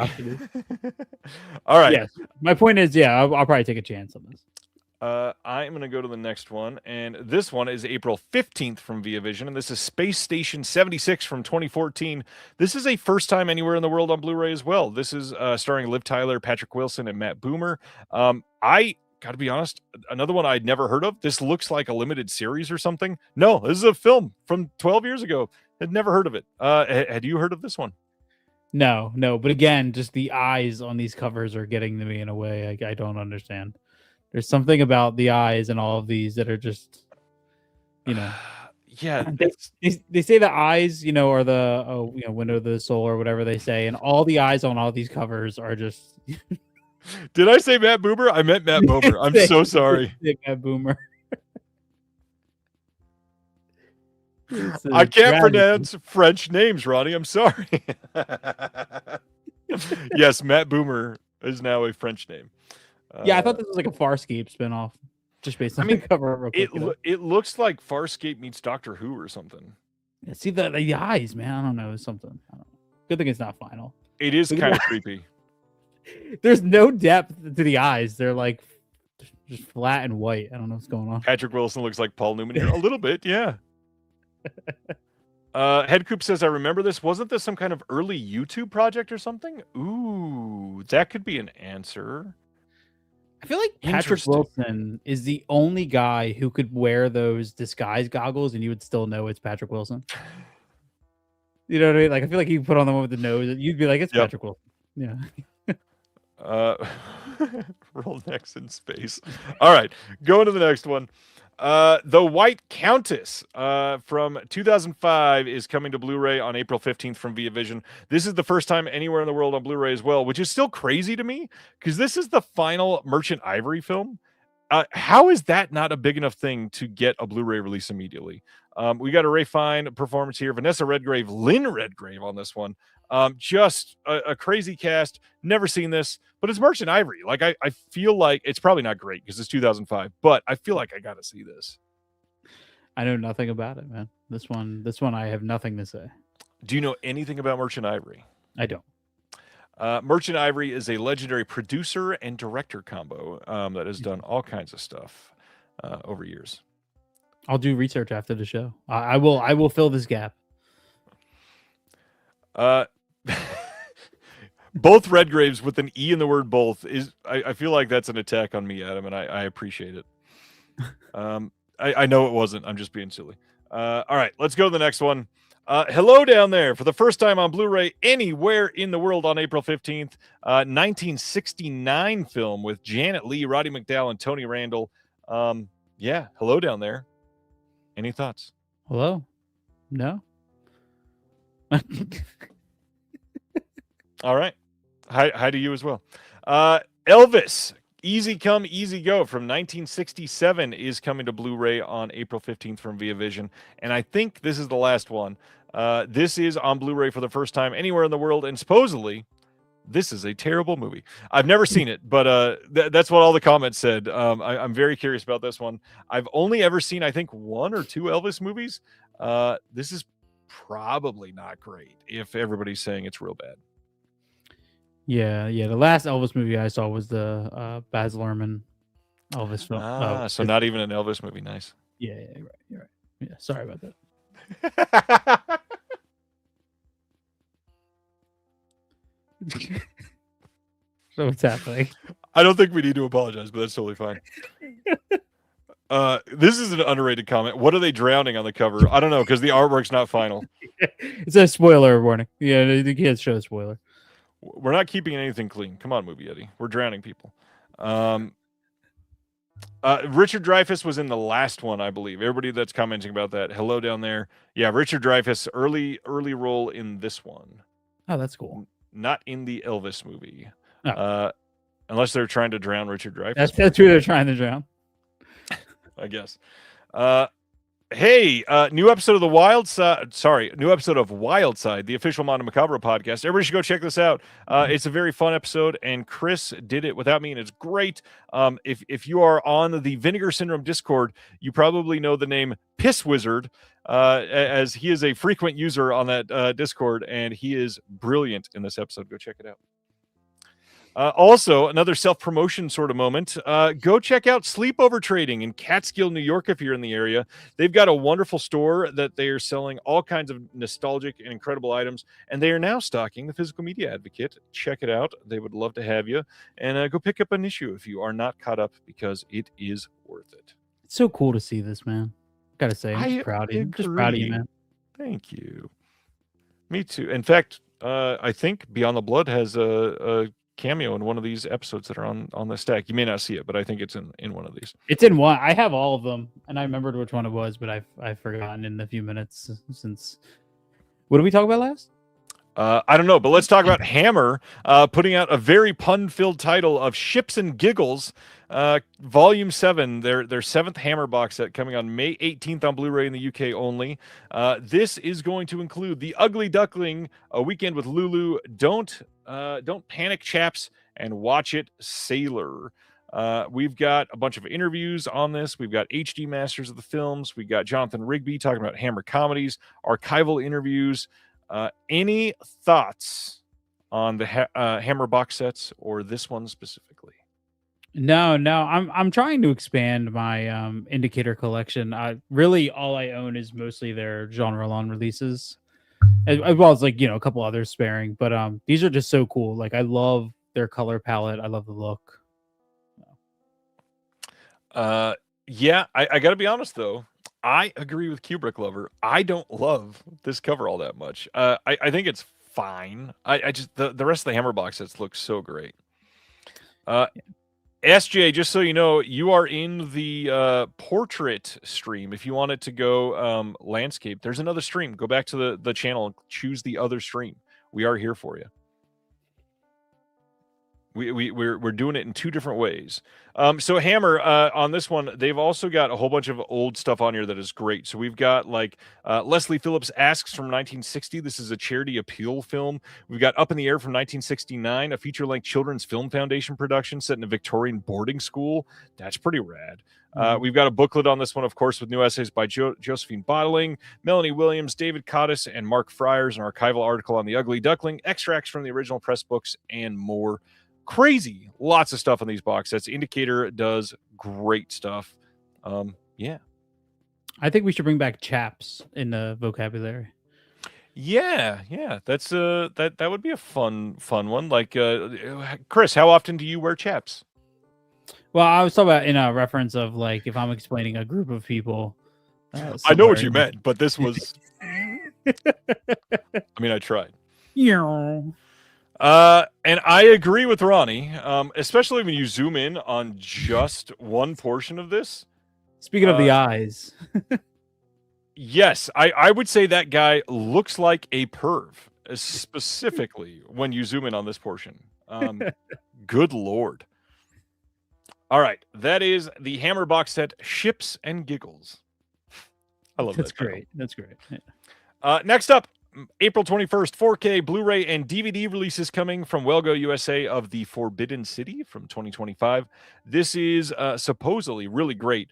All right. Yes. My point is, I'll probably take a chance on this. I'm going to go to the next one, and this one is April 15th from Via Vision, and this is Space Station 76 from 2014. This is a first time anywhere in the world on Blu-ray as well. This is starring Liv Tyler, Patrick Wilson, and Matt Boomer. I got to be honest, another one I'd never heard of. This looks like a limited series or something. No, this is a film from 12 years ago. I'd never heard of it. Had you heard of this one? No. But again, just the eyes on these covers are getting to me in a way I don't understand. There's something about the eyes and all of these that are just, Yeah. They say the eyes, are the window of the soul or whatever they say, and all the eyes on all these covers are just. Did I say Matt Boomer? I meant Matt Boomer. I'm so sorry. Matt Boomer. I can't pronounce French names, Ronnie. I'm sorry. Yes, Matt Boomer is now a French name. I thought this was like a Farscape spinoff, just based on the cover. It looks like Farscape meets Doctor Who or something. Yeah, see the eyes, man. I don't know. It's something. I don't know. Good thing it's not final. It is kind of creepy. There's no depth to the eyes. They're like just flat and white. I don't know what's going on. Patrick Wilson looks like Paul Newman here. A little bit, yeah. Head Coop says, I remember this. Wasn't this some kind of early YouTube project or something? Ooh, that could be an answer. I feel like Patrick Wilson is the only guy who could wear those disguise goggles and you would still know it's Patrick Wilson. You know what I mean? Like, I feel like you put on the one with the nose and you'd be like, it's Patrick Wilson. Yeah. Roll next in space. All right, going to the next one. The White Countess from 2005 is coming to Blu-ray on April 15th from Via Vision. This is the first time anywhere in the world on Blu-ray as well, which is still crazy to me because this is the final Merchant Ivory film. How is that not a big enough thing to get a Blu-ray release immediately? We got a Ray Fine performance here. Vanessa Redgrave, Lynn Redgrave on this one. Just a crazy cast. Never seen this, but it's Merchant Ivory. Like I feel like it's probably not great because it's 2005, but I feel like I got to see this. I know nothing about it, man. This one, I have nothing to say. Do you know anything about Merchant Ivory? I don't. Merchant Ivory is a legendary producer and director combo that has done all kinds of stuff over years. I'll do research after the show. I will fill this gap. Both Redgraves with an E in the word both is I feel like that's an attack on me, Adam, and I appreciate it. I know it wasn't. I'm just being silly. All right, let's go to the next one. Hello down there. For the first time on Blu-ray anywhere in the world on April 15th, 1969 film with Janet Leigh, Roddy McDowall, and Tony Randall. Yeah, hello down there. Any thoughts? Hello? No? All right. Hi to you as well. Elvis, Easy Come, Easy Go from 1967 is coming to Blu-ray on April 15th from Via Vision. And I think this is the last one. This is on Blu-ray for the first time anywhere in the world. And supposedly, this is a terrible movie. I've never seen it, but that's what all the comments said. I'm very curious about this one. I've only ever seen, I think, one or two Elvis movies. This is probably not great if everybody's saying it's real bad. Yeah, yeah. The last Elvis movie I saw was the Baz Luhrmann Elvis film. So not even an Elvis movie. Nice. Yeah, yeah, you're right. You're right. Yeah, sorry about that. So what's happening? I don't think we need to apologize, but that's totally fine. This is an underrated comment. What are they drowning on the cover? I don't know, because the artwork's not final. It's a spoiler warning. Yeah, the kids show a spoiler. We're not keeping anything clean. Come on, Movie Eddie. We're drowning people. Richard Dreyfuss was in the last one, I believe. Everybody that's commenting about that, hello down there. Yeah, Richard Dreyfuss, early role in this one. Oh, that's cool. Not in the Elvis movie. Oh. Unless they're trying to drown Richard Dreyfuss. That's who they're trying to drown. I guess. Hey, new episode of the Wild Side. Sorry, new episode of Wild Side, the official Mondo Macabre podcast. Everybody should go check this out. It's a very fun episode, and Chris did it without me, and it's great. If you are on the Vinegar Syndrome Discord, you probably know the name Piss Wizard, as he is a frequent user on that Discord, and he is brilliant in this episode. Go check it out. Also, another self-promotion sort of moment. Go check out Sleepover Trading in Catskill, New York, if you're in the area. They've got a wonderful store that they are selling all kinds of nostalgic and incredible items, and they are now stocking the Physical Media Advocate. Check it out. They would love to have you. And go pick up an issue if you are not caught up, because it is worth it. It's so cool to see this, man. Gotta say, I'm just proud of you. I'm just proud of you, man. Thank you. Me too. In fact, I think Beyond the Blood has a cameo in one of these episodes that are on the stack. You may not see it, but I think it's in one of these. It's in one. I have all of them, and I remembered which one it was, but I've forgotten in the few minutes since. What did we talk about last? I don't know, but let's talk about Hammer putting out a very pun-filled title of Ships and Giggles, Volume 7, their seventh Hammer box set, coming on May 18th on Blu-ray in the UK only. This is going to include The Ugly Duckling, A Weekend with Lulu, Don't Panic, Chaps, and Watch It, Sailor. We've got a bunch of interviews on this. We've got HD masters of the films. We've got Jonathan Rigby talking about Hammer comedies, archival interviews. Any thoughts on the Hammer box sets, or this one specifically? No. I'm trying to expand my indicator collection. Really all I own is mostly their genre long releases, as well as a couple others sparing. But these are just so cool. Like, I love their color palette. I love the look. Yeah, I got to be honest though. I agree with Kubrick Lover. I don't love this cover all that much. I think it's fine. I just the rest of the Hammer box sets look so great. SJ, just so you know, you are in the portrait stream. If you want it to go landscape, there's another stream. Go back to the channel and choose the other stream. We are here for you. We're doing it in two different ways. So Hammer, on this one, they've also got a whole bunch of old stuff on here that is great. So we've got Leslie Phillips Asks from 1960. This is a charity appeal film. We've got Up in the Air from 1969, a feature-length Children's Film Foundation production set in a Victorian boarding school. That's pretty rad. We've got a booklet on this one, of course, with new essays by Josephine Bottling, Melanie Williams, David Cottis, and Mark Fryers, an archival article on The Ugly Duckling, extracts from the original press books, and more. Crazy. Lots of stuff on these box sets. Indicator does great stuff. Yeah. I think we should bring back chaps in the vocabulary. Yeah. That's that would be a fun one. Like Chris, how often do you wear chaps? Well, I was talking about in a reference of if I'm explaining a group of people. I know what you meant, but this was I mean, I tried. Yeah. And I agree with Ronnie, especially when you zoom in on just one portion of this. Speaking of the eyes. Yes, I would say that guy looks like a perv, specifically when you zoom in on this portion. Good Lord. All right, that is the Hammer box set, Ships and Giggles. I love that. That's great. That's great. Yeah. Next up, April 21st, 4K, Blu-ray, and DVD releases coming from Wellgo USA of The Forbidden City from 2025. This is supposedly really great.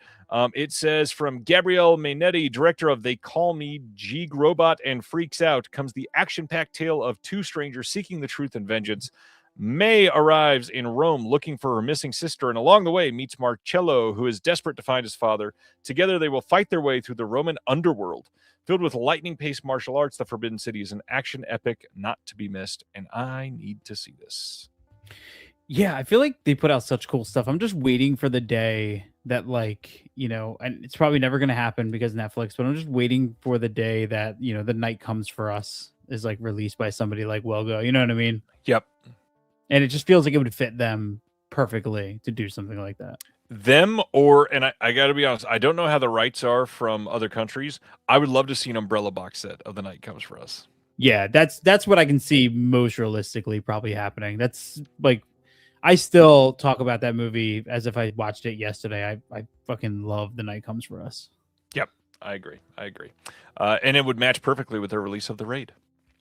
It says, from Gabrielle Mainetti, director of They Call Me Jeeg Robot and Freaks Out, comes the action-packed tale of two strangers seeking the truth and vengeance. May arrives in Rome looking for her missing sister, and along the way meets Marcello, who is desperate to find his father. Together, they will fight their way through the Roman underworld. Filled with lightning-paced martial arts, The Forbidden City is an action epic not to be missed, and I need to see this. Yeah, I feel like they put out such cool stuff. I'm just waiting for the day that, like, and it's probably never going to happen because Netflix, but I'm just waiting for the day that, The Night Comes for Us is like released by somebody like Welgo. You know what I mean? Yep. And it just feels like it would fit them perfectly to do something like that. Them and I got to be honest, I don't know how the rights are from other countries. I would love to see an Umbrella box set of The Night Comes for Us. Yeah, that's what I can see most realistically probably happening. That's like, I still talk about that movie as if I watched it yesterday. I fucking love The Night Comes for Us. Yep, I agree. And it would match perfectly with the release of The Raid.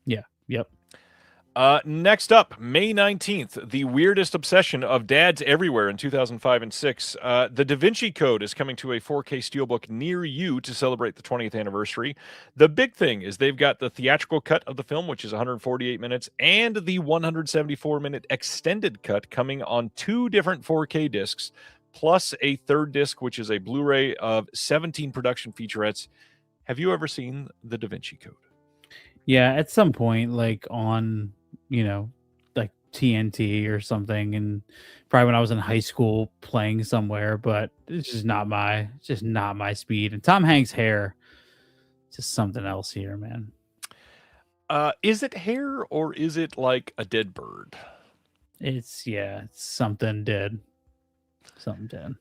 Yeah, yep. Next up, May 19th, The Weirdest Obsession of Dads Everywhere in 2005 and 6. The Da Vinci Code is coming to a 4K steelbook near you to celebrate the 20th anniversary. The big thing is they've got the theatrical cut of the film, which is 148 minutes, and the 174-minute extended cut coming on 2 different 4K discs, plus a third disc, which is a Blu-ray of 17 production featurettes. Have you ever seen the Da Vinci Code? Yeah, at some point, like on, like TNT or something, and probably when I was in high school playing somewhere, but it's just not my speed. And Tom Hanks' hair, just something else here, man. Is it hair or is it like a dead bird? It's something dead. Something dead.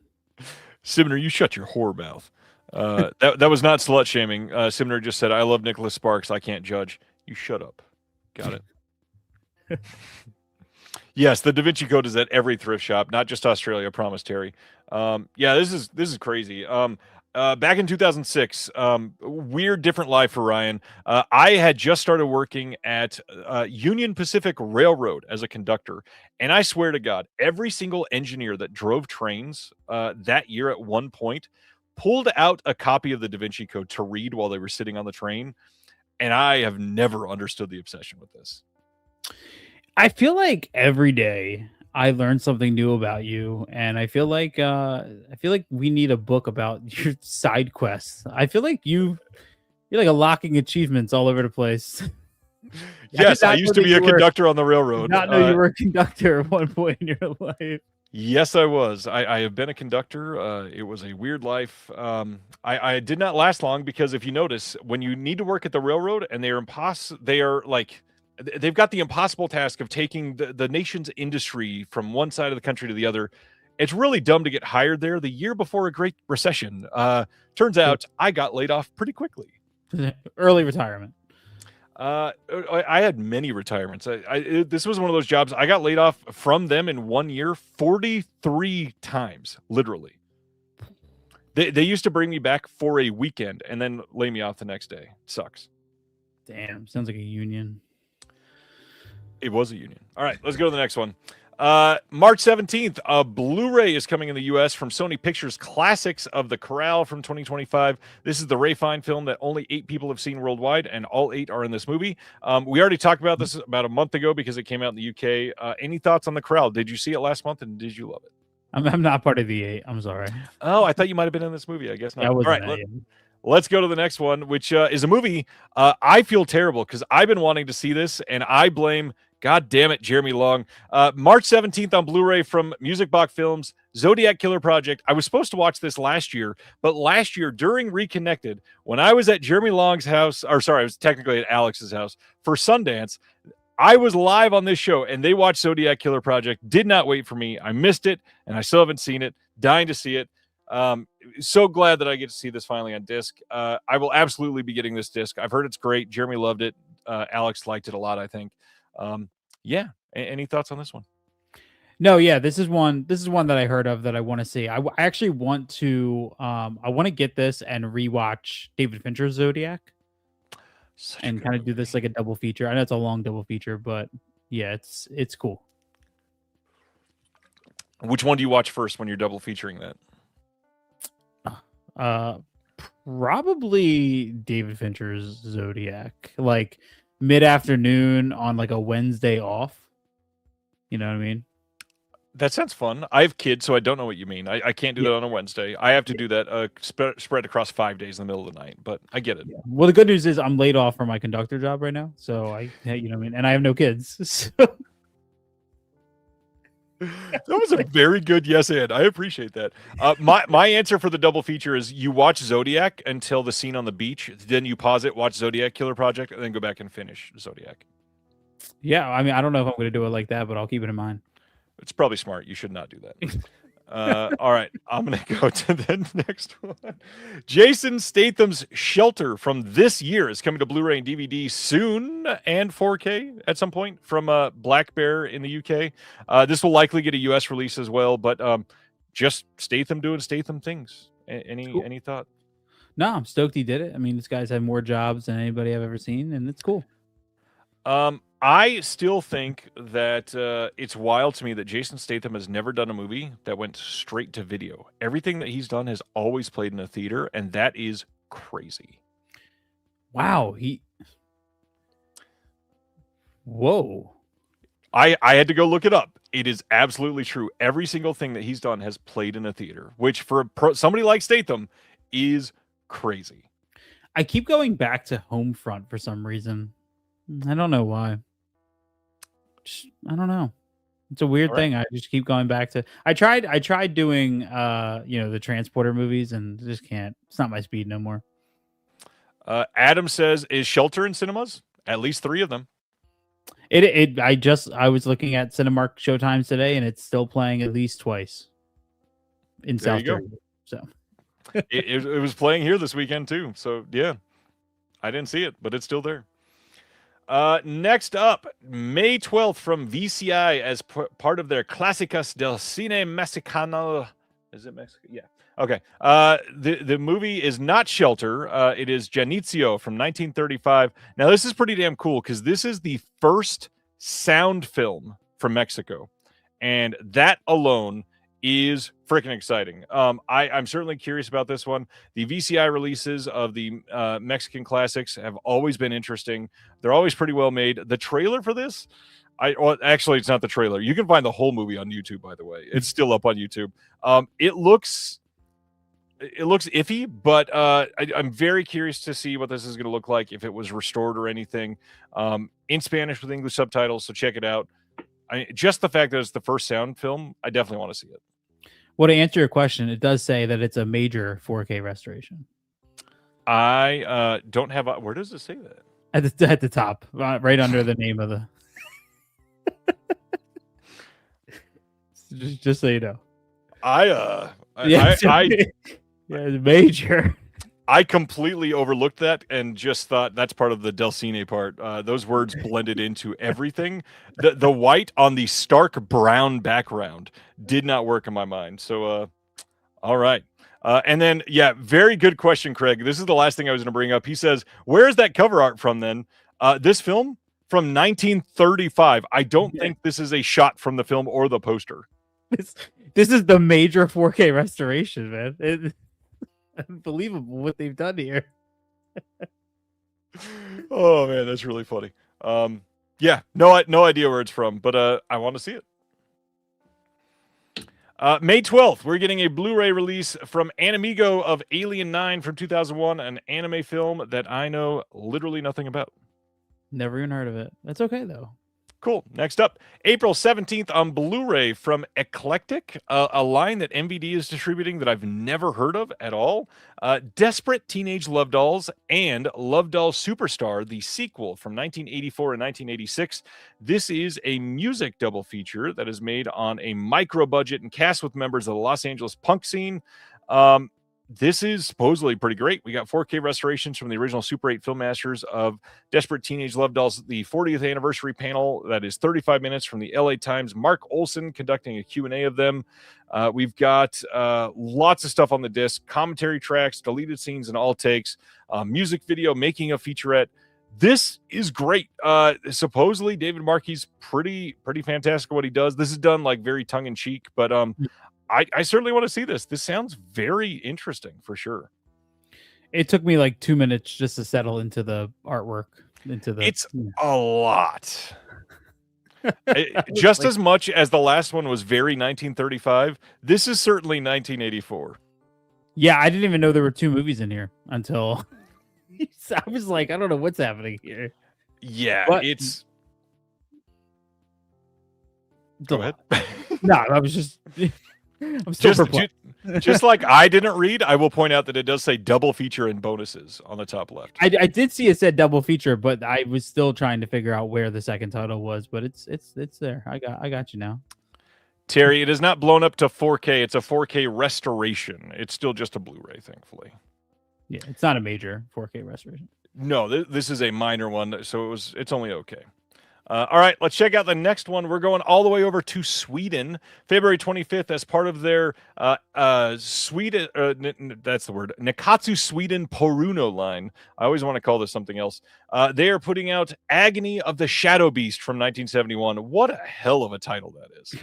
Simner, you shut your whore mouth. That was not slut shaming. Simner just said, "I love Nicholas Sparks. I can't judge." You shut up. Got it. Yes, the Da Vinci Code is at every thrift shop, not just Australia. I promise, Terry. Yeah, this is crazy. Back in 2006, weird, different life for Ryan. I had just started working at Union Pacific Railroad as a conductor, and I swear to God, every single engineer that drove trains that year at one point pulled out a copy of the Da Vinci Code to read while they were sitting on the train, and I have never understood the obsession with this. I feel like every day I learn something new about you, and I feel like we need a book about your side quests. I feel like you're like unlocking achievements all over the place. Yes, I used to be a conductor on the railroad. Not know you were a conductor at one point in your life. Yes, I was. I have been a conductor. It was a weird life. I did not last long because if you notice, when you need to work at the railroad and they've got the impossible task of taking the nation's industry from one side of the country to the other. It's really dumb to get hired there the year before a great recession. Turns out I got laid off pretty quickly. Early retirement. I had many retirements. This was one of those jobs. I got laid off from them in 1 year 43 times, literally. They used to bring me back for a weekend and then lay me off the next day. Sucks. Damn, sounds like a union. It was a union. All right, let's go to the next one. March 17th, a Blu-ray is coming in the U.S. from Sony Pictures Classics of the Corral from 2025. This is the Ray Fiennes film that only 8 people have seen worldwide, and all 8 are in this movie. We already talked about this about a month ago because it came out in the U.K. Any thoughts on the Corral? Did you see it last month, and did you love it? I'm not part of the 8. I'm sorry. Oh, I thought you might have been in this movie. I guess not. All right, let's go to the next one, which is a movie. I feel terrible because I've been wanting to see this, and I blame... God damn it, Jeremy Long. March 17th on Blu-ray from Music Box Films, Zodiac Killer Project. I was supposed to watch this last year, but last year during Reconnected, when I was at Jeremy Long's house, I was technically at Alex's house for Sundance, I was live on this show, and they watched Zodiac Killer Project, did not wait for me. I missed it, and I still haven't seen it. Dying to see it. So glad that I get to see this finally on disc. I will absolutely be getting this disc. I've heard it's great. Jeremy loved it. Alex liked it a lot, I think. Yeah. Any thoughts on this one? No, yeah, this is one that I heard of that I want to see. I actually want to get this and rewatch David Fincher's Zodiac and kind of do this like a double feature. I know it's a long double feature, but yeah, it's cool. Which one do you watch first when you're double featuring that? Probably David Fincher's Zodiac. Like mid-afternoon on like a Wednesday off. You know what I mean? That sounds fun. I have kids, so I don't know what you mean. I can't do that on a Wednesday. I have to do that spread across 5 days in the middle of the night, but I get it. Yeah. Well, the good news is I'm laid off from my conductor job right now, so you know what I mean, and I have no kids. So. That was a very good yes and. I appreciate that. My answer for the double feature is you watch Zodiac until the scene on the beach, then you pause it, watch Zodiac Killer Project, and then go back and finish Zodiac. Yeah, I mean, I don't know if I'm going to do it like that, but I'll keep it in mind. It's probably smart. You should not do that. All right, I'm going to go to the next one. Jason Statham's Shelter from this year is coming to Blu-ray and DVD soon and 4K at some point from Black Bear in the UK. This will likely get a US release as well, but just Statham doing Statham things. Any thought? No, I'm stoked he did it. I mean, this guy's had more jobs than anybody I've ever seen, and it's cool. I still think that it's wild to me that Jason Statham has never done a movie that went straight to video. Everything that he's done has always played in a theater, and that is crazy. Wow, Whoa. I had to go look it up. It is absolutely true. Every single thing that he's done has played in a theater, which for somebody like Statham is crazy. I keep going back to Homefront for some reason. I don't know why. I don't know. It's a weird thing. I just keep going back to. I tried doing the Transporter movies and just can't. It's not my speed no more. Adam says, is Shelter in cinemas? At least 3 of them. I was looking at Cinemark showtimes today, and it's still playing at least twice in South Korea. So it was playing here this weekend too. So yeah, I didn't see it, but it's still there. Next up, May 12th from VCI as part of their Clásicas del Cine Mexicano. Is it Mexico? Yeah. Okay. The movie is not Shelter. It is Janitzio from 1935. Now, this is pretty damn cool because this is the first sound film from Mexico. And that alone is freaking exciting. I'm certainly curious about this one. The VCI releases of the Mexican classics have always been interesting. They're always pretty well made. The trailer for this, actually, it's not the trailer. You can find the whole movie on YouTube, by the way. It's still up on YouTube. It looks iffy, but I'm very curious to see what this is going to look like, if it was restored or anything. In Spanish with English subtitles, so check it out. Just the fact that it's the first sound film, I definitely want to see it. Well, to answer your question, it does say that it's a major 4K restoration. I don't have. Where does it say that? At the top, right under the name of the. just so you know. It's major. I completely overlooked that and just thought that's part of the Del Cine part. Those words blended into everything. The white on the stark brown background did not work in my mind. So, all right. And then, very good question, Craig. This is the last thing I was going to bring up. He says, where is that cover art from then? This film from 1935. I don't think this is a shot from the film or the poster. This is the major 4K restoration, man. Unbelievable what they've done here. Oh man, that's really funny. No idea where it's from, but I want to see it. May 12th, we're getting a Blu-ray release from Animigo of Alien 9 from 2001, an anime film that I know literally nothing about. Never even heard of it. That's okay though. Cool. Next up, April 17th on Blu-ray from Eclectic, a line that MVD is distributing that I've never heard of at all. Desperate Teenage Love Dolls and Love Doll Superstar, the sequel from 1984 and 1986. This is a music double feature that is made on a micro budget and cast with members of the Los Angeles punk scene. This is supposedly pretty great. We got 4K restorations from the original Super 8 film masters of Desperate Teenage Love Dolls, the 40th anniversary panel that is 35 minutes from the LA Times. Mark Olson conducting a Q&A of them. We've got lots of stuff on the disc, commentary tracks, deleted scenes and all takes, music video, making a featurette. This is great. Supposedly David Markey's pretty fantastic at what he does. This is done like very tongue-in-cheek, but I certainly want to see this. This sounds very interesting for sure. It took me like 2 minutes just to settle into the artwork. It's a lot. Just as much as the last one was very 1935, this is certainly 1984. Yeah, I didn't even know there were 2 movies in here until I was like, I don't know what's happening here. Yeah, But- it's. It's Go a ahead. lot. No, I was just I'm still perplexed. Just like I didn't read, I will point out that it does say double feature and bonuses on the top left. I did see it said double feature, but I was still trying to figure out where the second title was. But it's there. I got you now. Terry, it is not blown up to 4K. It's a 4K restoration. It's still just a Blu-ray, thankfully. Yeah, it's not a major 4K restoration. No, this is a minor one, so it's only okay. All right, let's check out the next one. We're going all the way over to Sweden, February 25th, as part of their Sweden. That's the word. Nikatsu Sweden Poruno line. I always want to call this something else. They are putting out Agony of the Shadow Beast from 1971. What a hell of a title that is!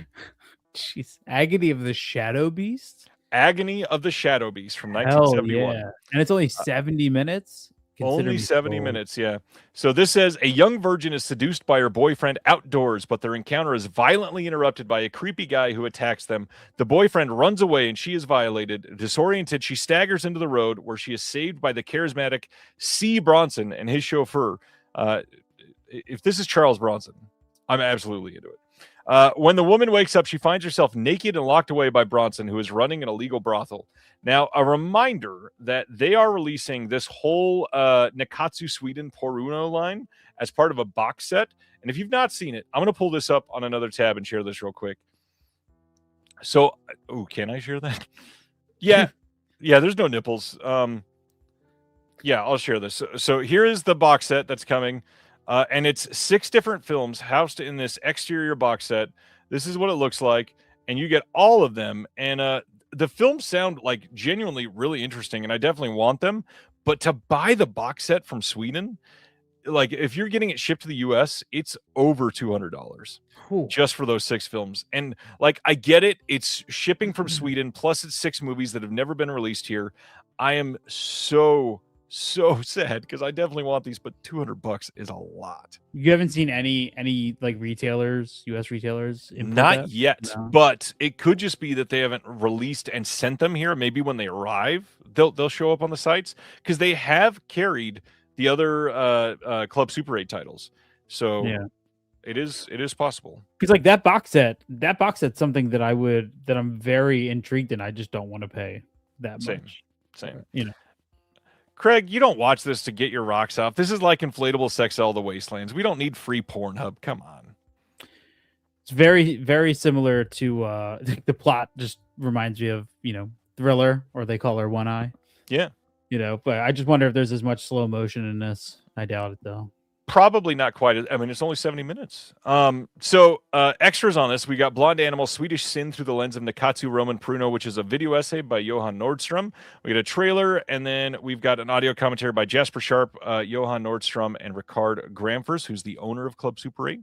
Jeez, Agony of the Shadow Beast. Agony of the Shadow Beast from Hell 1971. yeah, and it's only 70 minutes. Consider Only me 70 sold. minutes, yeah. So this says a young virgin is seduced by her boyfriend outdoors, but their encounter is violently interrupted by a creepy guy who attacks them. The boyfriend runs away and she is violated. Disoriented, she staggers into the road where she is saved by the charismatic C. Bronson and his chauffeur. If this is Charles Bronson, I'm absolutely into it. When the woman wakes up, she finds herself naked and locked away by Bronson, who is running an illegal brothel. Now, a reminder that they are releasing this whole Nikatsu Sweden Poruno line as part of a box set. And if you've not seen it, I'm going to pull this up on another tab and share this real quick. So, can I share that? Yeah. Yeah, there's no nipples. Yeah, I'll share this. So here is the box set that's coming. And it's 6 different films housed in this exterior box set. This is what it looks like. And you get all of them. And the films sound like genuinely really interesting. And I definitely want them. But to buy the box set from Sweden, like if you're getting it shipped to the US, it's over $200 just for those 6 films. And like, I get it. It's shipping from Sweden. Plus it's 6 movies that have never been released here. I am so sad because I definitely want these, but $200 is a lot. You haven't seen any like retailers, US retailers? import Not that? yet, No. but it could just be that they haven't released and sent them here. Maybe when they arrive, they'll show up on the sites because they have carried the other Club Super 8 titles. So Yeah. it is possible. Because like that box set's something that I'm very intrigued in. I just don't want to pay that Same. much. Same. You know. Craig, you don't watch this to get your rocks off. This is like Inflatable Sex All the Wastelands. We don't need free Pornhub. Come on. It's very, very similar to the plot. Just reminds me of Thriller, or They Call Her One Eye. Yeah. But I just wonder if there's as much slow motion in this. I doubt it though. Probably not quite. I mean, it's only 70 minutes. So extras on this, we got Blonde Animal, Swedish Sin Through the Lens of Nikatsu Roman Pruno, which is a video essay by Johan Nordstrom. We got a trailer, and then we've got an audio commentary by Jasper Sharp, Johan Nordstrom, and Ricard Gramfers, who's the owner of Club Super 8.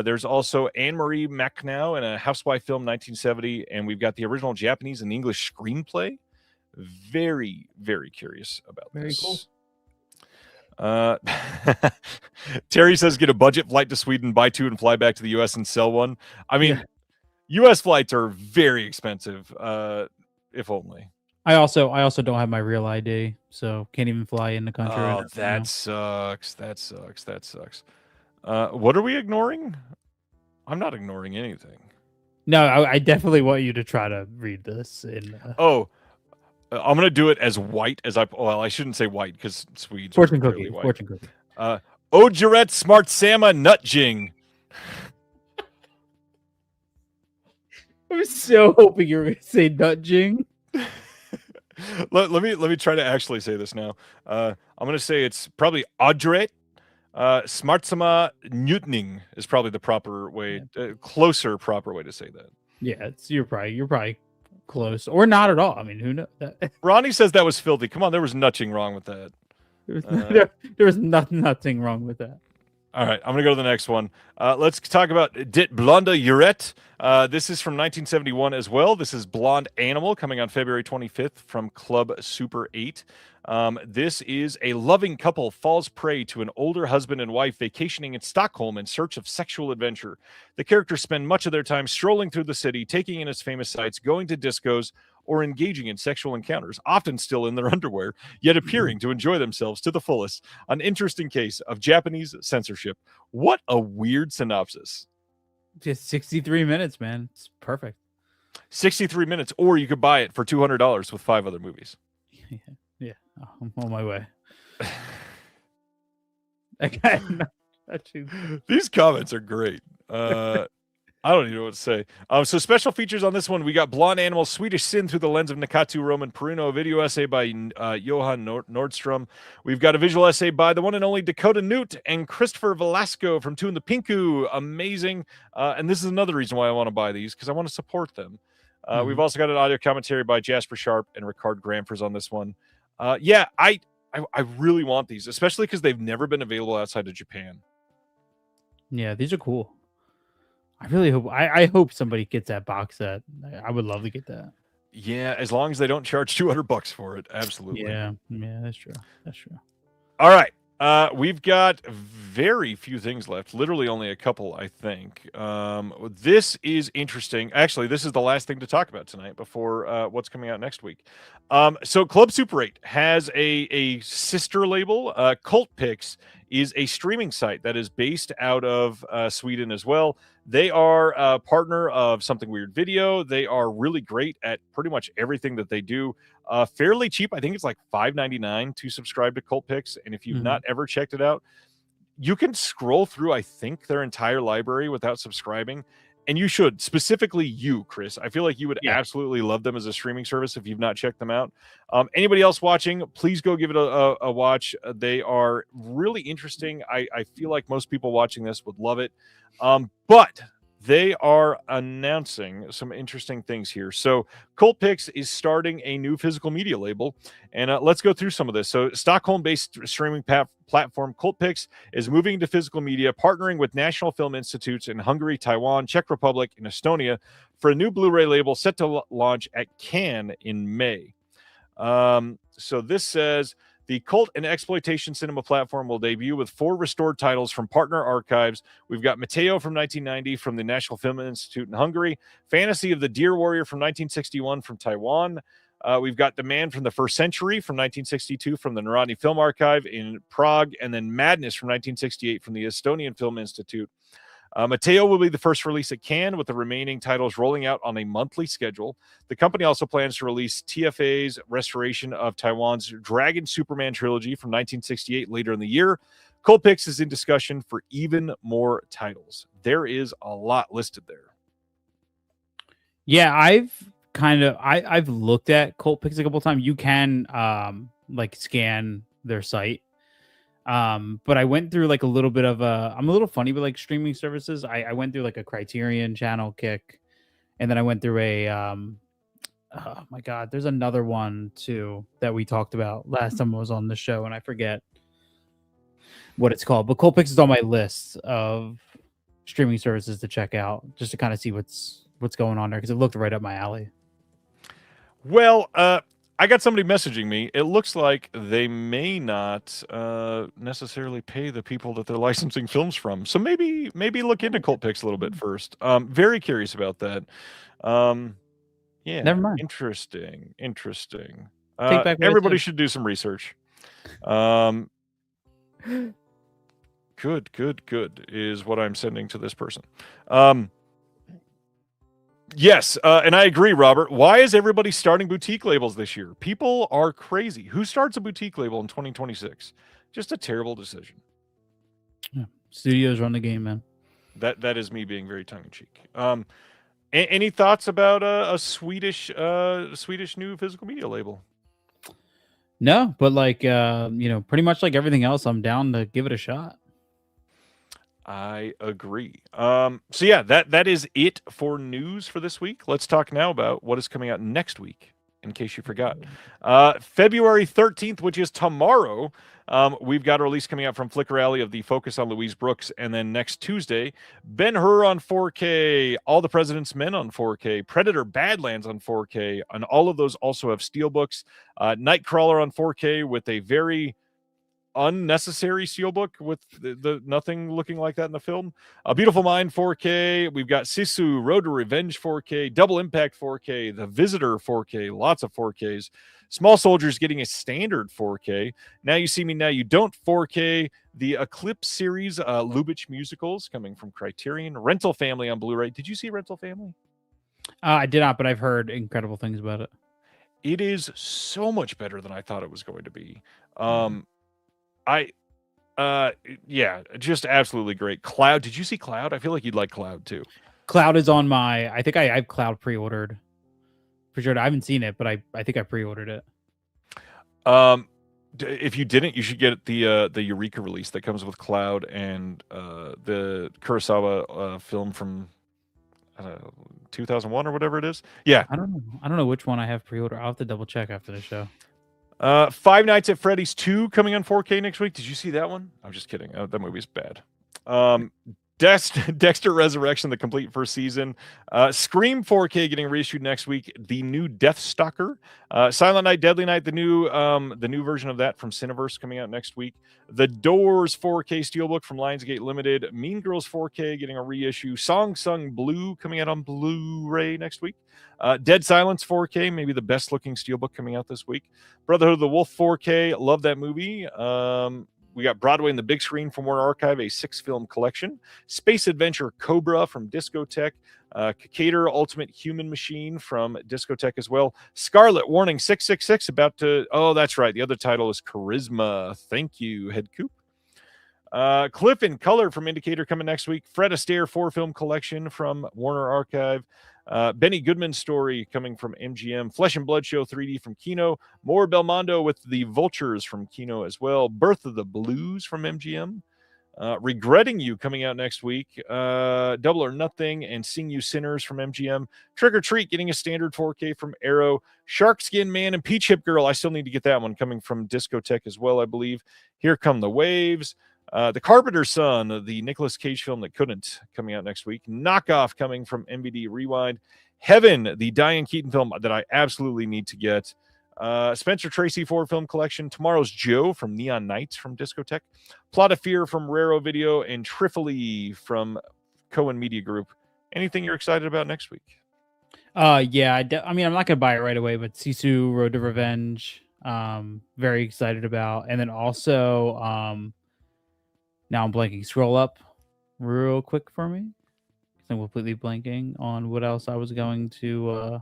There's also Anne-Marie Macnow in a housewife film, 1970, and we've got the original Japanese and English screenplay. Very, very curious about Very this. cool. Terry says get a budget flight to Sweden, buy 2 and fly back to the US and sell one. I mean, US flights are very expensive, if only. I also don't have my real ID, so can't even fly in the country. Oh, that sucks. That sucks. What are we ignoring? I'm not ignoring anything. No, I definitely want you to try to read this. I'm going to do it as white as I shouldn't say white because Swedes Fortune are cookie. white. Fortune cookie. Ojuret Smart Sama Nutjing. I was so hoping you were going to say nutjing. let me try to actually say this now. I'm going to say it's probably Ojuret Smartsama Nutning is probably the proper way, closer proper way to say that. Yeah, you're probably close or not at all. I mean, who knows? Ronnie says that was filthy. Come on, there was nothing wrong with that. There was nothing wrong with that. All right, I'm going to go to the next one. Let's talk about Dit Blonde Urette. This is from 1971 as well. This is Blonde Animal, coming on February 25th from Club Super 8. This is a loving couple falls prey to an older husband and wife vacationing in Stockholm in search of sexual adventure. The characters spend much of their time strolling through the city, taking in its famous sights, going to discos, or engaging in sexual encounters, often still in their underwear, yet appearing to enjoy themselves to the fullest. An interesting case of Japanese censorship. What a weird synopsis. Just 63 minutes, man. It's perfect. 63 minutes, or you could buy it for $200 with 5 other movies. Yeah. Oh, I'm on my way. Okay. These comments are great. I don't even know what to say. So special features on this one. We got Blonde Animal, Swedish Sin through the lens of Nakatu Roman Peruno, a video essay by Johan Nordstrom. We've got a visual essay by the one and only Dakota Newt and Christopher Velasco from Two in the Pinku. Amazing. And this is another reason why I want to buy these, because I want to support them. We've also got an audio commentary by Jasper Sharp and Ricard Gramfers on this one. Yeah, I really want these, especially because they've never been available outside of Japan. Yeah, these are cool. I really hope I hope somebody gets that box set. I would love to get that. Yeah, as long as they don't charge $200 for it. Absolutely. Yeah, that's true. That's true. All right. We've got very few things left. Literally only a couple, I think. This is interesting. Actually, this is the last thing to talk about tonight before what's coming out next week. So Club Super 8 has a sister label. Cult Picks is a streaming site that is based out of Sweden as well. They are a partner of Something Weird Video. They are really great at pretty much everything that they do. Fairly cheap. I think it's like $5.99 to subscribe to Cult Picks. And if you've not ever checked it out, you can scroll through, I think, their entire library without subscribing. And you should, specifically you, Chris. I feel like you would absolutely love them as a streaming service if you've not checked them out. Anybody else watching, please go give it a watch. They are really interesting. I feel like most people watching this would love it. But they are announcing some interesting things here. So Cult Picks is starting a new physical media label. And let's go through some of this. So Stockholm-based streaming platform Cult Picks is moving into physical media, partnering with National Film Institutes in Hungary, Taiwan, Czech Republic, and Estonia for a new Blu-ray label set to launch at Cannes in May. So this says the cult and exploitation cinema platform will debut with 4 restored titles from partner archives. We've got Mateo from 1990 from the National Film Institute in Hungary, Fantasy of the Deer Warrior from 1961 from Taiwan. We've got The Man from the First Century from 1962 from the Narodny Film Archive in Prague, and then Madness from 1968 from the Estonian Film Institute. Mateo will be the first release at Cannes, with the remaining titles rolling out on a monthly schedule. The company also plans to release TFA's restoration of Taiwan's Dragon Superman trilogy from 1968 later in the year. Cult Picks is in discussion for even more titles. There is a lot listed there. Yeah, I've looked at Cult Picks a couple of times. You can like scan their site. But I went through like a little bit of I'm a little funny with like streaming services. I went through like a Criterion channel kick, and then I went through a oh my god, there's another one too that we talked about last time I was on the show, and I forget what it's called. But Cult Picks is on my list of streaming services to check out, just to kind of see what's going on there, because it looked right up my alley. Well, I got somebody messaging me. It looks like they may not necessarily pay the people that they're licensing films from. So maybe look into Cult Picks a little bit first. Very curious about that. Yeah, Never mind. Interesting. Take back what I Everybody said. should do some research. Good is what I'm sending to this person. Yes, and I agree, Robert. Why is everybody starting boutique labels this year? People are crazy. Who starts a boutique label in 2026? Just a terrible decision. Yeah. Studios run the game, man. That is me being very tongue-in-cheek. Any thoughts about a Swedish new physical media label? No, but like pretty much like everything else, I'm down to give it a shot. I agree. So yeah, that is it for news for this week. Let's talk now about what is coming out next week. in case you forgot. February 13th, which is tomorrow, we've got a release coming out from Flicker Alley of the Focus on Louise Brooks. And then next Tuesday, Ben-Hur on 4K, All the President's Men on 4K, Predator Badlands on 4K, and all of those also have steelbooks. Nightcrawler on 4K with a very unnecessary steelbook with the nothing looking like that in the film. A Beautiful Mind 4K. We've got Sisu, Road to Revenge 4K, Double Impact 4K, The Visitor 4K, lots of 4Ks. Small Soldiers getting a standard 4K. Now You See Me, Now You Don't 4K. The Eclipse series, Lubitsch musicals coming from Criterion. Rental Family on Blu-ray. Did you see Rental Family? I did not, but I've heard incredible things about it. It is so much better than I thought it was going to be. Yeah, just absolutely great. Cloud, did you see Cloud? I feel like you'd like Cloud too. Cloud is on my, I think I have Cloud pre-ordered. For sure, I haven't seen it, but I think I pre-ordered it. If you didn't, you should get the Eureka release that comes with Cloud and the Kurosawa film from 2001 or whatever it is. Yeah, I don't know which one I have pre-order. I'll have to double check after the show. Five Nights at Freddy's 2 coming on 4K next week. Did you see that one? I'm just kidding. That movie's bad. Dexter Resurrection, the complete first season. Scream 4K getting reissued next week. The new Death Stalker. Silent Night, Deadly Night, the new version of that from Cineverse coming out next week. The Doors 4K Steelbook from Lionsgate Limited. Mean Girls 4K getting a reissue. Song Sung Blue coming out on Blu-ray next week. Dead Silence 4K, maybe the best looking Steelbook coming out this week. Brotherhood of the Wolf 4K, love that movie. We got Broadway in the Big Screen from Warner Archive, a 6-film collection. Space Adventure Cobra from Discotech. Cicator Ultimate Human Machine from Discotech as well. Scarlet Warning 666 about to... Oh, that's right. The other title is Charisma. Thank you, Head Coop. Cliff in Color from Indicator coming next week. Fred Astaire 4-film collection from Warner Archive. Benny Goodman's story coming from MGM. Flesh and Blood Show 3D from Kino. More Belmondo with the Vultures from Kino as well. Birth of the Blues from MGM. Regretting You coming out next week. Double or Nothing and Sing You Sinners from MGM. Trick or Treat getting a standard 4K from Arrow. Shark Skin Man and Peach Hip Girl. I still need to get that one coming from Discotech as well, I believe. Here Come the Waves. The Carpenter's Son, the Nicolas Cage film that couldn't, coming out next week. Knockoff coming from MVD Rewind. Heaven, the Diane Keaton film that I absolutely need to get. Spencer Tracy 4-film collection. Tomorrow's Joe from Neon Nights from Discotech. Plot of Fear from Raro Video. And Trifoli from Cohen Media Group. Anything you're excited about next week? Yeah, I mean, I'm not going to buy it right away, but Sisu, Road to Revenge, very excited about. And then also... now I'm blanking. Scroll up real quick for me. I'm completely blanking on what else I was going to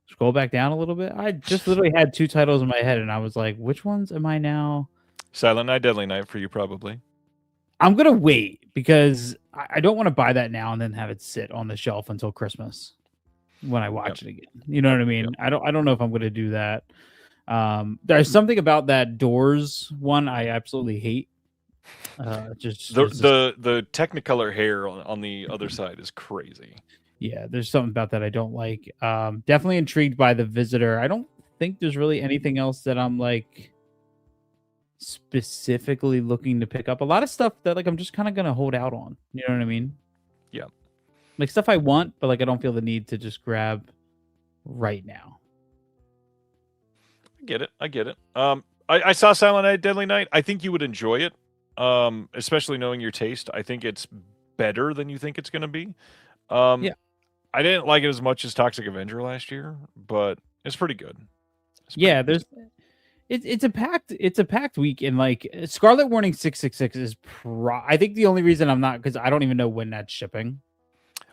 scroll back down a little bit. I just literally had 2 titles in my head, and I was like, which ones am I now? Silent Night, Deadly Night for you, probably. I'm going to wait because I don't want to buy that now and then have it sit on the shelf until Christmas when I watch it again. You know what I mean? I don't know if I'm going to do that. There's something about that Doors one I absolutely hate. Just the Technicolor hair on the other side is crazy. Yeah, there's something about that I don't like. Definitely intrigued by The Visitor. I don't think there's really anything else that I'm like specifically looking to pick up. A lot of stuff that like I'm just kind of gonna hold out on. You know what I mean? Yeah. Like stuff I want, but like I don't feel the need to just grab right now. I get it. I saw Silent Night, Deadly Night. I think you would enjoy it. Especially knowing your taste. I think it's better than you think it's going to be. Yeah. I didn't like it as much as Toxic Avenger last year, but it's pretty good. It's a packed week, and like Scarlet Warning 666 is I think the only reason I'm not, because I don't even know when that's shipping.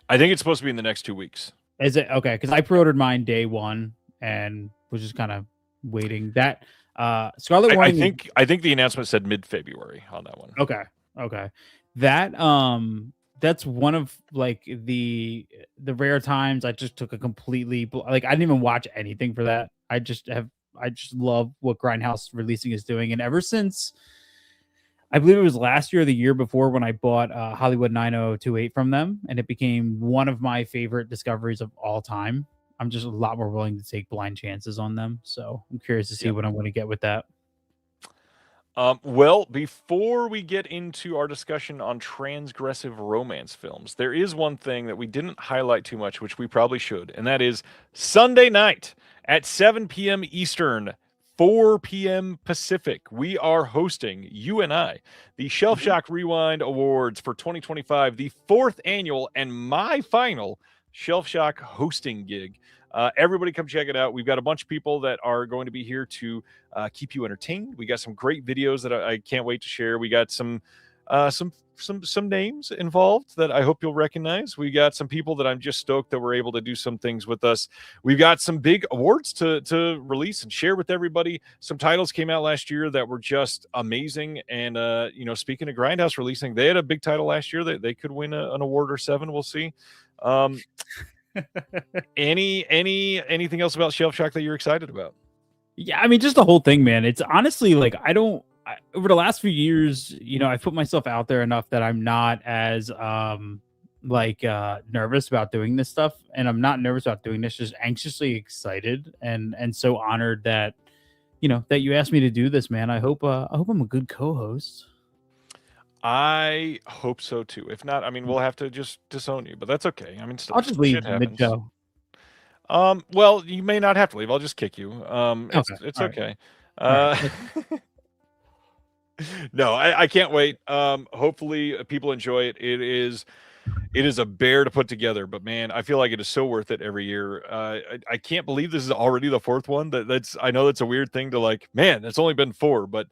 I think it's supposed to be in the next 2 weeks. Is it? Okay, because I pre-ordered mine day one and was just kind of waiting. That Scarlet Warning. I think the announcement said mid-February on that one. Okay. That's one of like the rare times I just took a completely like I didn't even watch anything for that. I just love what Grindhouse Releasing is doing, and ever since I believe it was last year or the year before when I bought Hollywood 9028 from them, and it became one of my favorite discoveries of all time. I'm just a lot more willing to take blind chances on them. So I'm curious to see Yep. what I'm going to get with that. Well, before we get into our discussion on transgressive romance films, there is one thing that we didn't highlight too much, which we probably should, and that is Sunday night at 7 p.m. Eastern, 4 p.m. Pacific. We are hosting, you and I, the Shelshock Rewind Awards for 2025, the 4th annual and my final Shelshock hosting gig. Everybody come check it out. We've got a bunch of people that are going to be here to keep you entertained. We got some great videos that I can't wait to share. We got some names involved that I hope you'll recognize. We got some people that I'm just stoked that were able to do some things with us. We've got some big awards to release and share with everybody. Some titles came out last year that were just amazing. And speaking of Grindhouse releasing, they had a big title last year that they could win an award or 7. We'll see. Anything else about Shelshock that you're excited about? Yeah, I mean, just the whole thing, man. It's honestly like over the last few years, I've put myself out there enough that I'm not as nervous about doing this stuff, and I'm not nervous about doing this, just anxiously excited and so honored that that you asked me to do this, man. I hope I'm a good co-host. I hope so too. If not, I mean, we'll have to just disown you, but that's okay. I mean, I'll just leave mid-show. Well, you may not have to leave. I'll just kick you. It's okay. Right. No, I can't wait. Hopefully people enjoy it. It is a bear to put together, but man, I feel like it is so worth it every year. I can't believe this is already the 4th one. I know that's a weird thing to like, man, it's only been 4, but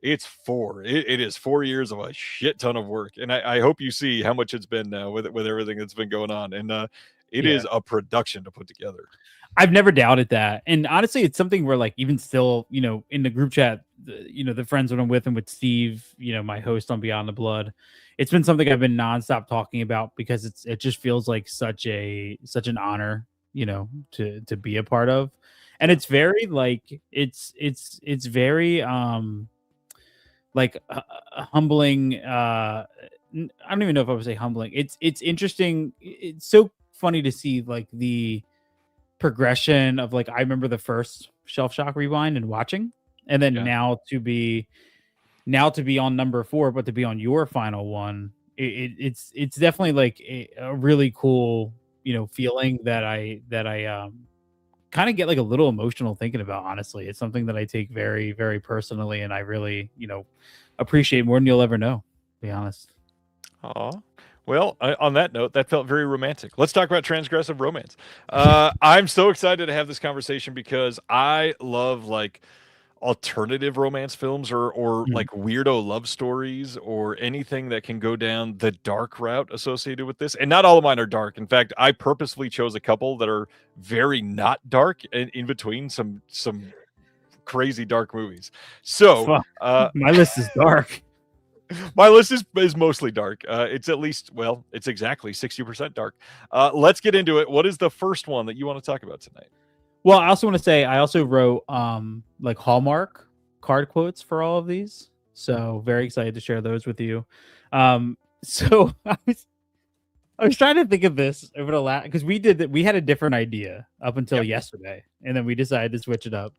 it's 4. It is 4 years of a shit ton of work. And I hope you see how much it's been now with everything that's been going on. And it is a production to put together. I've never doubted that. And honestly, it's something where like even still, in the group chat, the friends that I'm with and with Steve, my host on Beyond the Blood, it's been something I've been nonstop talking about because it just feels like such an honor, to be a part of. And it's very like it's very humbling. I don't even know if I would say humbling. It's interesting. It's so funny to see like the progression of like I remember the first Shelshock Rewind and watching, and then now to be on number 4, but to be on your final one, it's definitely like a really cool feeling that I kind of get like a little emotional thinking about. Honestly, it's something that I take very, very personally, and I really appreciate more than you'll ever know, to be honest. Aw. Well, on that note, that felt very romantic. Let's talk about transgressive romance. I'm so excited to have this conversation because I love like alternative romance films or like weirdo love stories or anything that can go down the dark route associated with this. And not all of mine are dark. In fact, I purposefully chose a couple that are very not dark and in between some crazy dark movies. So my list is dark. My list is mostly dark. It's at least, well, it's exactly 60% dark. Let's get into it. What is the first one that you want to talk about tonight? Well, I also want to say I also wrote like Hallmark card quotes for all of these. So very excited to share those with you. So I was trying to think of this over the last because we had a different idea up until yesterday, and then we decided to switch it up.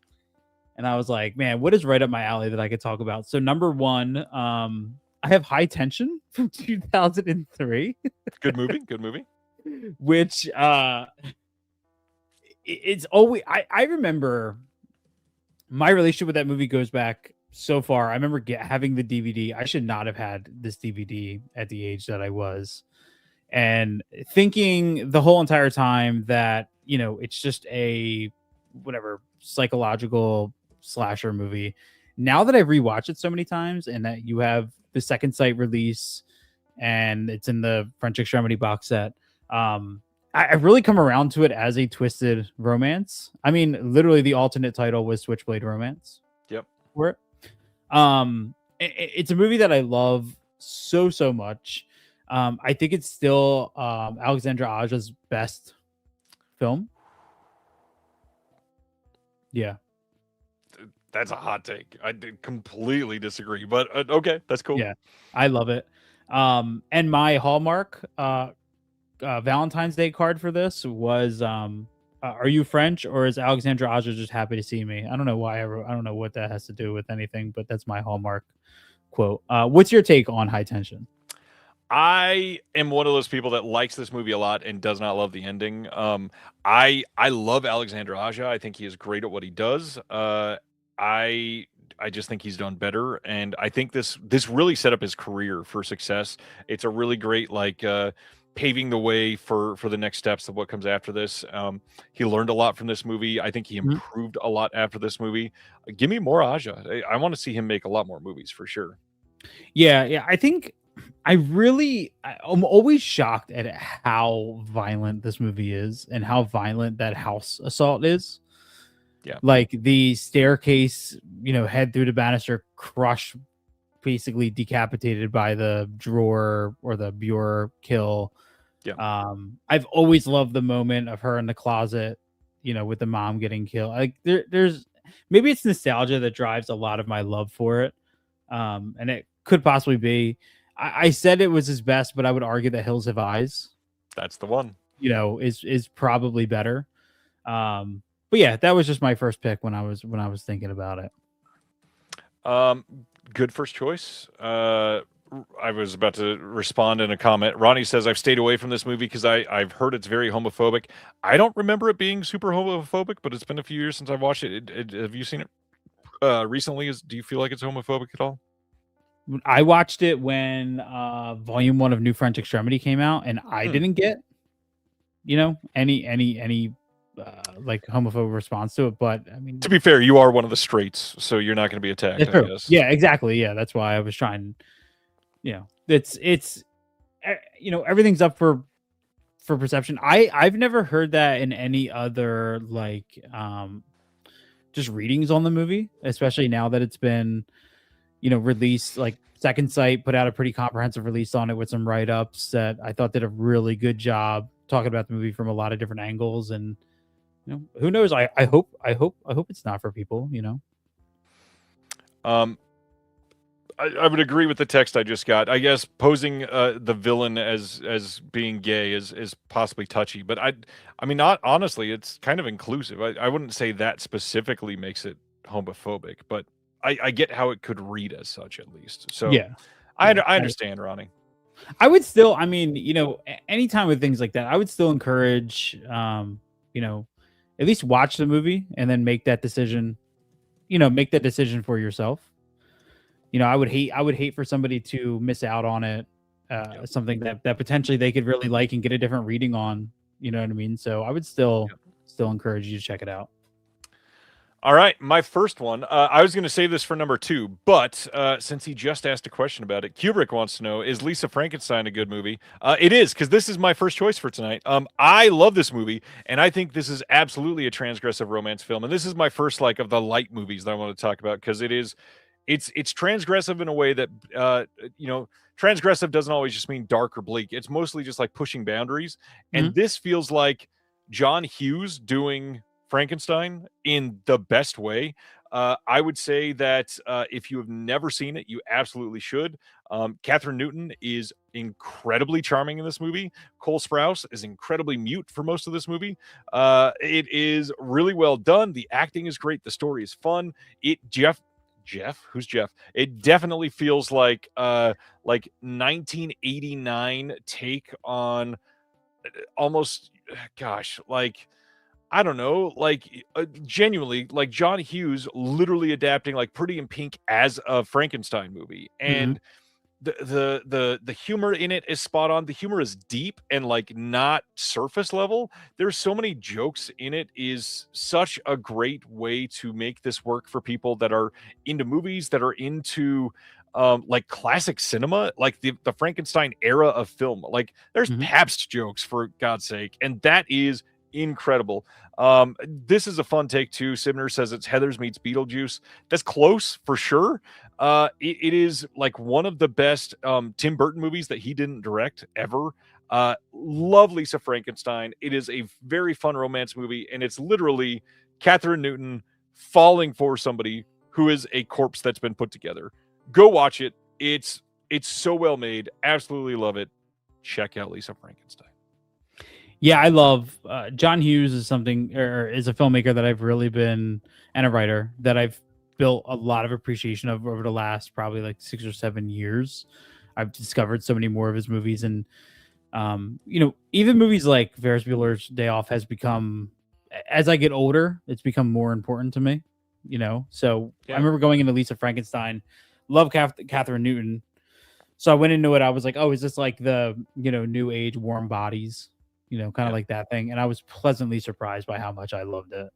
And I was like, man, what is right up my alley that I could talk about? So number 1, I have High Tension from 2003. Good movie. Which it's always I remember my relationship with that movie goes back so far. I remember having the DVD. I should not have had this DVD at the age that I was, and thinking the whole entire time that it's just a whatever psychological slasher movie. Now that I've rewatched it so many times, and that you have the Second Sight release, and it's in the French Extremity box set, I've really come around to it as a twisted romance. I mean, literally, the alternate title was Switchblade Romance. Yep. For it. It's a movie that I love so much. I think it's still Alexandra Aja's best film. Yeah. That's a hot take. I completely disagree, but okay, that's cool. Yeah, I love it. And my Hallmark Valentine's Day card for this was Are you French or is Alexandra Aja just happy to see me? I don't know why I don't know what that has to do with anything, but that's my hallmark quote. What's your take on High Tension? I am one of those people that likes this movie a lot and does not love the ending. I love Alexander Aja. I think he is great at what he does. I I just think he's done better, and I think this really set up his career for success. It's a really great paving the way for the next steps of what comes after this. He learned a lot from this movie. I think he Mhm. improved a lot after this movie. Give me more Aja. I want to see him make a lot more movies for sure. Yeah. I think I'm always shocked at how violent this movie is and how violent that house assault is. Yeah. Like the staircase, head through the banister, crushed, basically decapitated by the drawer or the bureau kill. Yeah. I've always loved the moment of her in the closet, with the mom getting killed. Like there's maybe it's nostalgia that drives a lot of my love for it. And it could possibly be. I said it was his best, but I would argue that Hills Have Eyes, That's the one. is probably better. But yeah, that was just my first pick when I was thinking about it. Good first choice. I was about to respond in a comment. Ronnie says, I've stayed away from this movie because I've heard it's very homophobic. I don't remember it being super homophobic, but it's been a few years since I've watched it. Have you seen it recently? Do you feel like it's homophobic at all? I watched it when Volume 1 of New French Extremity came out, and I didn't get, any like homophobic response to it. But I mean, To be fair, you are one of the straights, so you're not going to be attacked, I guess. Yeah, exactly. Yeah, that's why I was trying. It's everything's up for perception. I've never heard that in any other just readings on the movie, especially now that it's been released. Like Second Sight put out a pretty comprehensive release on it with some write-ups that I thought did a really good job talking about the movie from a lot of different angles. And who knows? I hope it's not for people. I would agree with the text I just got. I guess posing the villain as being gay is possibly touchy, but I mean, not honestly, it's kind of inclusive. I wouldn't say that specifically makes it homophobic, but I get how it could read as such at least. So Yeah, I understand, Ronnie. I would still, anytime with things like that, I would still encourage, at least watch the movie and then make that decision, for yourself. I would hate for somebody to miss out on it, something that potentially they could really like and get a different reading on. You know what I mean? So I would still encourage you to check it out. All right, my first one. I was going to save this for number 2, but since he just asked a question about it, Kubrick wants to know, is Lisa Frankenstein a good movie? It is, because this is my first choice for tonight. I love this movie, and I think this is absolutely a transgressive romance film. And this is my first of the light movies that I want to talk about, because it's transgressive in a way that transgressive doesn't always just mean dark or bleak. It's mostly just like pushing boundaries. And this feels like John Hughes doing Frankenstein in the best way. I would say that if you have never seen it, you absolutely should. Catherine Newton is incredibly charming in this movie. Cole Sprouse is incredibly mute for most of this movie. It is really well done. The acting is great. The story is fun. Jeff, who's Jeff? It definitely feels like 1989 take on almost, gosh, I don't know, genuinely, John Hughes literally adapting Pretty in Pink as a Frankenstein movie. And the humor in it is spot on. The humor is deep and not surface level. There's so many jokes in it. Is such a great way to make this work for people that are into movies, that are into classic cinema, the Frankenstein era of film. There's Pabst jokes, for God's sake, and that is incredible. This is a fun take too. Sibner says it's Heathers meets Beetlejuice. That's close for sure. It is one of the best Tim Burton movies that he didn't direct ever. Love Lisa Frankenstein. It is a very fun romance movie, and it's literally Catherine Newton falling for somebody who is a corpse that's been put together. Go watch it. It's so well made. Absolutely love it. Check out Lisa Frankenstein. Yeah, I love John Hughes is something or is a filmmaker that I've really been and a writer that I've built a lot of appreciation of over the last probably like 6 or 7 years. I've discovered so many more of his movies, and even movies like Ferris Bueller's Day Off has become, as I get older, it's become more important to me. So I remember going into Lisa Frankenstein, love Catherine Newton. So I went into it. I was like, oh, is this like the new age Warm Bodies, kind of like that thing? And I was pleasantly surprised by how much I loved it.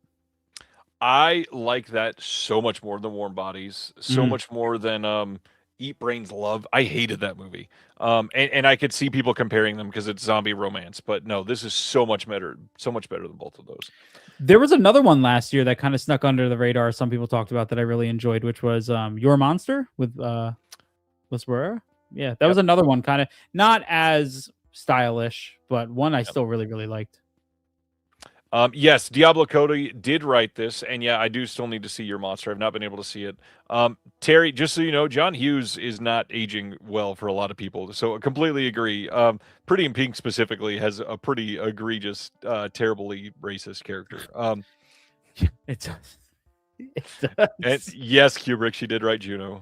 I like that so much more than Warm Bodies, so much more than Eat Brains Love. I hated that movie. And I could see people comparing them because it's zombie romance, but no, this is so much better than both of those. There was another one last year that kind of snuck under the radar. Some people talked about that I really enjoyed, which was Your Monster with Laswera. Yeah, that was another one, kind of not as stylish, but one I still really, really liked. Yes, Diablo Cody did write this, and yeah, I do still need to see Your Monster. I've not been able to see it. Terry, just so you know, John Hughes is not aging well for a lot of people, so I completely agree. Pretty in Pink specifically has a pretty egregious, terribly racist character. It does. And yes, Kubrick, she did write Juno.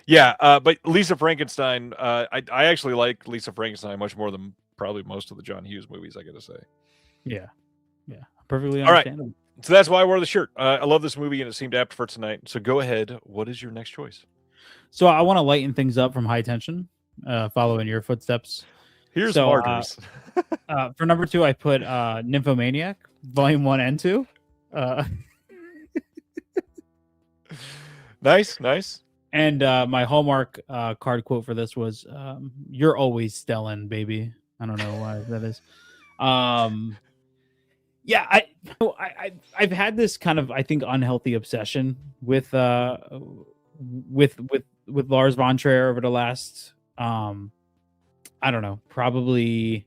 But Lisa Frankenstein, I actually like Lisa Frankenstein much more than probably most of the John Hughes movies, I gotta say. Yeah, perfectly All right, understandable. so that's why I wore the shirt. I love this movie, and it seemed apt for tonight. So go ahead. What is your next choice? So I want to lighten things up from High Tension, follow in your footsteps. Here's So, markers. For number 2, I put Nymphomaniac, Volume 1 and 2. Nice. And my Hallmark card quote for this was, "You're always Stellan, baby." I don't know why that is. I've had this kind of, I think, unhealthy obsession with Lars von Trier over the last I don't know, probably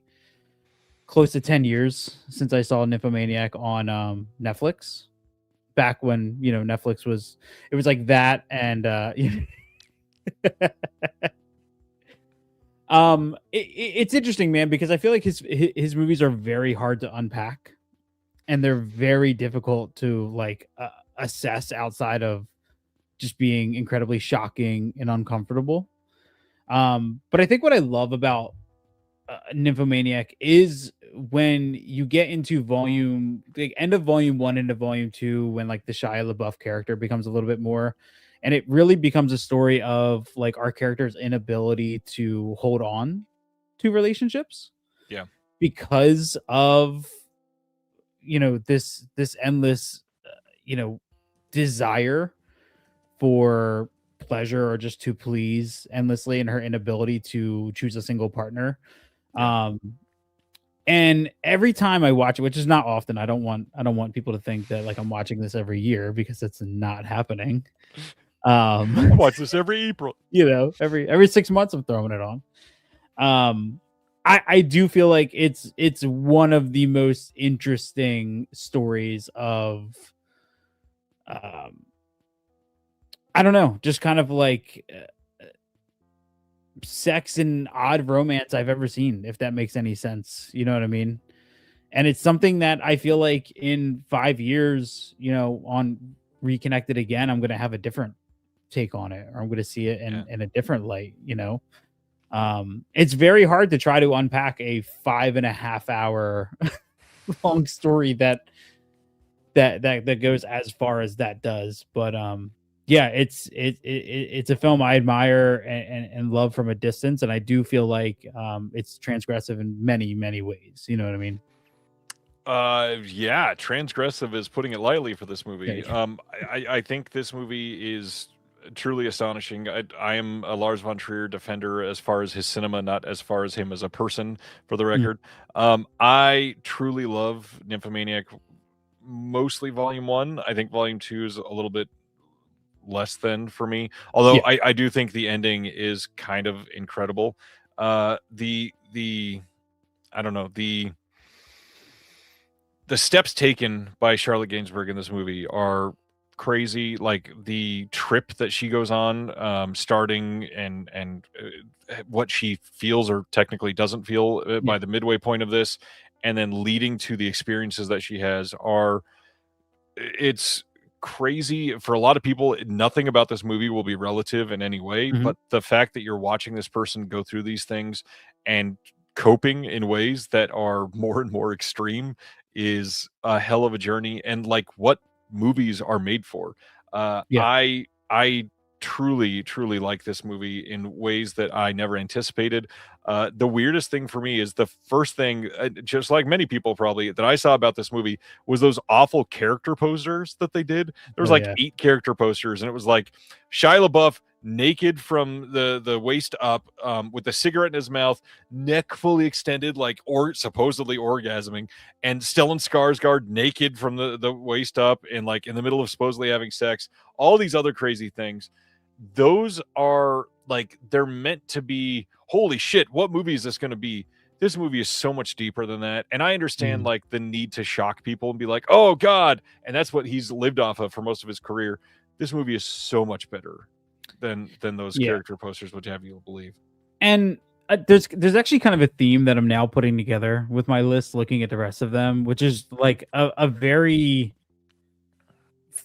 close to 10 years since I saw Nymphomaniac on Netflix. Back when Netflix was like that, and it's interesting, man, because I feel like his movies are very hard to unpack, and they're very difficult to like assess outside of just being incredibly shocking and uncomfortable. But I think what I love about Nymphomaniac is when you get into end of volume 1 into volume 2, when like the Shia LaBeouf character becomes a little bit more, and it really becomes a story of like our character's inability to hold on to relationships. Yeah. Because of this endless desire for pleasure or just to please endlessly, and her inability to choose a single partner. And every time I watch it, which is not often, I don't want people to think that like I'm watching this every year, because it's not happening. I watch this every April. Every 6 months I'm throwing it on. I do feel like it's one of the most interesting stories of I don't know, just kind of like sex and odd romance I've ever seen, if that makes any sense. You know what I mean? And it's something that I feel like in 5 years, on Reconnected again, I'm going to have a different take on it, or I'm going to see it in a different light. It's very hard to try to unpack a 5.5 hour long story that goes as far as that does. But it's a film I admire and love from a distance, and I do feel like it's transgressive in many, many ways. You know what I mean? Transgressive is putting it lightly for this movie. I think this movie is truly astonishing. I am a Lars von Trier defender as far as his cinema, not as far as him as a person, for the record. I truly love Nymphomaniac, mostly volume 1. I think volume 2 is a little bit less than for me, although I do think the ending is kind of incredible. The I don't know, the steps taken by Charlotte Gainsbourg in this movie are crazy. Like the trip that she goes on, starting and what she feels or technically doesn't feel by the midway point of this, and then leading to the experiences that she has it's crazy for a lot of people. Nothing about this movie will be relative in any way, Mhm. but the fact that you're watching this person go through these things and coping in ways that are more and more extreme is a hell of a journey, and like what movies are made for. Yeah. I truly like this movie in ways that I never anticipated. The weirdest thing for me is the first thing, just like many people probably, that I saw about this movie was those awful character posters that they did. There was Oh, like yeah. 8 character posters, and it was like Shia LaBeouf naked from the waist up, with a cigarette in his mouth, neck fully extended, like or supposedly orgasming, and Stellan Skarsgård naked from the waist up and like in the middle of supposedly having sex. All these other crazy things. Those are like they're meant to be. Holy shit! What movie is this going to be? This movie is so much deeper than that, and I understand Mm. like the need to shock people and be like, "Oh God," and that's what he's lived off of for most of his career. This movie is so much better than those Yeah. character posters would have you believe. And there's actually kind of a theme that I'm now putting together with my list, looking at the rest of them, which is like a very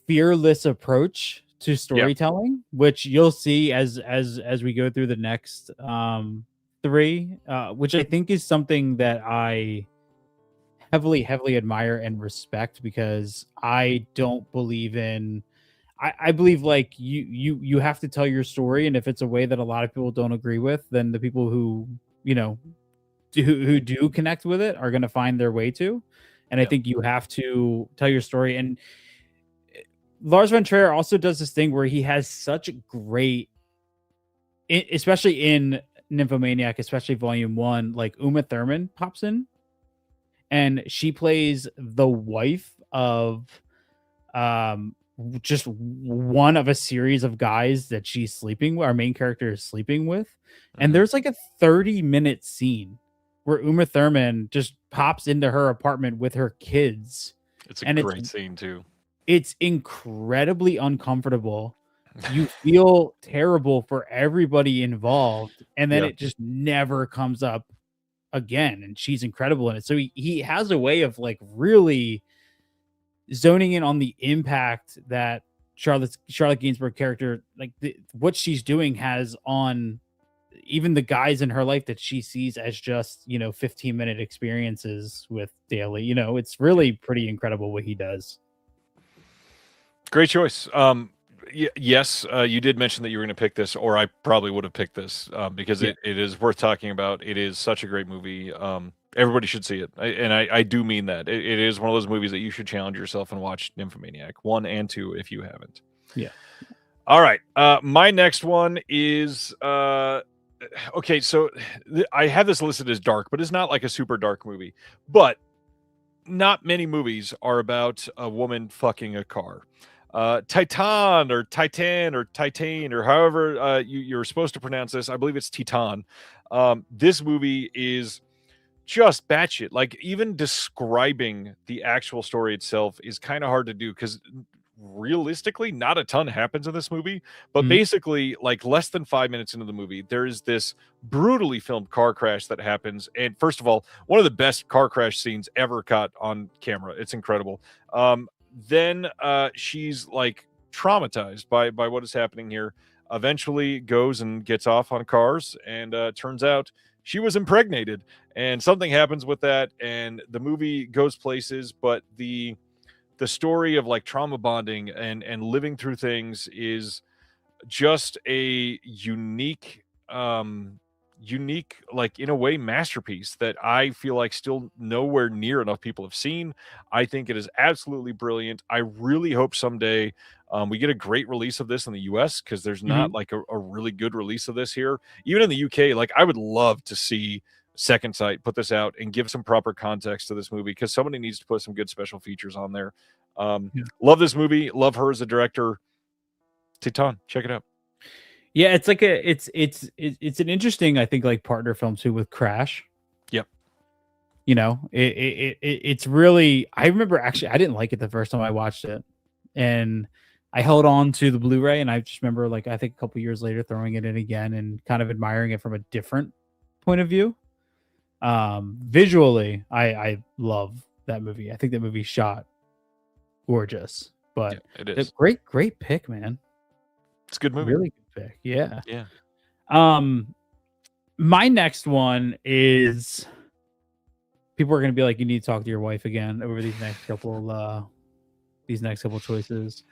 fearless approach to storytelling, which you'll see as we go through the next three, which I think is something that I heavily admire and respect, because I don't believe in I believe like you have to tell your story, and if it's a way that a lot of people don't agree with, then the people who who do connect with it are going to find their way to. And I Yeah. think you have to tell your story. And Lars von Trier also does this thing where he has such great, especially in Nymphomaniac, especially Volume 1, like Uma Thurman pops in, and she plays the wife of just one of a series of guys that she's sleeping with, our main character is sleeping with. And Mhm. there's like a 30-minute scene where Uma Thurman just pops into her apartment with her kids, It's a and great scene too. it's incredibly uncomfortable. You feel terrible for everybody involved, and then Yeah. it just never comes up again, and she's incredible in it. So he has a way of like really zoning in on the impact that Charlotte Gainsbourg character, like what she's doing, has on even the guys in her life that she sees as just 15-minute experiences with daily. It's really pretty incredible what he does. Great choice. Yes, you did mention that you were going to pick this, or I probably would have picked this, because Yeah. it is worth talking about. It is such a great movie. Everybody should see it, I do mean that. It is one of those movies that you should challenge yourself and watch Nymphomaniac 1 and 2 if you haven't. Yeah. All right. My next one is okay. So I have this listed as dark, but it's not like a super dark movie. But not many movies are about a woman fucking a car. Titan or Titan or Titan or however you're supposed to pronounce this. I believe it's Titan. This movie is just batshit. Like even describing the actual story itself is kind of hard to do because realistically, not a ton happens in this movie. But Mhm. basically, like less than 5 minutes into the movie, there is this brutally filmed car crash that happens. And first of all, one of the best car crash scenes ever caught on camera. It's incredible. Then she's like traumatized by what is happening here. Eventually goes and gets off on cars, and turns out she was impregnated, and something happens with that, and the movie goes places, but the story of like trauma bonding and living through things is just a unique, like in a way, masterpiece that I feel like still nowhere near enough people have seen. I think it is absolutely brilliant. I really hope someday we get a great release of this in the US, because there's not Mhm. like a really good release of this here. Even in the UK, like I would love to see Second Sight put this out and give some proper context to this movie, because somebody needs to put some good special features on there. Yeah. Love this movie. Love her as a director. Titan, check it out. Yeah, it's like it's an interesting, I think, like partner film too with Crash. Yep. It's really, I remember actually I didn't like it the first time I watched it, and I held on to the Blu-ray, and I just remember like I think a couple years later throwing it in again and kind of admiring it from a different point of view. Visually, I love that movie. I think that movie shot gorgeous, but it is. great pick, man. It's a good movie. Really good pick. Yeah. Yeah. My next one is people are going to be like, you need to talk to your wife again over these next couple choices.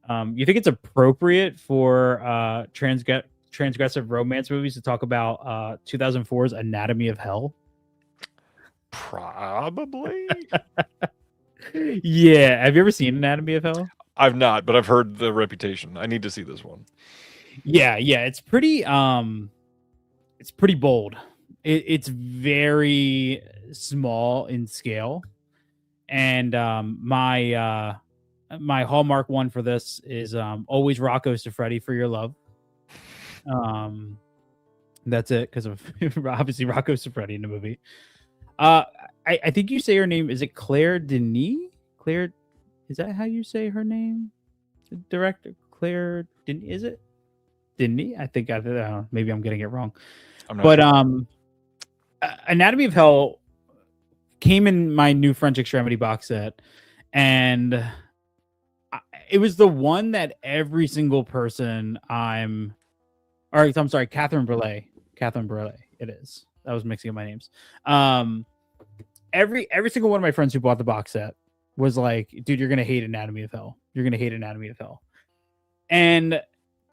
You think it's appropriate for transgressive romance movies to talk about 2004's Anatomy of Hell? Probably. Yeah. Have you ever seen Anatomy of Hell? I've not, but I've heard the reputation. I need to see this one. Yeah. It's pretty bold. It's very small in scale, and my hallmark one for this is always Rocco Siffredi for your love. That's it, because of obviously Rocco Siffredi in the movie. I think you say her name, is it Claire Denis? Claire, is that how you say her name? The director Claire Denis, is it Denis? I think I don't know, maybe I'm getting it wrong. But sure. Anatomy of Hell came in my new French Extremity box set, and it was the one that every single person I'm sorry, Catherine Brelet. It is. I was mixing up my names. Every single one of my friends who bought the box set was like, dude, you're gonna hate Anatomy of Hell. You're gonna hate Anatomy of Hell. And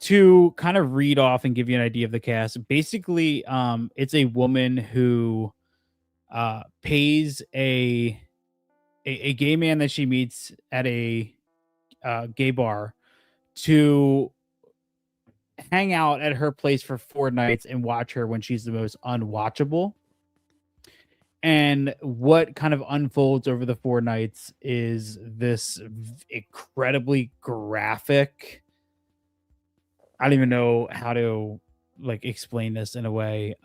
to kind of read off and give you an idea of the cast, basically, it's a woman who pays a gay man that she meets at a gay bar to hang out at her place for 4 nights and watch her when she's the most unwatchable. And what kind of unfolds over the 4 nights is this incredibly graphic, I don't even know how to like explain this in a way,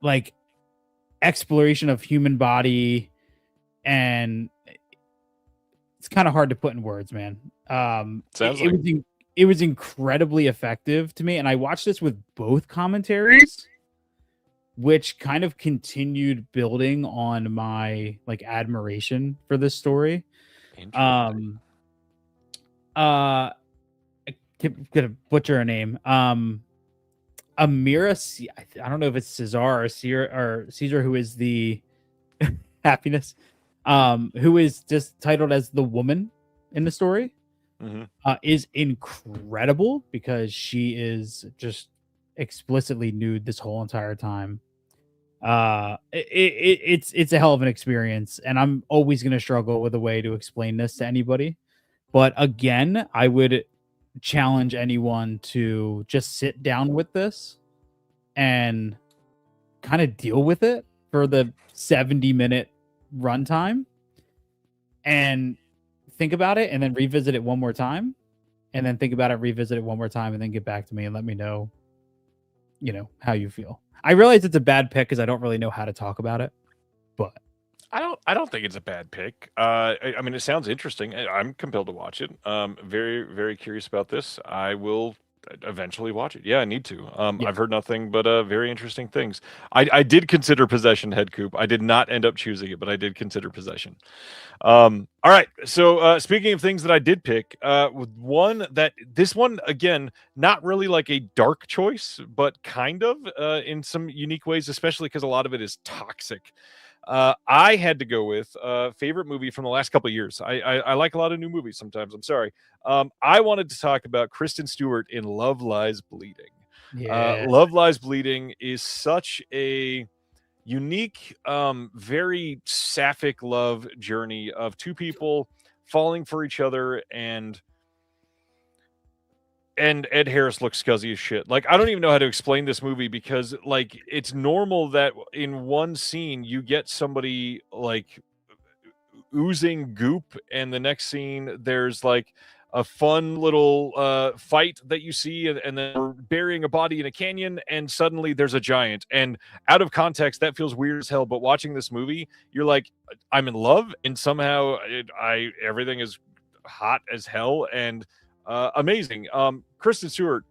like exploration of human body, and it's kind of hard to put in words, man. It was incredibly effective to me, and I watched this with both commentaries, which kind of continued building on my like admiration for this story. I'm gonna butcher her name. Amira, I don't know if it's Cesar or Caesar, who is the happiness, who is just titled as the woman in the story, is incredible because she is just explicitly nude this whole entire time. It's a hell of an experience, and I'm always going to struggle with a way to explain this to anybody. But again, I would challenge anyone to just sit down with this and kind of deal with it for the 70-minute runtime and think about it, and then revisit it one more time, and then think about it, revisit it one more time, and then get back to me and let me know, how you feel. I realize it's a bad pick because I don't really know how to talk about it, but I don't think it's a bad pick. I mean, it sounds interesting. I'm compelled to watch it. Very, very curious about this. I will eventually watch it. Yeah, I need to. I've heard nothing but very interesting things. I did consider Possession, Head Coop. I did not end up choosing it, but I did consider Possession. All right. So speaking of things that I did pick, this one, again, not really like a dark choice, but kind of in some unique ways, especially because a lot of it is toxic. I had to go with favorite movie from the last couple of years. I like a lot of new movies sometimes. I'm sorry. I wanted to talk about Kristen Stewart in Love Lies Bleeding. Yeah. Love Lies Bleeding is such a unique, very sapphic love journey of two people falling for each other, and Ed Harris looks scuzzy as shit. Like, I don't even know how to explain this movie because, like, it's normal that in one scene you get somebody like oozing goop, and the next scene there's like a fun little fight that you see, and then we're burying a body in a canyon, and suddenly there's a giant. And out of context, that feels weird as hell. But watching this movie, you're like, I'm in love, and somehow everything is hot as hell and amazing. Kristen Stewart,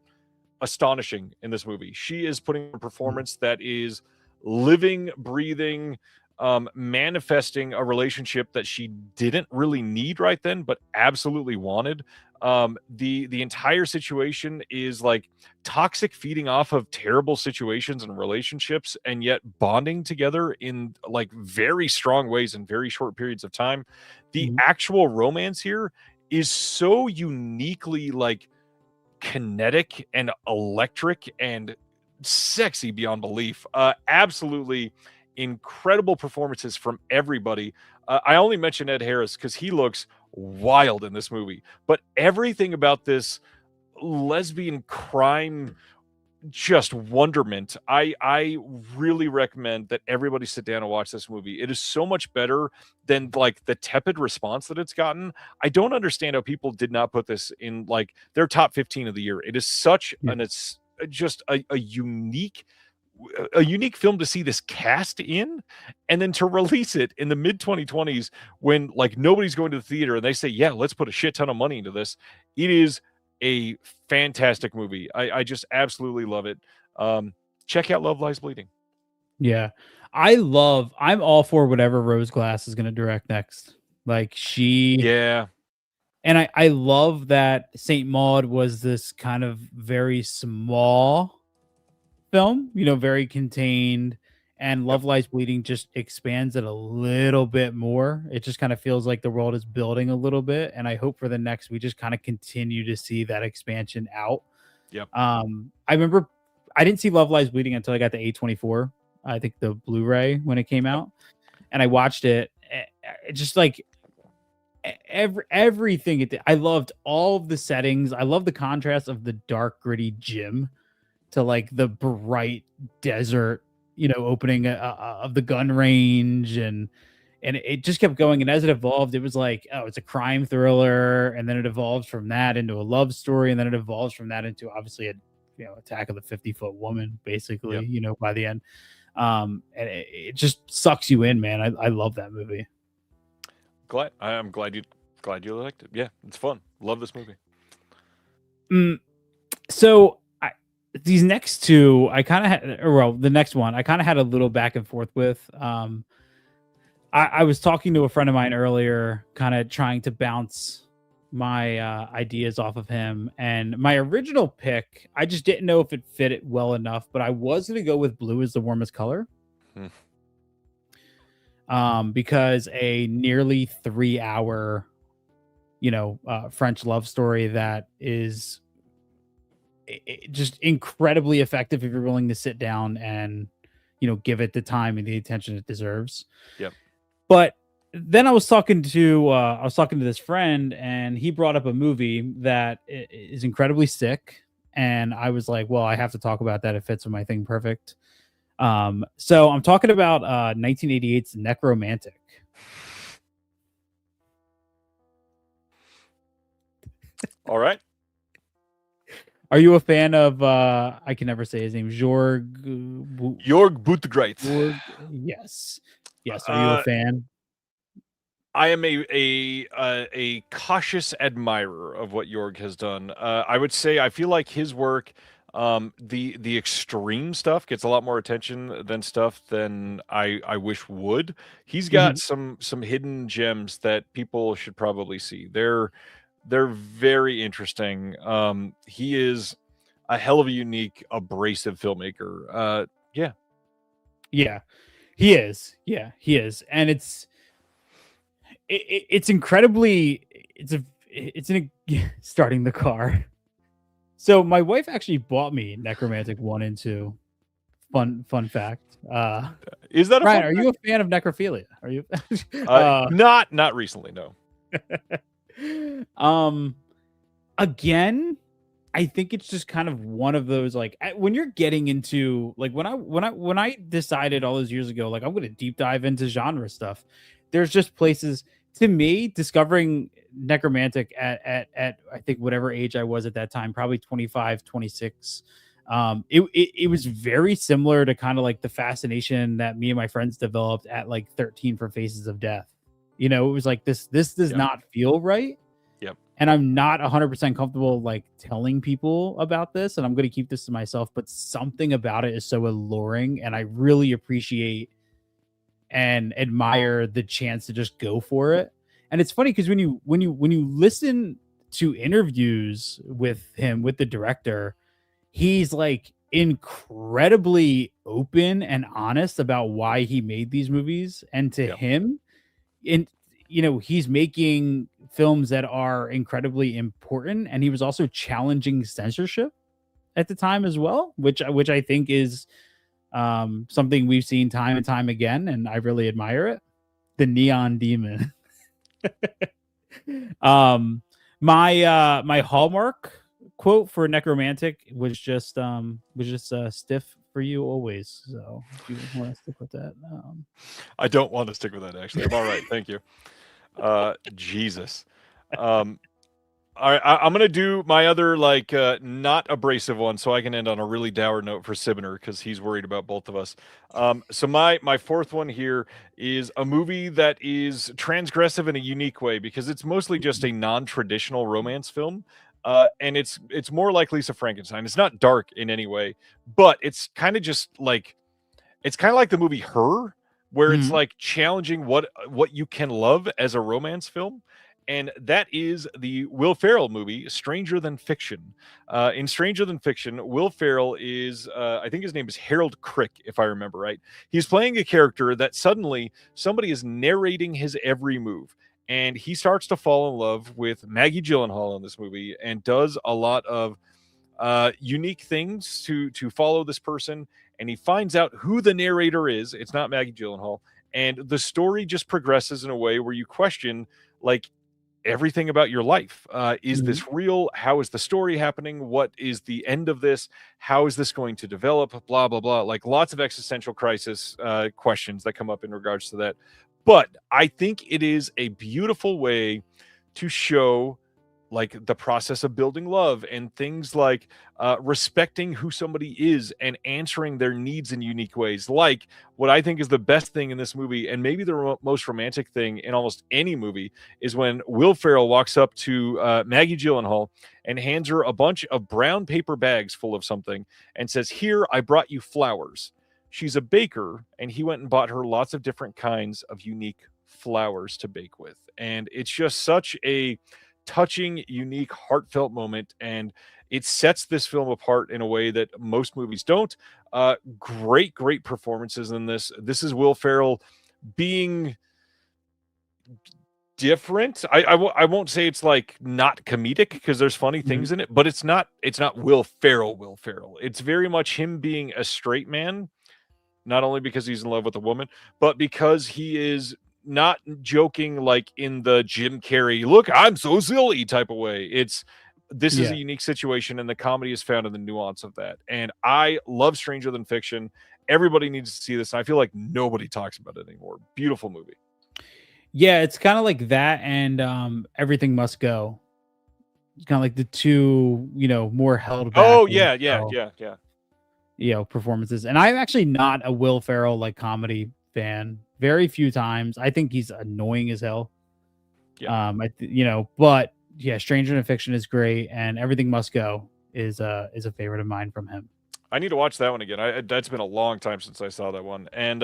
astonishing in this movie. She is putting a performance that is living, breathing, manifesting a relationship that she didn't really need right then, but absolutely wanted. The entire situation is like toxic feeding off of terrible situations and relationships, and yet bonding together in like very strong ways in very short periods of time. The actual romance here is so uniquely like kinetic and electric and sexy beyond belief. Absolutely incredible performances from everybody. I only mention Ed Harris because he looks wild in this movie, but everything about this lesbian crime just wonderment. I really recommend that everybody sit down and watch this movie. It is so much better than like the tepid response that it's gotten. I don't understand how people did not put this in like their top 15 of the year. It is such an it's just a unique film to see this cast in, and then to release it in the mid 2020s when like nobody's going to the theater and they say, yeah, let's put a shit ton of money into this. It is a fantastic movie. I just absolutely love it. Check out Love Lies Bleeding. Yeah. I'm all for whatever Rose Glass is going to direct next. Like Yeah. And I love that Saint Maud was this kind of very small film, very contained, and Love Lies Bleeding just expands it a little bit more. It just kind of feels like the world is building a little bit, and I hope for the next we just kind of continue to see that expansion out. Yep. I remember I didn't see Love Lies Bleeding until I got the A24, I think the Blu-ray when it came out, and I watched it. Just like everything it did. I loved all of the settings. I love the contrast of the dark, gritty gym to like the bright desert, opening of the gun range, and it just kept going. And as it evolved, it was like, oh, it's a crime thriller, and then it evolves from that into a love story, and then it evolves from that into obviously a Attack of the 50-Foot Woman, basically. By the end, and it just sucks you in, man. I love that movie. I'm glad you liked it. Yeah, it's fun. Love this movie. So these next two, I kind of had, the next one, I kind of had a little back and forth with. I was talking to a friend of mine earlier, kind of trying to bounce my ideas off of him. And my original pick, I just didn't know if it fit it well enough, but I was going to go with Blue is the Warmest Color. Because a nearly 3-hour, French love story that is just incredibly effective if you're willing to sit down and give it the time and the attention it deserves. Yep. But then I was talking to this friend, and he brought up a movie that is incredibly sick, and I was like, well, I have to talk about that. It fits with my thing perfect. So I'm talking about 1988's Necromantic. All right. Are you a fan of I can never say his name, Jorg Buttgereit? Yes. Are you a fan? I am a cautious admirer of what Jorg has done. I would say I feel like his work, the extreme stuff gets a lot more attention than I wish would. He's got some hidden gems that people should probably see. They're very interesting. He is a hell of a unique, abrasive filmmaker. Yeah, he is. Yeah, he is, and it's incredibly. It's starting the car. So my wife actually bought me Necromantic 1 and 2. Fun fact. Is that a Ryan? fun Are you a fan of necrophilia? Are you? Not recently, no. Again, I think it's just kind of one of those, like, when you're getting into, like, when I decided all those years ago, like, I'm going to deep dive into genre stuff, there's just places, to me, discovering Necromantic at I think whatever age I was at that time, probably 25, 26. It was very similar to kind of like the fascination that me and my friends developed at like 13 for Faces of Death. It was like this does not feel right. Yep. and I'm not 100% comfortable like telling people about this, and I'm going to keep this to myself, but something about it is so alluring, and I really appreciate and admire the chance to just go for it. And it's funny because when you listen to interviews with him, with the director, he's like incredibly open and honest about why he made these movies. And to him, he's making films that are incredibly important, and he was also challenging censorship at the time as well, which I think is something we've seen time and time again, and I really admire it. The Neon Demon. My Hallmark quote for Necromantic was just stiff for you always. So if you want to stick with that, I don't want to stick with that. Actually, I'm all right. Thank you. Jesus. All right, I'm gonna do my other not abrasive one, so I can end on a really dour note for Sibner because he's worried about both of us. So my fourth one here is a movie that is transgressive in a unique way because it's mostly just a non-traditional romance film, and it's more like Lisa Frankenstein. It's not dark in any way, but it's kind of just like the movie Her, where it's like challenging what you can love as a romance film. And that is the Will Ferrell movie, Stranger Than Fiction. In Stranger Than Fiction, Will Ferrell is, I think his name is Harold Crick, if I remember right. He's playing a character that suddenly somebody is narrating his every move. And he starts to fall in love with Maggie Gyllenhaal in this movie and does a lot of unique things to follow this person. And he finds out who the narrator is. It's not Maggie Gyllenhaal. And the story just progresses in a way where you question, like, everything about your life. Is this real? How is the story happening? What is the end of this? How is this going to develop? Blah, blah, blah. Like lots of existential crisis questions that come up in regards to that. But I think it is a beautiful way to show like the process of building love and things like respecting who somebody is and answering their needs in unique ways. Like what I think is the best thing in this movie, and maybe the most romantic thing in almost any movie, is when Will Ferrell walks up to Maggie Gyllenhaal and hands her a bunch of brown paper bags full of something and says, "Here, I brought you flowers." She's a baker, and he went and bought her lots of different kinds of unique flowers to bake with. And it's just such a touching, unique, heartfelt moment, and it sets this film apart in a way that most movies don't. Great performances in this. This is Will Ferrell being different. I won't say it's like not comedic because there's funny things in it, but it's not Will Ferrell. It's very much him being a straight man, not only because he's in love with a woman, but because he is not joking like in the Jim Carrey, look, I'm so silly type of way. This is a unique situation, and the comedy is found in the nuance of that. And I love Stranger Than Fiction. Everybody needs to see this, and I feel like nobody talks about it anymore. Beautiful movie. Yeah, it's kind of like that, and Everything Must Go. It's kind of like the two, more held back. Oh yeah. Performances. And I'm actually not a Will Ferrell like comedy fan. Very few times. I think he's annoying as hell. Yeah. But yeah, Stranger Than Fiction is great, and Everything Must Go is a favorite of mine from him. I need to watch that one again. That's been a long time since I saw that one. And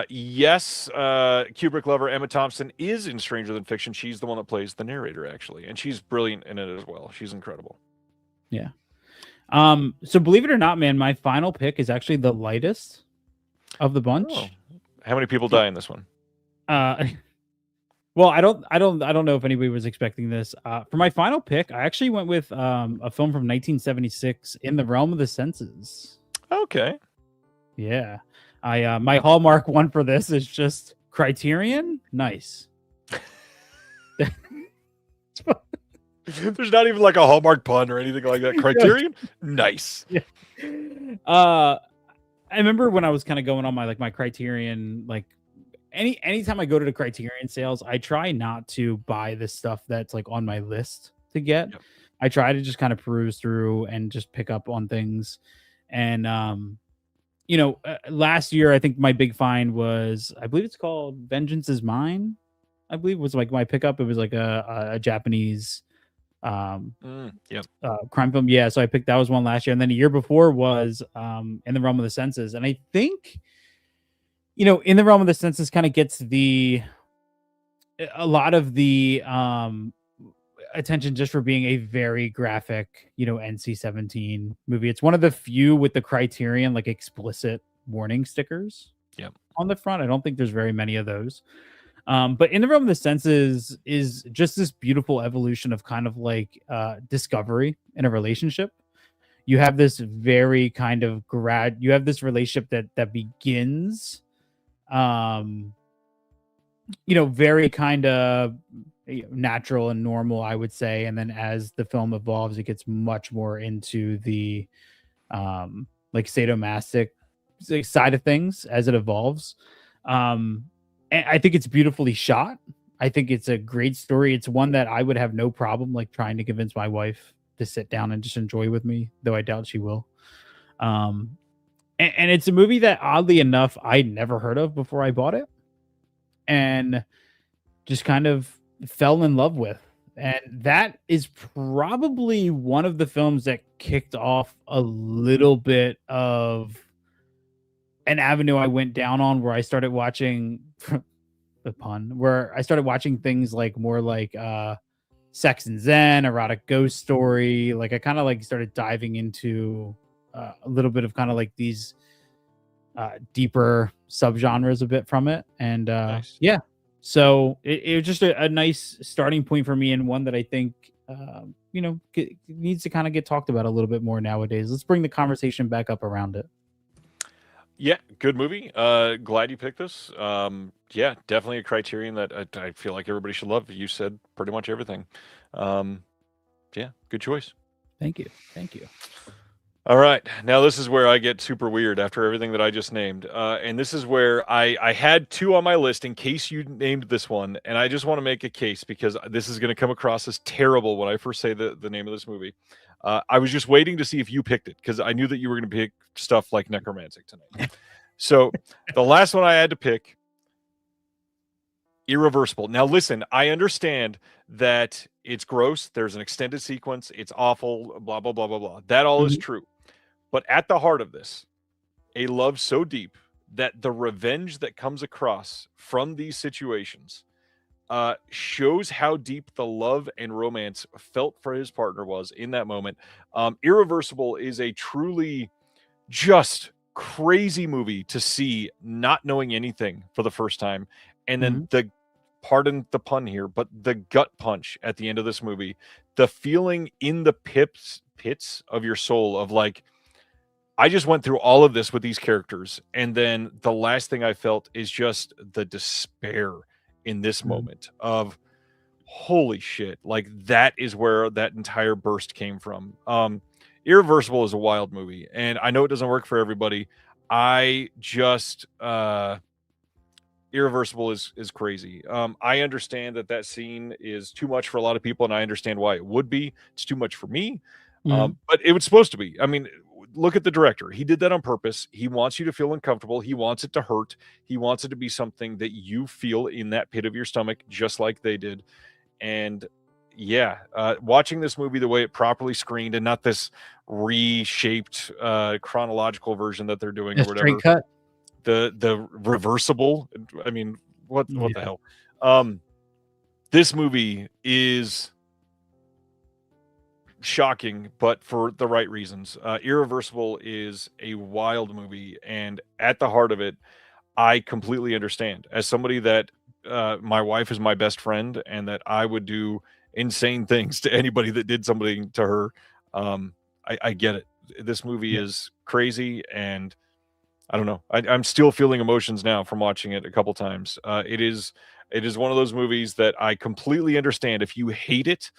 yes, Kubrick lover Emma Thompson is in Stranger Than Fiction. She's the one that plays the narrator, actually, and she's brilliant in it as well. She's incredible. Yeah. So believe it or not, man, my final pick is actually the lightest of the bunch. Oh. How many people die in this one? Well, I don't know if anybody was expecting this. For my final pick, I actually went with a film from 1976, In the Realm of the Senses. Okay. Yeah. My Hallmark one for this is just Criterion. Nice. There's not even like a Hallmark pun or anything like that. Criterion? Nice. Yeah. I remember when I was kind of going on my Criterion, like anytime I go to the Criterion sales, I try not to buy the stuff that's like on my list to get. Yep. I try to just kind of peruse through and just pick up on things. And last year I think my big find was, I believe it's called Vengeance Is Mine. I believe was like my pickup. It was like a Japanese Yep. Crime film. Yeah, so I picked that was one last year, and then a year before was In the Realm of the Senses, and I think In the Realm of the Senses kind of gets a lot of the attention just for being a very graphic, NC-17 movie. It's one of the few with the Criterion like explicit warning stickers. Yep. On the front. I don't think there's very many of those. But In the Realm of the Senses is just this beautiful evolution of kind of like discovery in a relationship. You have this very kind of you have this relationship that begins very kind of natural and normal, I would say, and then as the film evolves, it gets much more into the like sadomasochistic side of things as it evolves. And I think it's beautifully shot. I think it's a great story. It's one that I would have no problem like trying to convince my wife to sit down and just enjoy with me, though I doubt she will. And it's a movie that oddly enough I'd never heard of before I bought it, and just kind of fell in love with. And that is probably one of the films that kicked off a little bit of an avenue I went down on, where I started watching the pun, where I started watching things like more like Sex and Zen, Erotic Ghost Story. Like I kind of like started diving into a little bit of kind of like these deeper subgenres a bit from it. And Nice. yeah, so it was just a nice starting point for me, and one that I think needs to kind of get talked about a little bit more nowadays. Let's bring the conversation back up around it. Yeah, good movie. Glad you picked this. Yeah, definitely a Criterion that I feel like everybody should love. You said pretty much everything. Yeah, good choice. Thank you. All right, now this is where I get super weird after everything that I just named. And this is where I had two on my list in case you named this one, and I just want to make a case because this is going to come across as terrible when I first say the name of this movie. I was just waiting to see if you picked it because I knew that you were going to pick stuff like Necromantic tonight. So the last one I had to pick, Irreversible. Now listen, I understand that it's gross. There's an extended sequence. It's awful, blah, blah, blah, blah, blah. That all is true. But at the heart of this, a love so deep that the revenge that comes across from these situations shows how deep the love and romance felt for his partner was in that moment. Irreversible is a truly just crazy movie to see, not knowing anything for the first time. And then pardon the pun here, but the gut punch at the end of this movie, the feeling in the pits of your soul of like, I just went through all of this with these characters, and then the last thing I felt is just the despair in this moment of holy shit. Like that is where that entire burst came from. Irreversible is a wild movie, and I know it doesn't work for everybody. I just Irreversible is crazy. I understand that scene is too much for a lot of people, and I understand why it would be. It's too much for me, but it was supposed to be. I mean, look at the director. He did that on purpose. He wants you to feel uncomfortable. He wants it to hurt. He wants it to be something that you feel in that pit of your stomach, just like they did. And yeah, watching this movie the way it properly screened and not this reshaped chronological version that they're doing or whatever. Straight cut. The reversible. I mean, what the hell? This movie is shocking, but for the right reasons. Irreversible is a wild movie, and at the heart of it, I completely understand. As somebody that my wife is my best friend, and that I would do insane things to anybody that did something to her. I get it. This movie is crazy, and I don't know. I'm still feeling emotions now from watching it a couple times. It is one of those movies that I completely understand if you hate it,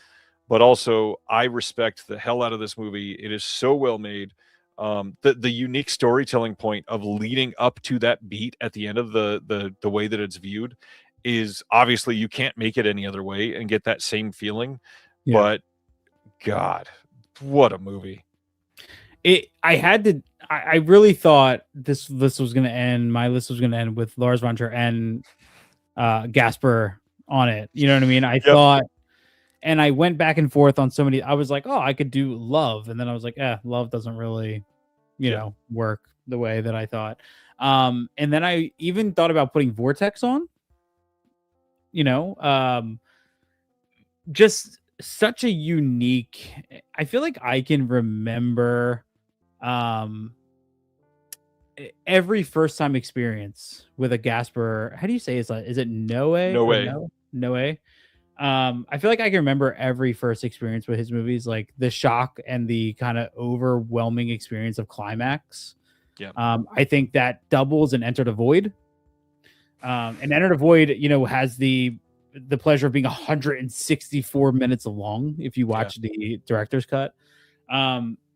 but also I respect the hell out of this movie. It is so well made. The unique storytelling point of leading up to that beat at the end of the way that it's viewed is obviously you can't make it any other way and get that same feeling. Yeah. But God, what a movie. I really thought this list was going to end. My list was going to end with Lars von Trier and Gasper on it. You know what I mean? I thought And I went back and forth on so many. I was like, oh, I could do Love, and then I was like, Love doesn't really, work the way that I thought. And then I even thought about putting Vortex on. Just such a unique. I feel like I can remember every first time experience with a Gasper. How do you say is it Noe? No way. Noe. I feel like I can remember every first experience with his movies, like the shock and the kind of overwhelming experience of Climax. Yeah. I think that doubles in Enter the Void. And Enter the Void, has the pleasure of being 164 minutes long if you watch the director's cut.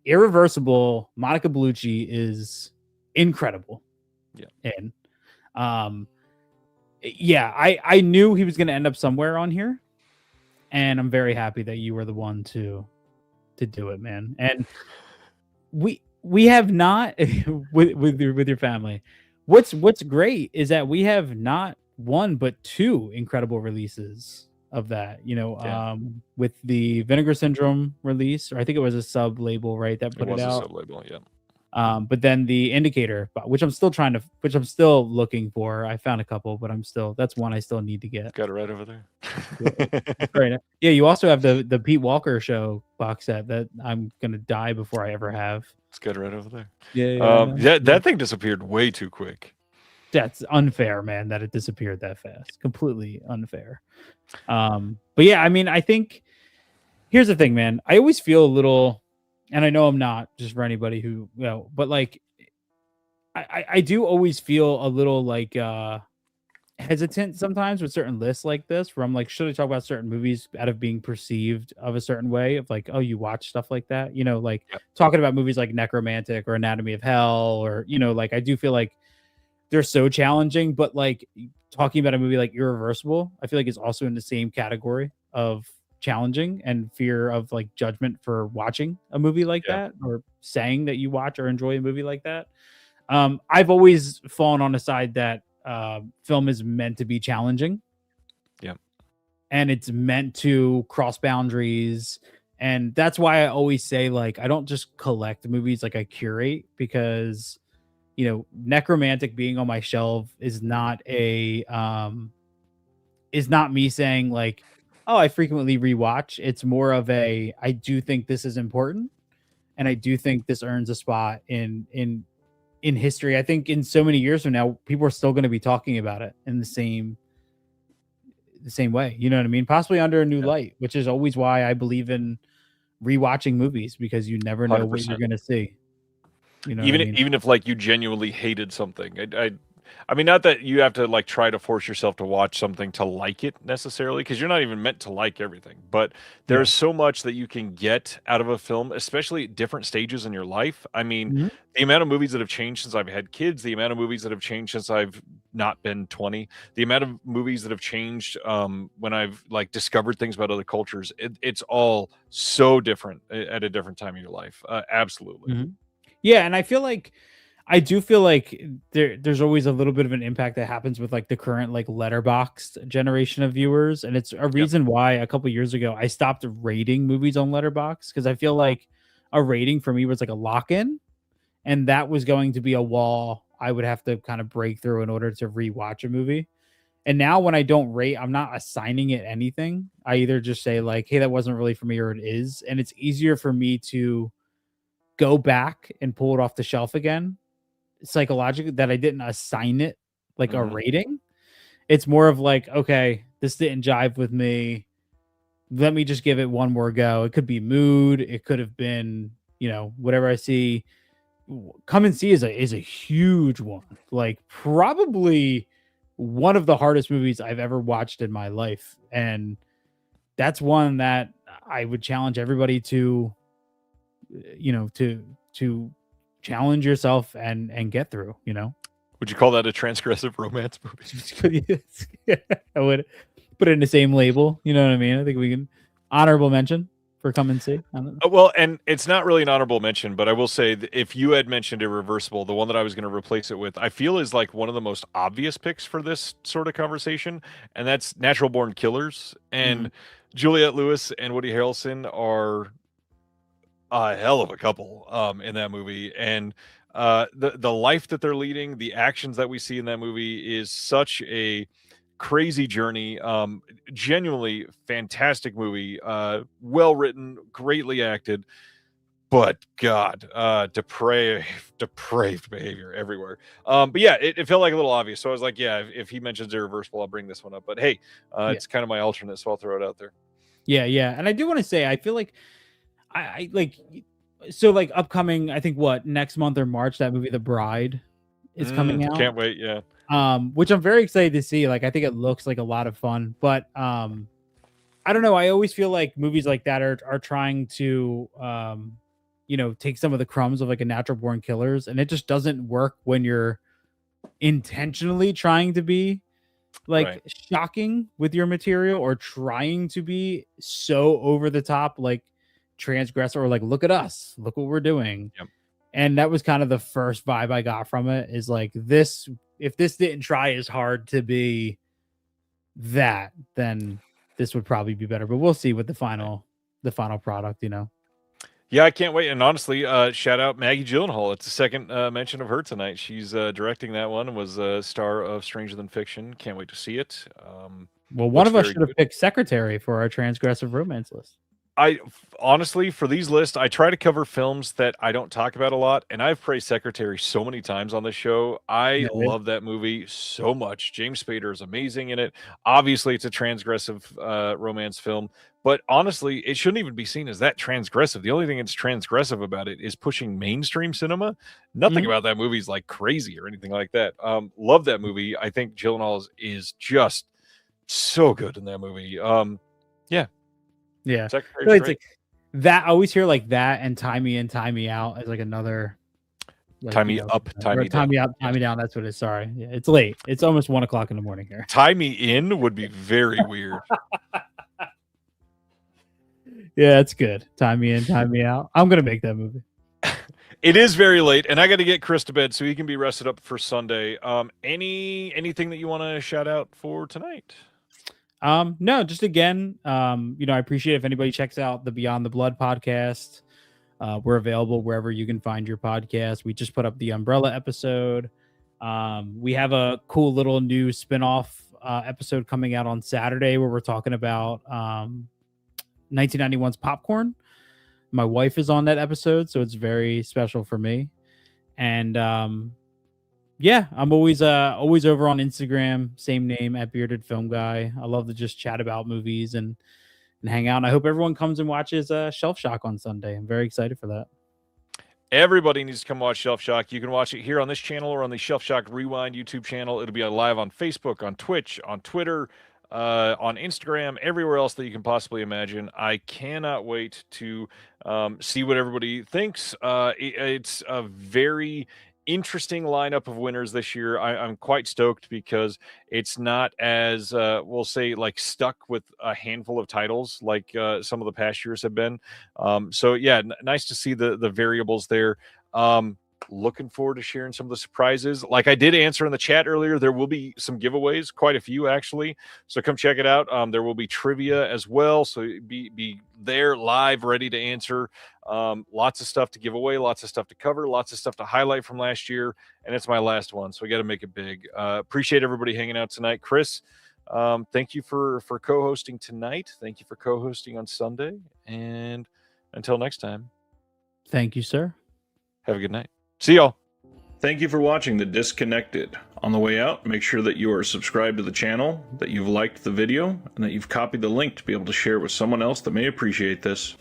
Irreversible, Monica Bellucci is incredible. Yeah. And I knew he was going to end up somewhere on here, and I'm very happy that you were the one to do it, man. And we have not with your family. What's great is that we have not one but two incredible releases of that. With the Vinegar Syndrome release, or I think it was a sub label, right? That put it out. A sub label, yeah. But then the Indicator, which I'm still looking for. I found a couple, but that's one I still need to get. Got it right over there. Right. Yeah, you also have the Pete Walker Show box set that I'm gonna die before I ever have. It's got it right over there. Yeah. That thing disappeared way too quick. That's unfair, man, that it disappeared that fast. Completely unfair. But yeah, I mean, I think here's the thing, man. I always feel a little, and I know I'm not, just for anybody who, but like, I do always feel a little like hesitant sometimes with certain lists like this, where I'm like, should I talk about certain movies out of being perceived of a certain way, of like, oh, you watch stuff like that, talking about movies like Necromantic or Anatomy of Hell, or like, I do feel like they're so challenging. But like talking about a movie like Irreversible, I feel like is also in the same category of challenging and fear of like judgment for watching a movie like that, or saying that you watch or enjoy a movie like that. I've always fallen on the side that film is meant to be challenging. Yeah. And it's meant to cross boundaries. And that's why I always say, like, I don't just collect movies, like I curate, because Necromantic being on my shelf is not me saying like, oh, I frequently rewatch. It's more of I do think this is important, and I do think this earns a spot in history. I think in so many years from now, people are still going to be talking about it in the same way. You know what I mean? Possibly under a new light, which is always why I believe in rewatching movies, because you never know 100%. What you're going to see. Even if like you genuinely hated something, I mean, not that you have to like try to force yourself to watch something to like it necessarily, because you're not even meant to like everything. But there's so much that you can get out of a film, especially at different stages in your life. I mean, the amount of movies that have changed since I've had kids, the amount of movies that have changed since I've not been 20, the amount of movies that have changed when I've like discovered things about other cultures. It's all so different at a different time in your life. Absolutely. Yeah, and I do feel like there's always a little bit of an impact that happens with like the current like Letterboxd generation of viewers, and it's a reason why a couple years ago I stopped rating movies on Letterboxd, because I feel like a rating for me was like a lock-in, and that was going to be a wall I would have to kind of break through in order to rewatch a movie. And now when I don't rate, I'm not assigning it anything. I either just say like, hey, that wasn't really for me, or it is, and it's easier for me to go back and pull it off the shelf again psychologically, that I didn't assign it like a rating. It's more of like, okay, this didn't jive with me, let me just give it one more go. It could be mood, it could have been whatever I see. Come and See is a huge one, like probably one of the hardest movies I've ever watched in my life, and that's one that I would challenge everybody to to challenge yourself and get through. Would you call that a transgressive romance movie? I would put it in the same label. You know what I mean? I think we can honorable mention for Come and See. Well, and it's not really an honorable mention, but I will say that if you had mentioned Irreversible, the one that I was going to replace it with, I feel is like one of the most obvious picks for this sort of conversation, and that's Natural Born Killers. And Juliette Lewis and Woody Harrelson are a hell of a couple in that movie, and the life that they're leading, the actions that we see in that movie is such a crazy journey. Genuinely fantastic movie, well written, greatly acted, but God, depraved behavior everywhere. But yeah, it felt like a little obvious, so I was like, yeah, if he mentions Irreversible, I'll bring this one up. But hey, it's kind of my alternate, so I'll throw it out there. Yeah, and I do want to say, I feel like I like, so like upcoming, I think what, next month or March, that movie The Bride is coming out. Can't wait. Yeah. Which I'm very excited to see. Like, I think it looks like a lot of fun, but I don't know. I always feel like movies like that are trying to take some of the crumbs of like a Natural Born Killers, and it just doesn't work when you're intentionally trying to be like shocking with your material, or trying to be so over the top, like transgressive, or like, look at us, look what we're doing. Yep. And that was kind of the first vibe I got from it, is like, this, if this didn't try as hard to be that, then this would probably be better. But we'll see with the final product, Yeah, I can't wait. And honestly, shout out Maggie Gyllenhaal. It's the second mention of her tonight. She's directing that one, and was a star of Stranger Than Fiction. Can't wait to see it. Well, one of us should have picked Secretary for our transgressive romance list. I honestly, for these lists, I try to cover films that I don't talk about a lot, and I've praised Secretary so many times on this show. I love that movie so much. James Spader is amazing in it. Obviously, it's a transgressive romance film, but honestly, it shouldn't even be seen as that transgressive. The only thing that's transgressive about it is pushing mainstream cinema. Nothing about that movie is like crazy or anything like that. Love that movie. I think Gyllenhaal is just so good in that movie. Yeah, so it's like that. I always hear like that and Tie Me In, Tie Me Out as like another. Like, tie me up, tie me down. Me up, tie me down. That's what it is. Sorry, yeah, it's late. It's almost 1 o'clock in the morning here. Tie Me In would be very weird. Yeah, it's good. Tie Me In, Tie Me Out. I'm gonna make that movie. It is very late, and I got to get Chris to bed so he can be rested up for Sunday. Anything that you want to shout out for tonight? No, just again, I appreciate if anybody checks out the Beyond the Blood podcast. We're available wherever you can find your podcast. We just put up the Umbrella episode. We have a cool little new spinoff episode coming out on Saturday where we're talking about 1991's Popcorn. My wife is on that episode, so it's very special for me. And yeah, I'm always over on Instagram, same name, at Bearded Film Guy. I love to just chat about movies and hang out. And I hope everyone comes and watches Shelshock on Sunday. I'm very excited for that. Everybody needs to come watch Shelshock. You can watch it here on this channel or on the Shelshock Rewind YouTube channel. It'll be live on Facebook, on Twitch, on Twitter, on Instagram, everywhere else that you can possibly imagine. I cannot wait to see what everybody thinks. It's a very interesting lineup of winners this year. I'm quite stoked because it's not as we'll say like stuck with a handful of titles like some of the past years have been. So yeah, nice to see the variables there. Looking forward to sharing some of the surprises. Like I did answer in the chat earlier, there will be some giveaways, quite a few actually. So come check it out. There will be trivia as well. So be there live, ready to answer. Lots of stuff to give away, lots of stuff to cover, lots of stuff to highlight from last year. And it's my last one, so we got to make it big. Appreciate everybody hanging out tonight. Chris, thank you for co-hosting tonight. Thank you for co-hosting on Sunday. And until next time. Thank you, sir. Have a good night. See y'all. Thank you for watching The Disconnected. On the way out, make sure that you are subscribed to the channel, that you've liked the video, and that you've copied the link to be able to share it with someone else that may appreciate this.